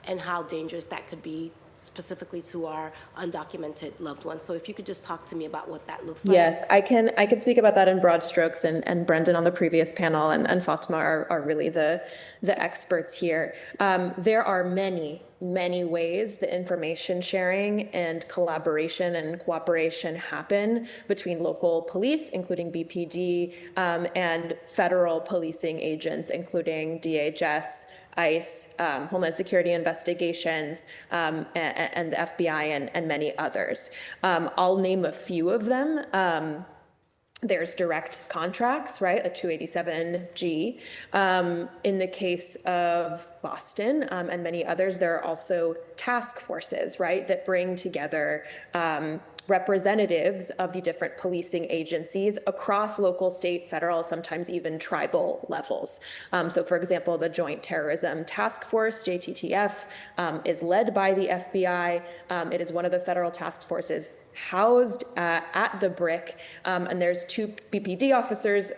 and how dangerous that could be specifically to our undocumented loved ones. So if you could just talk to me about what that looks like. Yes, I can speak about that in broad strokes, and Brendan on the previous panel and Fatima are really the experts here. There are many ways that information sharing and collaboration and cooperation happen between local police, including BPD, and federal policing agents, including DHS, ICE, Homeland Security investigations, and the FBI, and many others. I'll name a few of them. There's direct contracts, right, a 287G. In the case of Boston and many others, there are also task forces, right, that bring together representatives of the different policing agencies across local, state, federal, sometimes even tribal levels. So for example, the Joint Terrorism Task Force, JTTF, is led by the FBI. It is one of the federal task forces housed at the BRIC, and there's 2 BPD officers,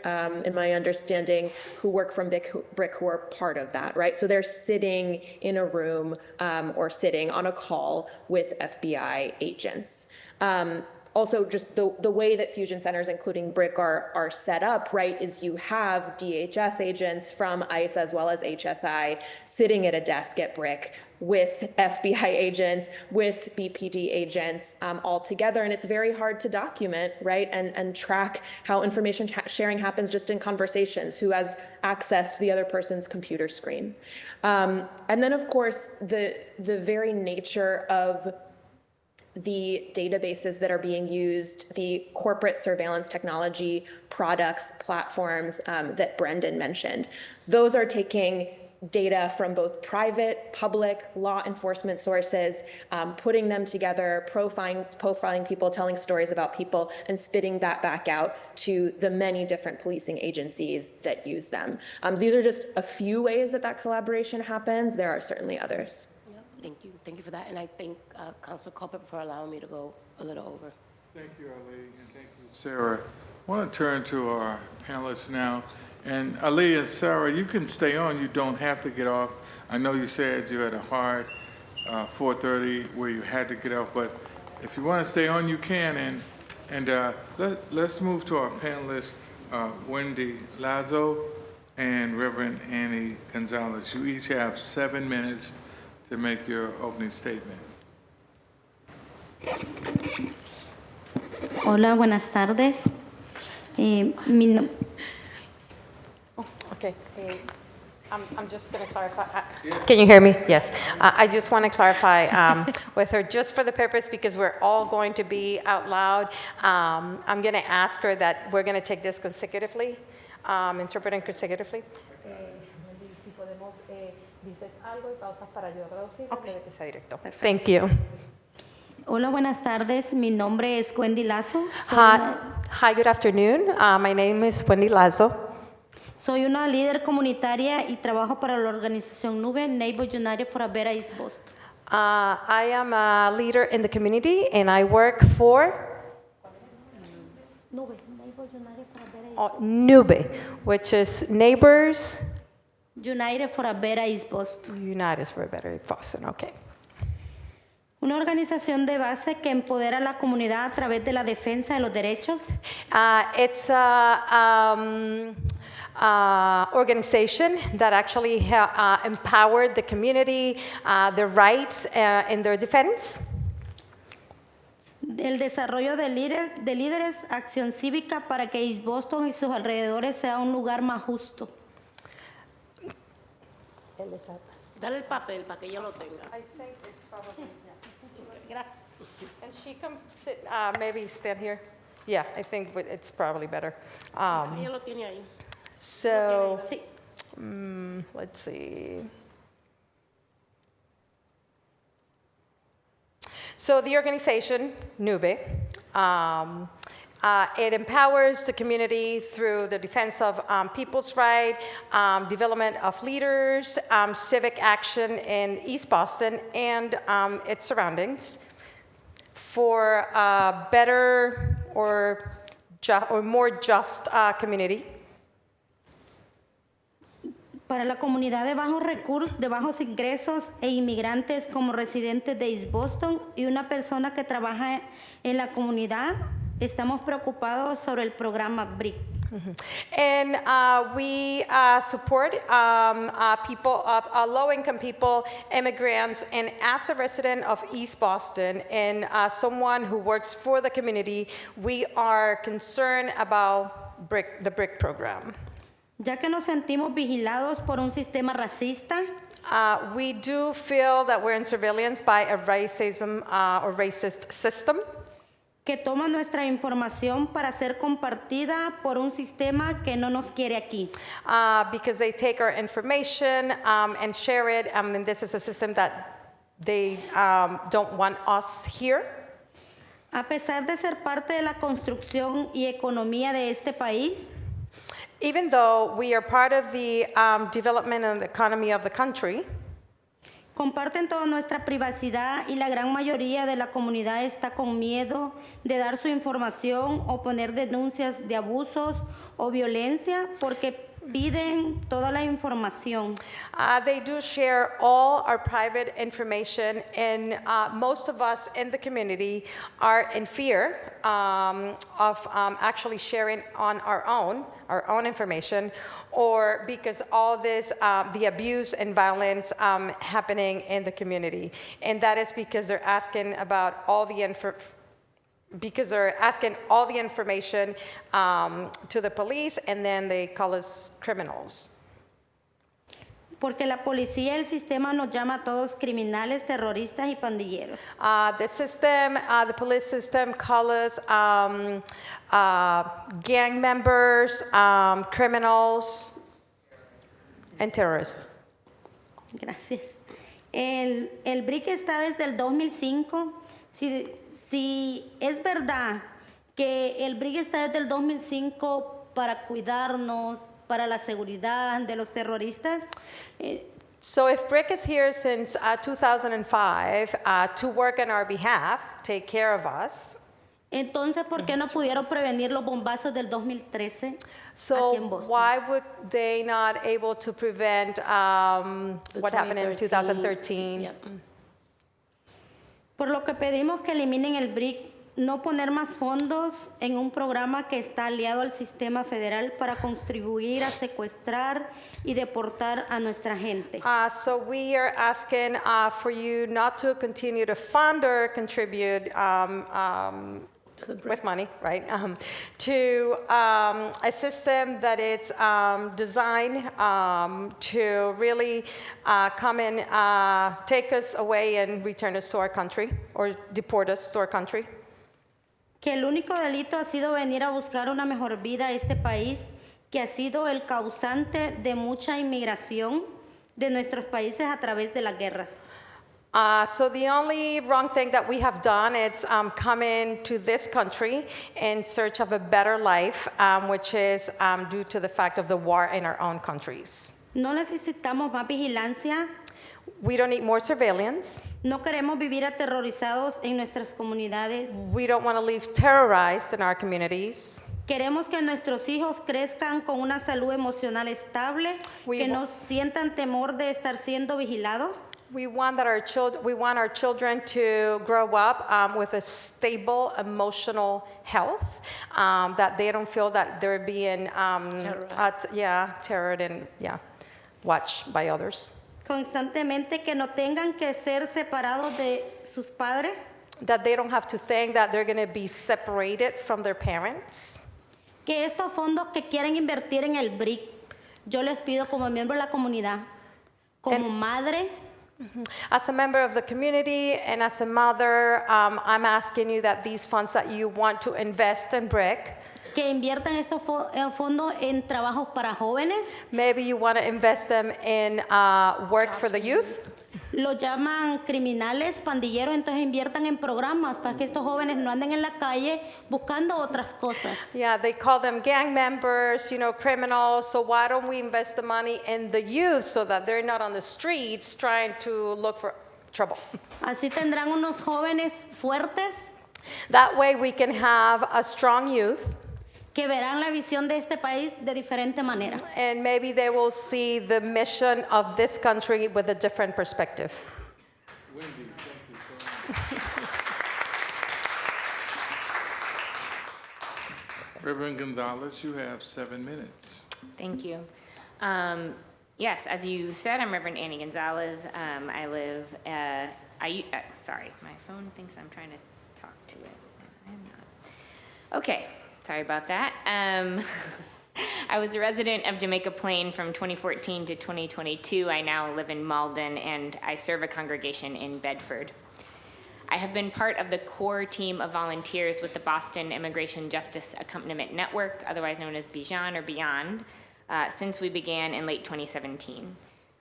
in my understanding, who work from BRIC who are part of that, right? So they're sitting in a room or sitting on a call with FBI agents. Also, just the way that fusion centers, including BRIC, are set up, right, is you have DHS agents from ICE as well as HSI sitting at a desk at BRIC with FBI agents, with BPD agents all together. And it's very hard to document, right, and track how information sharing happens just in conversations, who has access to the other person's computer screen. And then, of course, the very nature of the databases that are being used, the corporate surveillance technology products, platforms that Brendan mentioned. Those are taking data from both private, public, law enforcement sources, putting them together, profiling people, telling stories about people, and spitting that back out to the many different policing agencies that use them. These are just a few ways that collaboration happens. There are certainly others. Thank you. Thank you for that. And I thank Councilor Culpepper for allowing me to go a little over. Thank you, Ali, and thank you, Sarah. I want to turn to our panelists now. And Ali and Sarah, you can stay on. You don't have to get off. I know you said you had a hard 4:30 where you had to get off, but if you want to stay on, you can. And let's move to our panelists, Wendy Lazo and Reverend Annie Gonzalez. You each have 7 minutes to make your opening statement. Hola, buenas tardes. Okay. I'm just going to clarify. Can you hear me? Yes. I just want to clarify with her, just for the purpose, because we're all going to be out loud. I'm going to ask her that we're going to take this consecutively, interpreting consecutively. Thank you. Hola, buenas tardes. Mi nombre es Wendy Lazo. Hi, good afternoon. My name is Wendy Lazo. Soy una líder comunitaria y trabajo para la organización Nube, Neighbors United for a Better East Boston. I am a leader in the community, and I work for Nube, Neighbors United for a Better NUBE, which is Neighbors United for a Better East Boston. United for a Better Boston. Okay. Una organización de base que empodera a la comunidad a través de la defensa de los derechos. It's a organization that actually empowered the community, their rights, and their defense. El desarrollo de líderes, acción cívica para que East Boston y sus alrededores sea un lugar más justo. Dale el papel para que ella lo tenga. I think it's probably. Gracias. And she can sit, maybe stand here. Yeah, I think it's probably better. Ella lo tiene ahí. So, Sí. let's see. So the organization, NUBE, it empowers the community through the defense of people's rights, development of leaders, civic action in East Boston and its surroundings for a better or more just community. Para la comunidad de bajos recursos, de bajos ingresos e inmigrantes como residentes de East Boston y una persona que trabaja en la comunidad, estamos preocupados sobre el programa BRIC. And we support people, low-income people, immigrants, and as a resident of East Boston and someone who works for the community, we are concerned about the BRIC program. Ya que nos sentimos vigilados por un sistema racista, we do feel that we're in surveillance by a racism or racist system. que toma nuestra información para ser compartida por un sistema que no nos quiere aquí. Because they take our information and share it, and this is a system that they don't want us here. A pesar de ser parte de la construcción y economía de este país, Even though we are part of the development and the economy of the country, comparten toda nuestra privacidad y la gran mayoría de la comunidad está con miedo de dar su información o poner denuncias de abusos o violencia porque piden toda la información. they do share all our private information, and most of us in the community are in fear of actually sharing on our own information, or because all this, the abuse and violence happening in the community. And that is because they're asking about all the information to the police, and then they call us criminals. Porque la policía y el sistema nos llama a todos criminales, terroristas y pandilleros. The police system call us gang members, criminals, and terrorists. Gracias. El BRIC está desde el 2005. Si es verdad que el BRIC está desde el 2005 para cuidarnos, para la seguridad de los terroristas. So if BRIC is here since 2005 to work on our behalf, take care of us. Entonces, ¿por qué no pudieron prevenir los bombazos del 2013 aquí en Boston? Why would they not able to prevent what happened in 2013? Yep. Por lo que pedimos que eliminen el BRIC, no poner más fondos en un programa que está aliado al sistema federal para contribuir a secuestrar y deportar a nuestra gente. So we are asking for you not to continue to fund or contribute with money, right, to a system that it's designed to really come and take us away and return us to our country or deport us to our country. Que el único delito ha sido venir a buscar una mejor vida a este país, que ha sido el causante de mucha inmigración de nuestros países a través de las guerras. So the only wrong thing that we have done is come into this country in search of a better life, which is due to the fact of the war in our own countries. No necesitamos más vigilancia. We don't need more surveillance. No queremos vivir aterrorizados en nuestras comunidades. We don't want to live terrorized in our communities. Queremos que nuestros hijos crezcan con una salud emocional estable, que no sientan temor de estar siendo vigilados. We want our children to grow up with a stable emotional health, that they don't feel that they're being terrored and watched by others. Constantemente, que no tengan que ser separados de sus padres. That they don't have to think that they're going to be separated from their parents. Que estos fondos que quieren invertir en el BRIC, yo les pido como miembro de la comunidad, como madre. As a member of the community and as a mother, I'm asking you that these funds that you want to invest in BRIC, que inviertan estos fondos en trabajos para jóvenes. Maybe you want to invest them in work for the youth. Lo llaman criminales, pandilleros, entonces inviertan en programas para que estos jóvenes no anden en la calle buscando otras cosas. Yeah, they call them gang members, criminals. So why don't we invest the money in the youth so that they're not on the streets trying to look for trouble? Así tendrán unos jóvenes fuertes. That way we can have a strong youth. Que verán la visión de este país de diferente manera. And maybe they will see the mission of this country with a different perspective. Wendy, thank you so much. Reverend Gonzalez, you have 7 minutes. Thank you. Yes, as you said, I'm Reverend Annie Gonzalez. I live, sorry, my phone thinks I'm trying to talk to it. I am not. Okay. Sorry about that. I was a resident of Jamaica Plain from 2014 to 2022. I now live in Malden, and I serve a congregation in Bedford. I have been part of the core team of volunteers with the Boston Immigration Justice Accompaniment Network, otherwise known as BIJAN or Beyond, since we began in late 2017.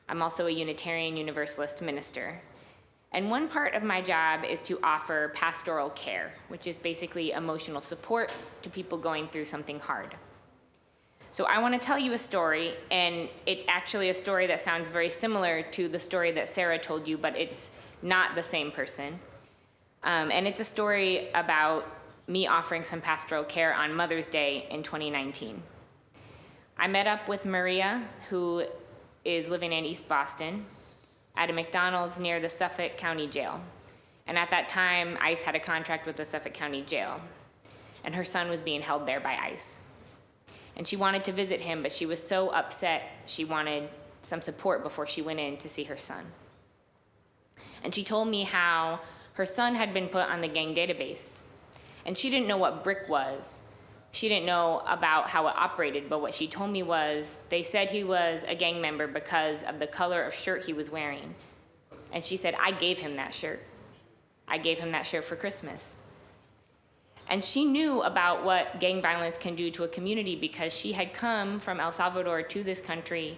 I'm also a Unitarian Universalist minister. And one part of my job is to offer pastoral care, which is basically emotional support to people going through something hard. So I want to tell you a story, and it's actually a story that sounds very similar to the story that Sarah told you, but it's not the same person. And it's a story about me offering some pastoral care on Mother's Day in 2019. I met up with Maria, who is living in East Boston, at a McDonald's near the Suffolk County Jail. And at that time, ICE had a contract with the Suffolk County Jail. And her son was being held there by ICE. And she wanted to visit him, but she was so upset, she wanted some support before she went in to see her son. And she told me how her son had been put on the gang database. And she didn't know what BRIC was. She didn't know about how it operated, but what she told me was they said he was a gang member because of the color of shirt he was wearing. And she said, I gave him that shirt. I gave him that shirt for Christmas. And she knew about what gang violence can do to a community because she had come from El Salvador to this country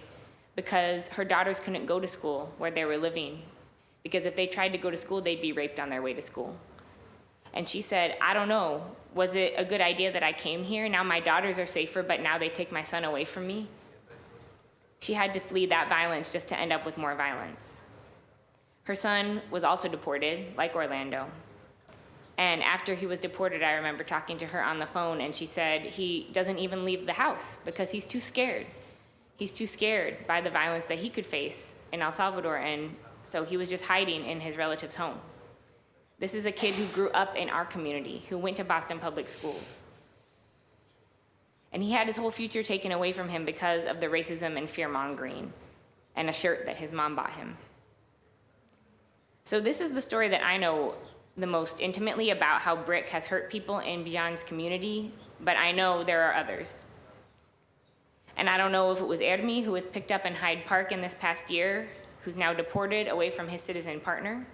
because her daughters couldn't go to school where they were living. Because if they tried to go to school, they'd be raped on their way to school. And she said, I don't know, was it a good idea that I came here? Now my daughters are safer, but now they take my son away from me. She had to flee that violence just to end up with more violence. Her son was also deported, like Orlando. And after he was deported, I remember talking to her on the phone, and she said he doesn't even leave the house because he's too scared. He's too scared by the violence that he could face in El Salvador, and so he was just hiding in his relative's home. This is a kid who grew up in our community, who went to Boston Public Schools. And he had his whole future taken away from him because of the racism and fear-mongering and a shirt that his mom bought him. So this is the story that I know the most intimately about how BRIC has hurt people in Beyond's community, but I know there are others. And I don't know if it was Ermi, who was picked up in Hyde Park in this past year, who's now deported away from his citizen partner.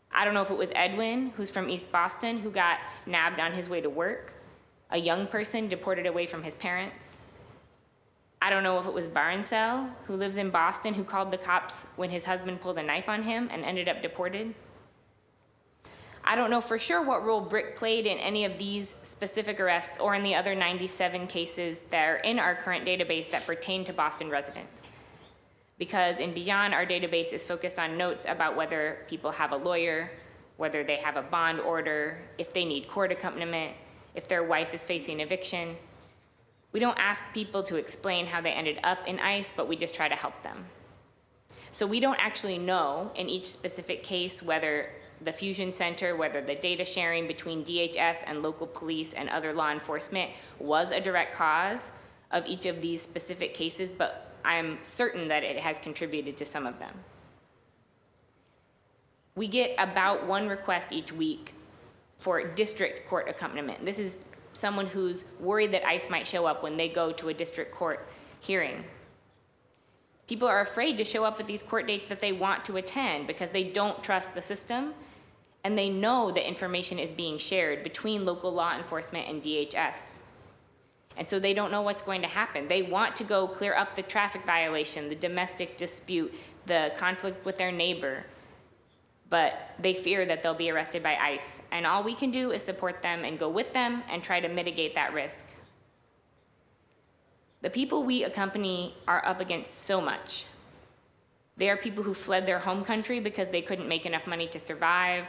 I don't know if it was Edwin, who's from East Boston, who got nabbed on his way to work, a young person deported away from his parents. I don't know if it was Barnsell, who lives in Boston, who called the cops when his husband pulled a knife on him and ended up deported. I don't know for sure what role BRIC played in any of these specific arrests or in the other 97 cases that are in our current database that pertain to Boston residents. Because in Beyond, our database is focused on notes about whether people have a lawyer, whether they have a bond order, if they need court accompaniment, if their wife is facing eviction. We don't ask people to explain how they ended up in ICE, but we just try to help them. So we don't actually know in each specific case whether the Fusion Center, whether the data sharing between DHS and local police and other law enforcement was a direct cause of each of these specific cases, but I'm certain that it has contributed to some of them. We get about one request each week for district court accompaniment. This is someone who's worried that ICE might show up when they go to a district court hearing. People are afraid to show up at these court dates that they want to attend because they don't trust the system, and they know that information is being shared between local law enforcement and DHS. And so they don't know what's going to happen. They want to go clear up the traffic violation, the domestic dispute, the conflict with their neighbor, but they fear that they'll be arrested by ICE. And all we can do is support them and go with them and try to mitigate that risk. The people we accompany are up against so much. They are people who fled their home country because they couldn't make enough money to survive,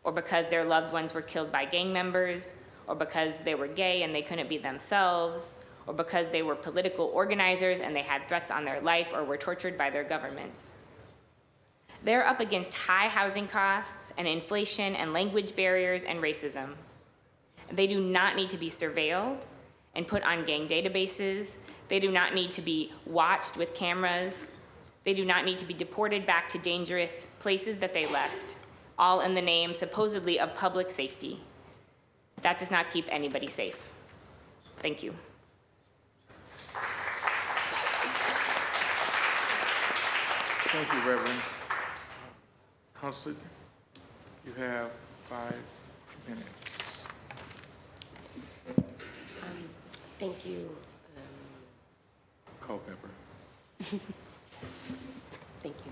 or because their loved ones were killed by gang members, or because they were gay and they couldn't be themselves, or because they were political organizers and they had threats on their life or were tortured by their governments. They're up against high housing costs and inflation and language barriers and racism. They do not need to be surveilled and put on gang databases. They do not need to be watched with cameras. They do not need to be deported back to dangerous places that they left, all in the name supposedly of public safety. That does not keep anybody safe. Thank you. Thank you, Reverend. Counselor, you have 5 minutes. Thank you. Culpepper. Thank you.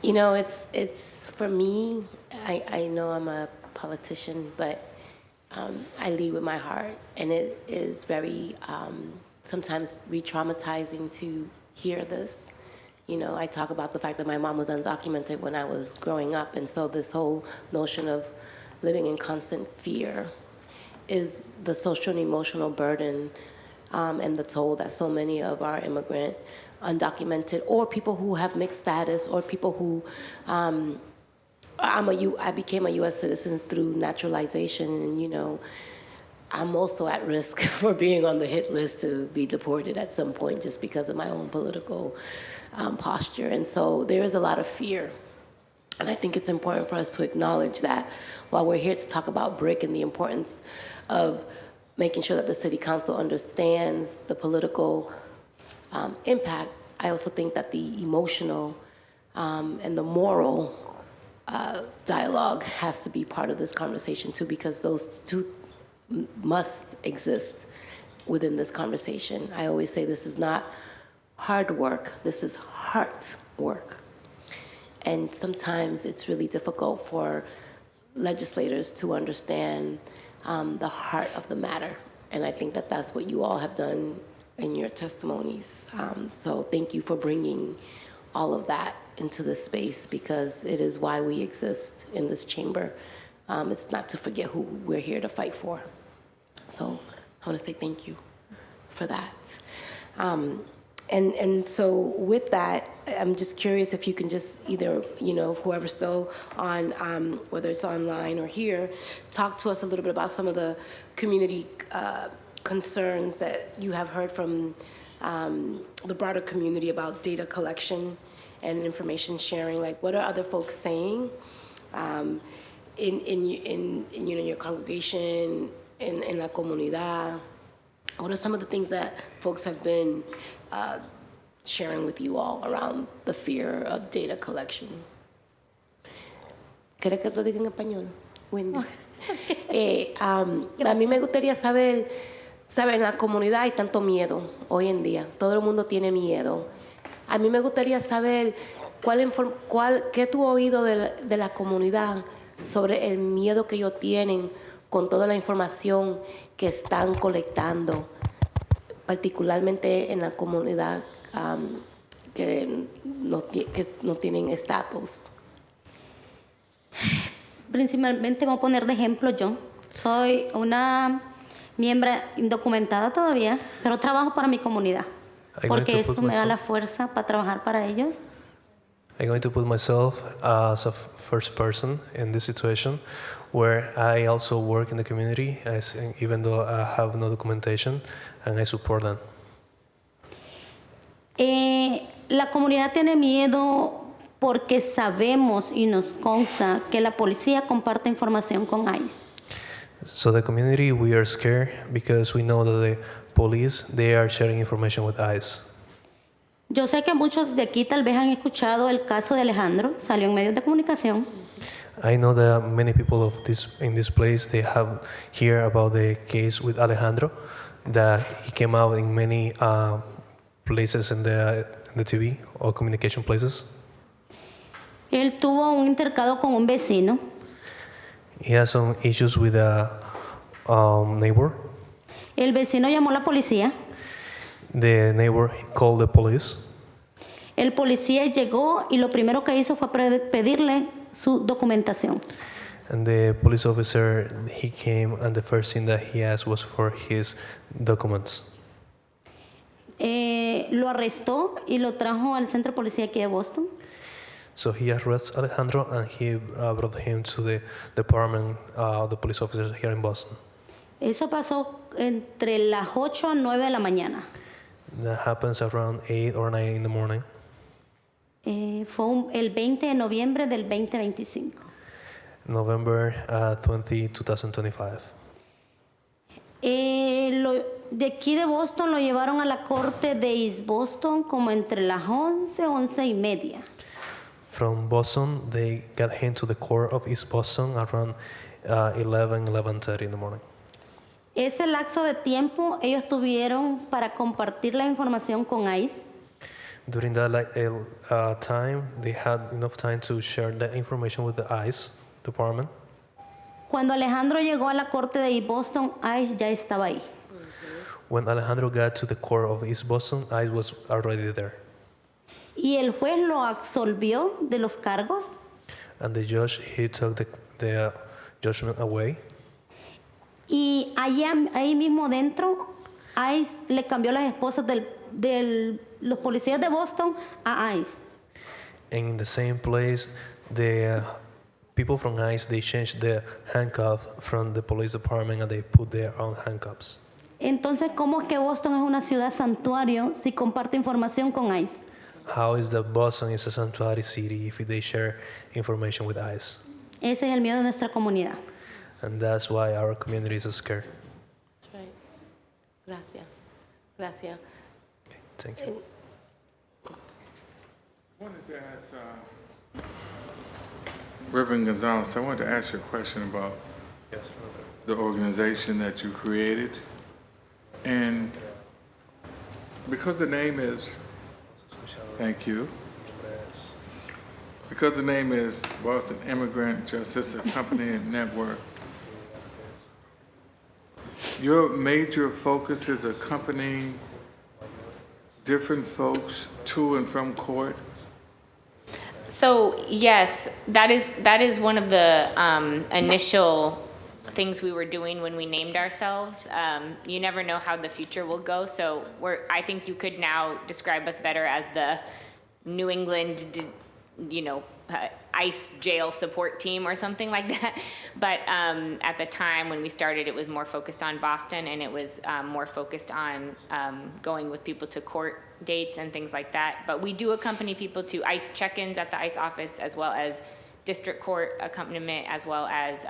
You know, it's for me, I know I'm a politician, but I lead with my heart, and it is very sometimes re-traumatizing to hear this. You know, I talk about the fact that my mom was undocumented when I was growing up, and so this whole notion of living in constant fear is the social and emotional burden and the toll that so many of our immigrant, undocumented, or people who have mixed status, or people who, I became a U.S. citizen through naturalization, and you know, I'm also at risk for being on the hit list to be deported at some point just because of my own political posture. And so there is a lot of fear. And I think it's important for us to acknowledge that while we're here to talk about BRIC and the importance of making sure that the City Council understands the political impact, I also think that the emotional and the moral dialogue has to be part of this conversation too, because those two must exist within this conversation. I always say this is not hard work, this is heart work. And sometimes it's really difficult for legislators to understand the heart of the matter. And I think that that's what you all have done in your testimonies. So thank you for bringing all of that into this space, because it is why we exist in this chamber. It's not to forget who we're here to fight for. So I want to say thank you for that. And so with that, I'm just curious if you can just either, you know, whoever's still on, whether it's online or here, talk to us a little bit about some of the community concerns that you have heard from the broader community about data collection and information sharing. Like, what are other folks saying in you know, your congregation, in la comunidad? What are some of the things that folks have been sharing with you all around the fear of data collection? ¿Quieres que lo diga en español, Wendy? A mí me gustaría saber, en la comunidad hay tanto miedo hoy en día, todo el mundo tiene miedo. A mí me gustaría saber qué tú has oído de la comunidad sobre el miedo que ellos tienen con toda la información que están colectando, particularmente en la comunidad que no tienen estatus. Principalmente voy a poner de ejemplo yo. Soy una miembro indocumentada todavía, pero trabajo para mi comunidad, porque eso me da la fuerza para trabajar para ellos. I'm going to put myself as a first person in this situation, where I also work in the community, even though I have no documentation, and I support them. La comunidad tiene miedo porque sabemos y nos consta que la policía comparte información con ICE. So the community, we are scared because we know that the police, they are sharing information with ICE. Yo sé que muchos de aquí tal vez han escuchado el caso de Alejandro, salió en medios de comunicación. I know that many people in this place, they have heard about the case with Alejandro, that he came out in many places in the TV or communication places. Él tuvo un intercambio con un vecino. He has some issues with a neighbor. El vecino llamó a la policía. The neighbor called the police. El policía llegó y lo primero que hizo fue pedirle su documentación. And the police officer, he came, and the first thing that he asked was for his documents. Lo arrestó y lo trajo al centro de policía aquí de Boston. So he arrested Alejandro, and he brought him to the department, the police officers here in Boston. Eso pasó entre las 8 a 9 de la mañana. That happens around 8 or 9 in the morning. Fue el 20 de noviembre del 2025. November 20, 2025. De aquí de Boston lo llevaron a la corte de East Boston como entre las 11, 11 y media. From Boston, they got him to the court of East Boston around 11, 11:30 in the morning. Ese lapso de tiempo ellos tuvieron para compartir la información con ICE. During that time, they had enough time to share that information with the ICE department. Cuando Alejandro llegó a la corte de East Boston, ICE ya estaba ahí. When Alejandro got to the court of East Boston, ICE was already there. Y el juez lo absolvió de los cargos. And the judge, he took the judgment away. Y ahí mismo dentro, ICE le cambió las esposas de los policías de Boston a ICE. And in the same place, the people from ICE, they changed the handcuff from the police department, and they put their own handcuffs. Entonces, ¿cómo es que Boston es una ciudad santuario si comparte información con ICE? How is that Boston is a sanctuary city if they share information with ICE? Ese es el miedo de nuestra comunidad. And that's why our community is scared. That's right. Gracias. Gracias. Thank you. I wanted to ask Reverend Gonzalez, I wanted to ask you a question about the organization that you created. And because the name is, thank you, because the name is Boston Immigrant Justice Company and Network, your major focus is accompanying different folks to and from court? So yes, that is one of the initial things we were doing when we named ourselves. You never know how the future will go, so I think you could now describe us better as the New England, ICE jail support team or something like that. But at the time when we started, it was more focused on Boston, and it was more focused on going with people to court dates and things like that. But we do accompany people to ICE check-ins at the ICE office, as well as district court accompaniment, as well as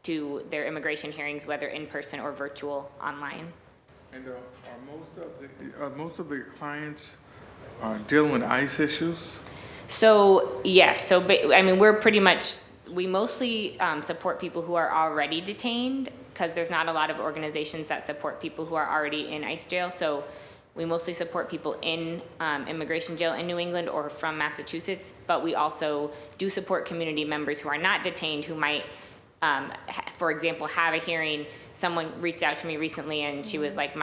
to their immigration hearings, whether in person or virtual online. And are most of the clients dealing with ICE issues? So yes, we're pretty much we mostly support people who are already detained, because there's not a lot of organizations that support people who are already in ICE jail. So we mostly support people in immigration jail in New England or from Massachusetts, but we also do support community members who are not detained, who might, for example, have a hearing. Someone reached out to me recently and she was like,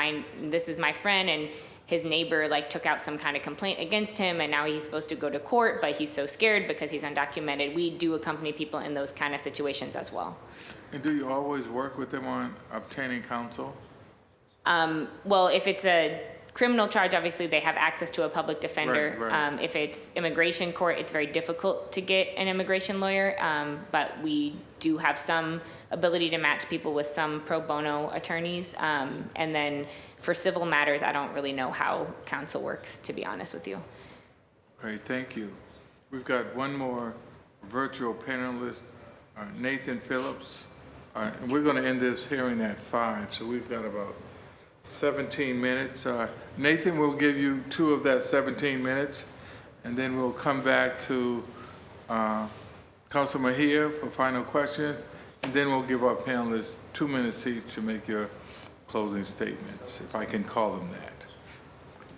this is my friend, and his neighbor like took out some kind of complaint against him, and now he's supposed to go to court, but he's so scared because he's undocumented. We do accompany people in those kind of situations as well. And do you always work with them on obtaining counsel? Well, if it's a criminal charge, obviously they have access to a public defender. Right. If it's immigration court, it's very difficult to get an immigration lawyer, but we do have some ability to match people with some pro bono attorneys. And then for civil matters, I don't really know how counsel works, to be honest with you. Great, thank you. We've got one more virtual panelist, Nathan Phillips. And we're going to end this hearing at 5, so we've got about 17 minutes. Nathan will give you 2 of that 17 minutes, and then we'll come back to Councilor Mejia for final questions, and then we'll give our panelists 2 minutes each to make your closing statements, if I can call them that.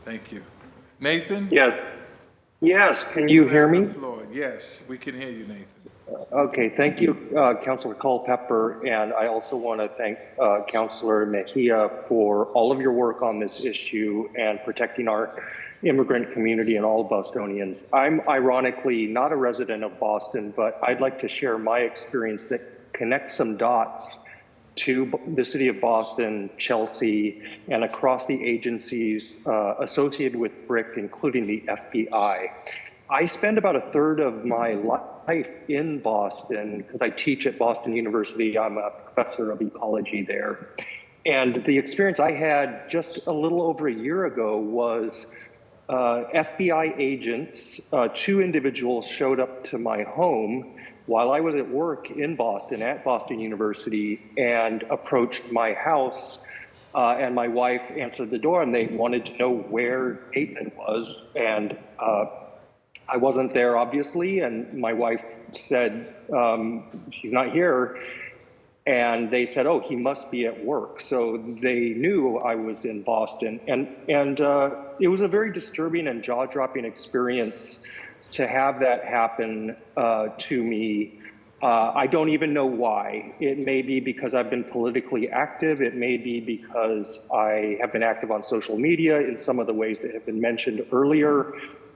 Thank you. Nathan? Yes, can you hear me? Yes, we can hear you, Nathan. Okay, thank you, Councilor Culpepper, and I also want to thank Councilor Mejia for all of your work on this issue and protecting our immigrant community and all Bostonians. I'm ironically not a resident of Boston, but I'd like to share my experience that connects some dots to the city of Boston, Chelsea, and across the agencies associated with BRIC, including the FBI. I spend about a third of my life in Boston because I teach at Boston University. I'm a professor of ecology there. And the experience I had just a little over a year ago was FBI agents, 2 individuals showed up to my home while I was at work in Boston at Boston University and approached my house, and my wife answered the door and they wanted to know where Nathan was. And I wasn't there, obviously, and my wife said, he's not here. And they said, oh, he must be at work. So they knew I was in Boston. And it was a very disturbing and jaw-dropping experience to have that happen to me. I don't even know why. It may be because I've been politically active. It may be because I have been active on social media in some of the ways that have been mentioned earlier.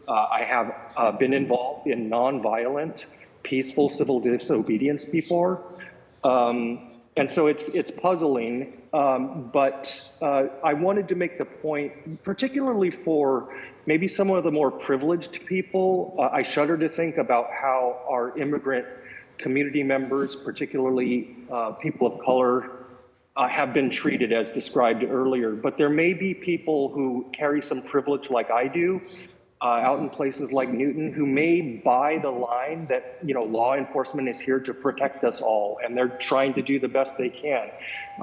I have been involved in nonviolent, peaceful civil disobedience before. And so it's puzzling, but I wanted to make the point, particularly for maybe some of the more privileged people. I shudder to think about how our immigrant community members, particularly people of color, have been treated as described earlier. But there may be people who carry some privilege like I do, out in places like Newton, who may buy the line that, you know, law enforcement is here to protect us all, and they're trying to do the best they can.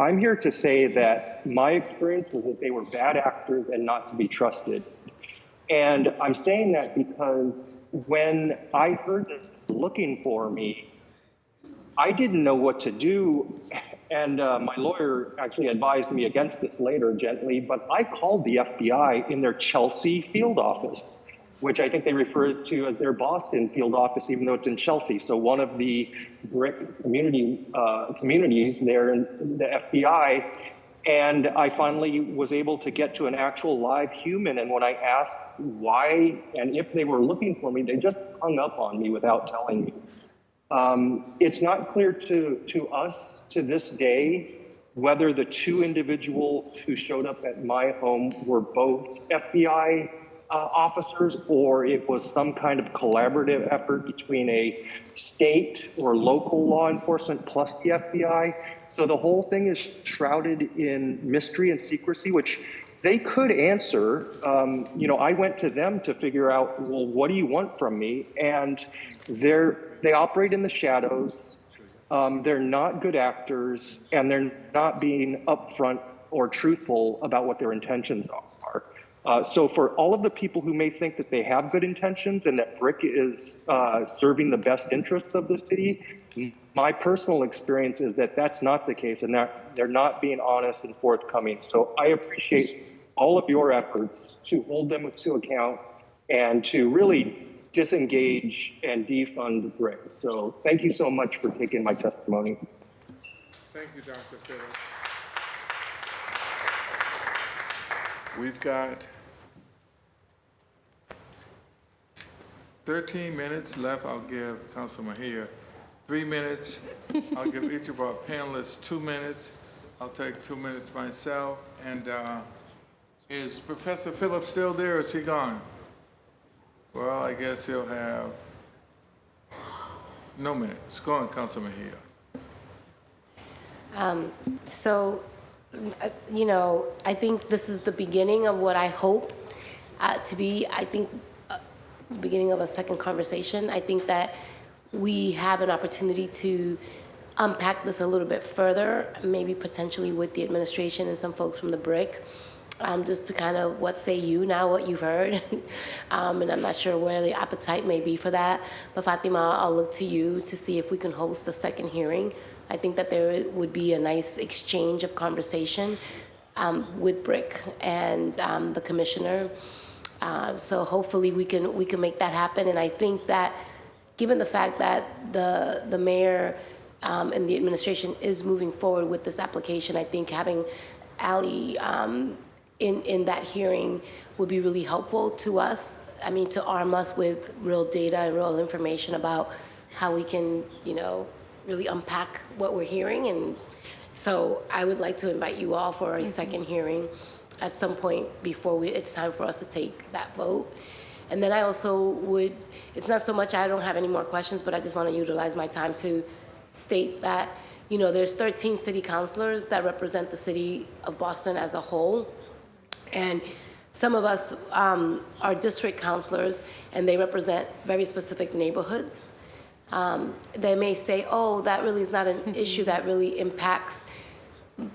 I'm here to say that my experience was that they were bad actors and not to be trusted. And I'm saying that because when I heard them looking for me, I didn't know what to do. And my lawyer actually advised me against this later, gently, but I called the FBI in their Chelsea field office, which I think they refer to as their Boston field office, even though it's in Chelsea. So one of the BRIC communities there in the FBI. And I finally was able to get to an actual live human. And when I asked why and if they were looking for me, they just hung up on me without telling me. It's not clear to us to this day whether the 2 individuals who showed up at my home were both FBI officers, or it was some kind of collaborative effort between a state or local law enforcement plus the FBI. So the whole thing is shrouded in mystery and secrecy, which they could answer. You know, I went to them to figure out, well, what do you want from me? And they operate in the shadows. They're not good actors, and they're not being upfront or truthful about what their intentions are. So for all of the people who may think that they have good intentions and that BRIC is serving the best interests of the city, my personal experience is that that's not the case, and that they're not being honest and forthcoming. So I appreciate all of your efforts to hold them to account and to really disengage and defund BRIC. So thank you so much for taking my testimony. Thank you, Dr. Phillips. We've got 13 minutes left. I'll give Councilor Mejia 3 minutes. I'll give each of our panelists 2 minutes. I'll take 2 minutes myself. And is Professor Phillips still there, or is he gone? Well, I guess he'll have no minutes. Go on, Councilor Mejia. You know, I think this is the beginning of what I hope to be, the beginning of a second conversation. I think that we have an opportunity to unpack this a little bit further, maybe potentially with the administration and some folks from the BRIC, just to kind of what say you now, what you've heard. And I'm not sure where the appetite may be for that. But Fatima, I'll look to you to see if we can host a second hearing. I think that there would be a nice exchange of conversation with BRIC and the commissioner. So hopefully we can make that happen. And I think that given the fact that the mayor and the administration is moving forward with this application, I think having Ali in that hearing would be really helpful to us. I mean, to arm us with real data and real information about how we can, you know, really unpack what we're hearing. And so I would like to invite you all for a second hearing at some point before it's time for us to take that vote. And then I also would, it's not so much I don't have any more questions, but I just want to utilize my time to state that, you know, there's 13 city councilors that represent the city of Boston as a whole. And some of us are district councilors, and they represent very specific neighborhoods. They may say, oh, that really is not an issue that really impacts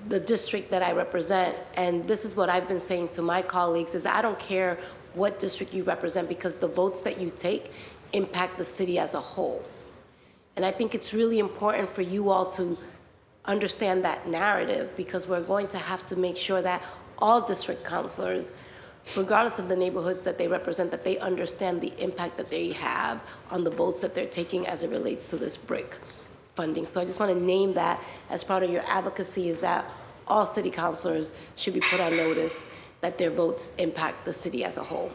the district that I represent. And this is what I've been saying to my colleagues is I don't care what district you represent, because the votes that you take impact the city as a whole. And I think it's really important for you all to understand that narrative, because we're going to have to make sure that all district councilors, regardless of the neighborhoods that they represent, that they understand the impact that they have on the votes that they're taking as it relates to this BRIC funding. So I just want to name that as part of your advocacy, is that all city councilors should be put on notice that their votes impact the city as a whole.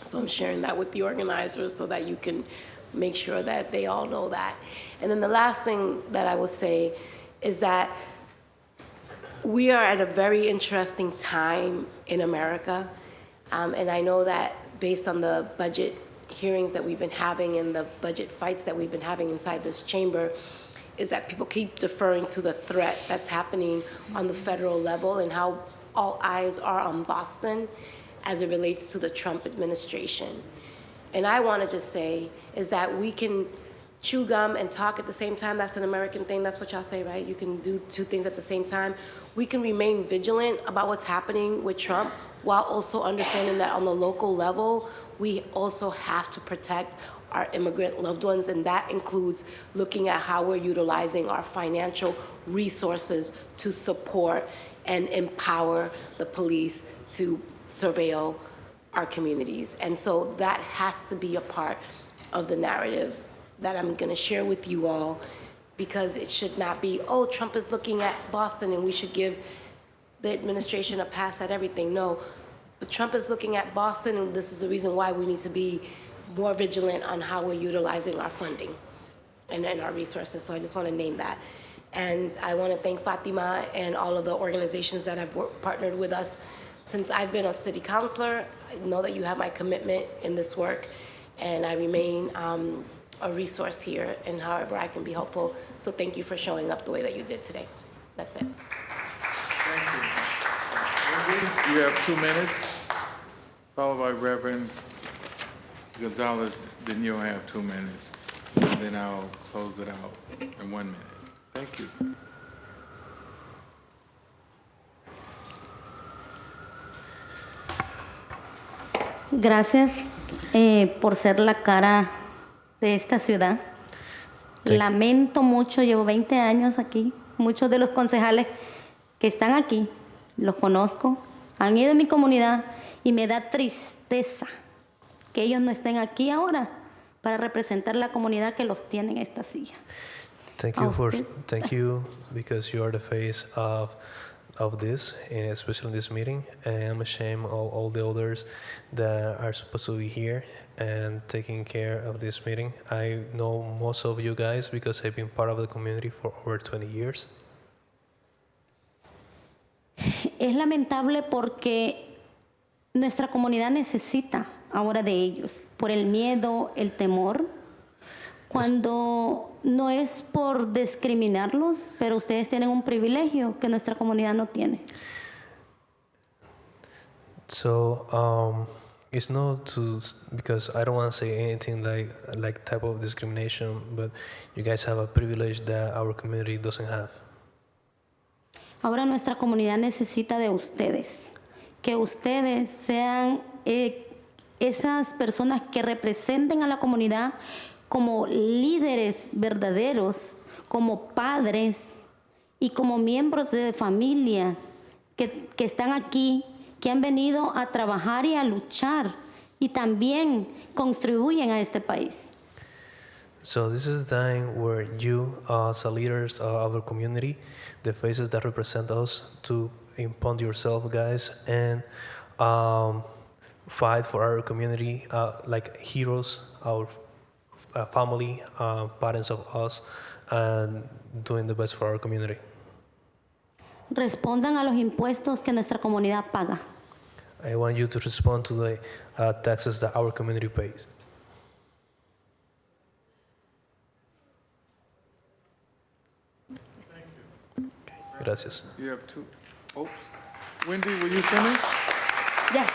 So I'm sharing that with the organizers so that you can make sure that they all know that. And then the last thing that I will say is that we are at a very interesting time in America. And I know that based on the budget hearings that we've been having and the budget fights that we've been having inside this chamber, is that people keep deferring to the threat that's happening on the federal level and how all eyes are on Boston as it relates to the Trump administration. And I want to just say is that we can chew gum and talk at the same time. That's an American thing. That's what y'all say, right? You can do two things at the same time. We can remain vigilant about what's happening with Trump while also understanding that on the local level, we also have to protect our immigrant loved ones, and that includes looking at how we're utilizing our financial resources to support and empower the police to surveil our communities. And so that has to be a part of the narrative that I'm going to share with you all, because it should not be, oh, Trump is looking at Boston and we should give the administration a pass at everything. No, but Trump is looking at Boston, and this is the reason why we need to be more vigilant on how we're utilizing our funding and our resources. So I just want to name that. And I want to thank Fatima and all of the organizations that have partnered with us since I've been a city councilor. I know that you have my commitment in this work, and I remain a resource here and however I can be helpful. So thank you for showing up the way that you did today. That's it. Thank you. You have 2 minutes, followed by Reverend Gonzalez. Then you'll have 2 minutes. And then I'll close it out in 1 minute. Thank you. gracias por ser la cara de esta ciudad. Lamento mucho, llevo 20 años aquí. Muchos de los concejales que están aquí, los conozco, han ido a mi comunidad y me da tristeza que ellos no estén aquí ahora para representar la comunidad que los tiene en esta silla. Thank you because you are the face of this, especially in this meeting. And I'm ashamed of all the others that are supposed to be here and taking care of this meeting. I know most of you guys because I've been part of the community for over 20 years. Es lamentable porque nuestra comunidad necesita ahora de ellos, por el miedo, el temor, cuando no es por discriminarlos, pero ustedes tienen un privilegio que nuestra comunidad no tiene. So it's not because I don't want to say anything like type of discrimination, but you guys have a privilege that our community doesn't have. Ahora nuestra comunidad necesita de ustedes, que ustedes sean esas personas que representen a la comunidad como líderes verdaderos, como padres y como miembros de familias que están aquí, que han venido a trabajar y a luchar y también contribuyen a este país. So this is the time where you, as leaders of our community, the faces that represent us, to impound yourself, guys, and fight for our community like heroes, our family, parents of us, and doing the best for our community. Respondan a los impuestos que nuestra comunidad paga. I want you to respond to the taxes that our community pays. Gracias. You have two. Oops. Wendy, will you finish? Yeah.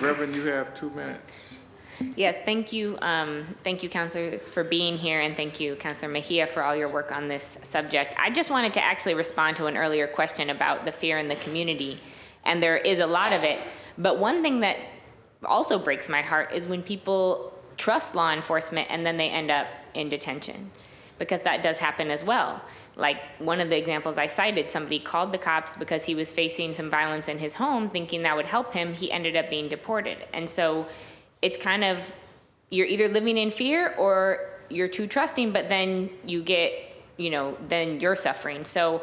Reverend, you have 2 minutes. Yes, thank you. Thank you, councilors, for being here, and thank you, Councilor Mejia, for all your work on this subject. I just wanted to actually respond to an earlier question about the fear in the community, and there is a lot of it. But one thing that also breaks my heart is when people trust law enforcement and then they end up in detention, because that does happen as well. Like one of the examples I cited, somebody called the cops because he was facing some violence in his home, thinking that would help him. He ended up being deported. And so it's kind of, you're either living in fear or you're too trusting, but then you get, then you're suffering. So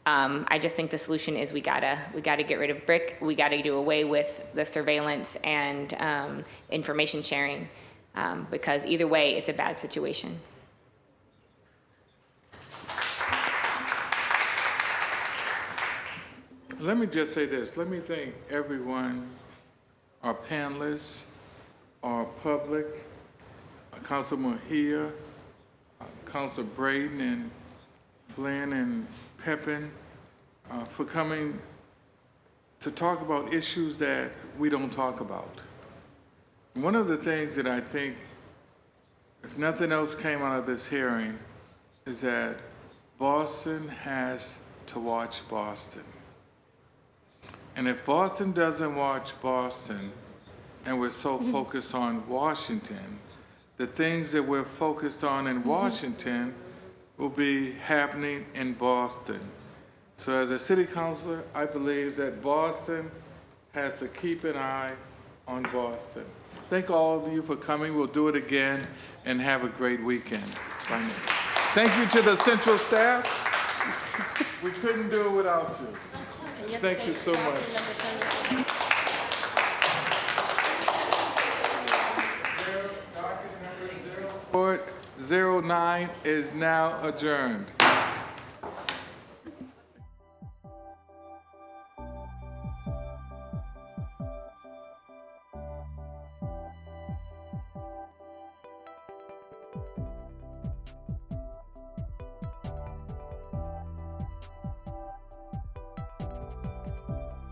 I just think the solution is we gotta get rid of BRIC. We gotta do away with the surveillance and information sharing, because either way, it's a bad situation. Let me just say this. Let me thank everyone, our panelists, our public, Councilor Mejia, Councilor Braden and Flynn and Pepin, for coming to talk about issues that we don't talk about. One of the things that I think, if nothing else came out of this hearing, is that Boston has to watch Boston. And if Boston doesn't watch Boston, and we're so focused on Washington, the things that we're focused on in Washington will be happening in Boston. So as a city councilor, I believe that Boston has to keep an eye on Boston. Thank all of you for coming. We'll do it again, and have a great weekend. Bye now. Thank you to the central staff. We couldn't do it without you. Thank you so much. 09 is now adjourned.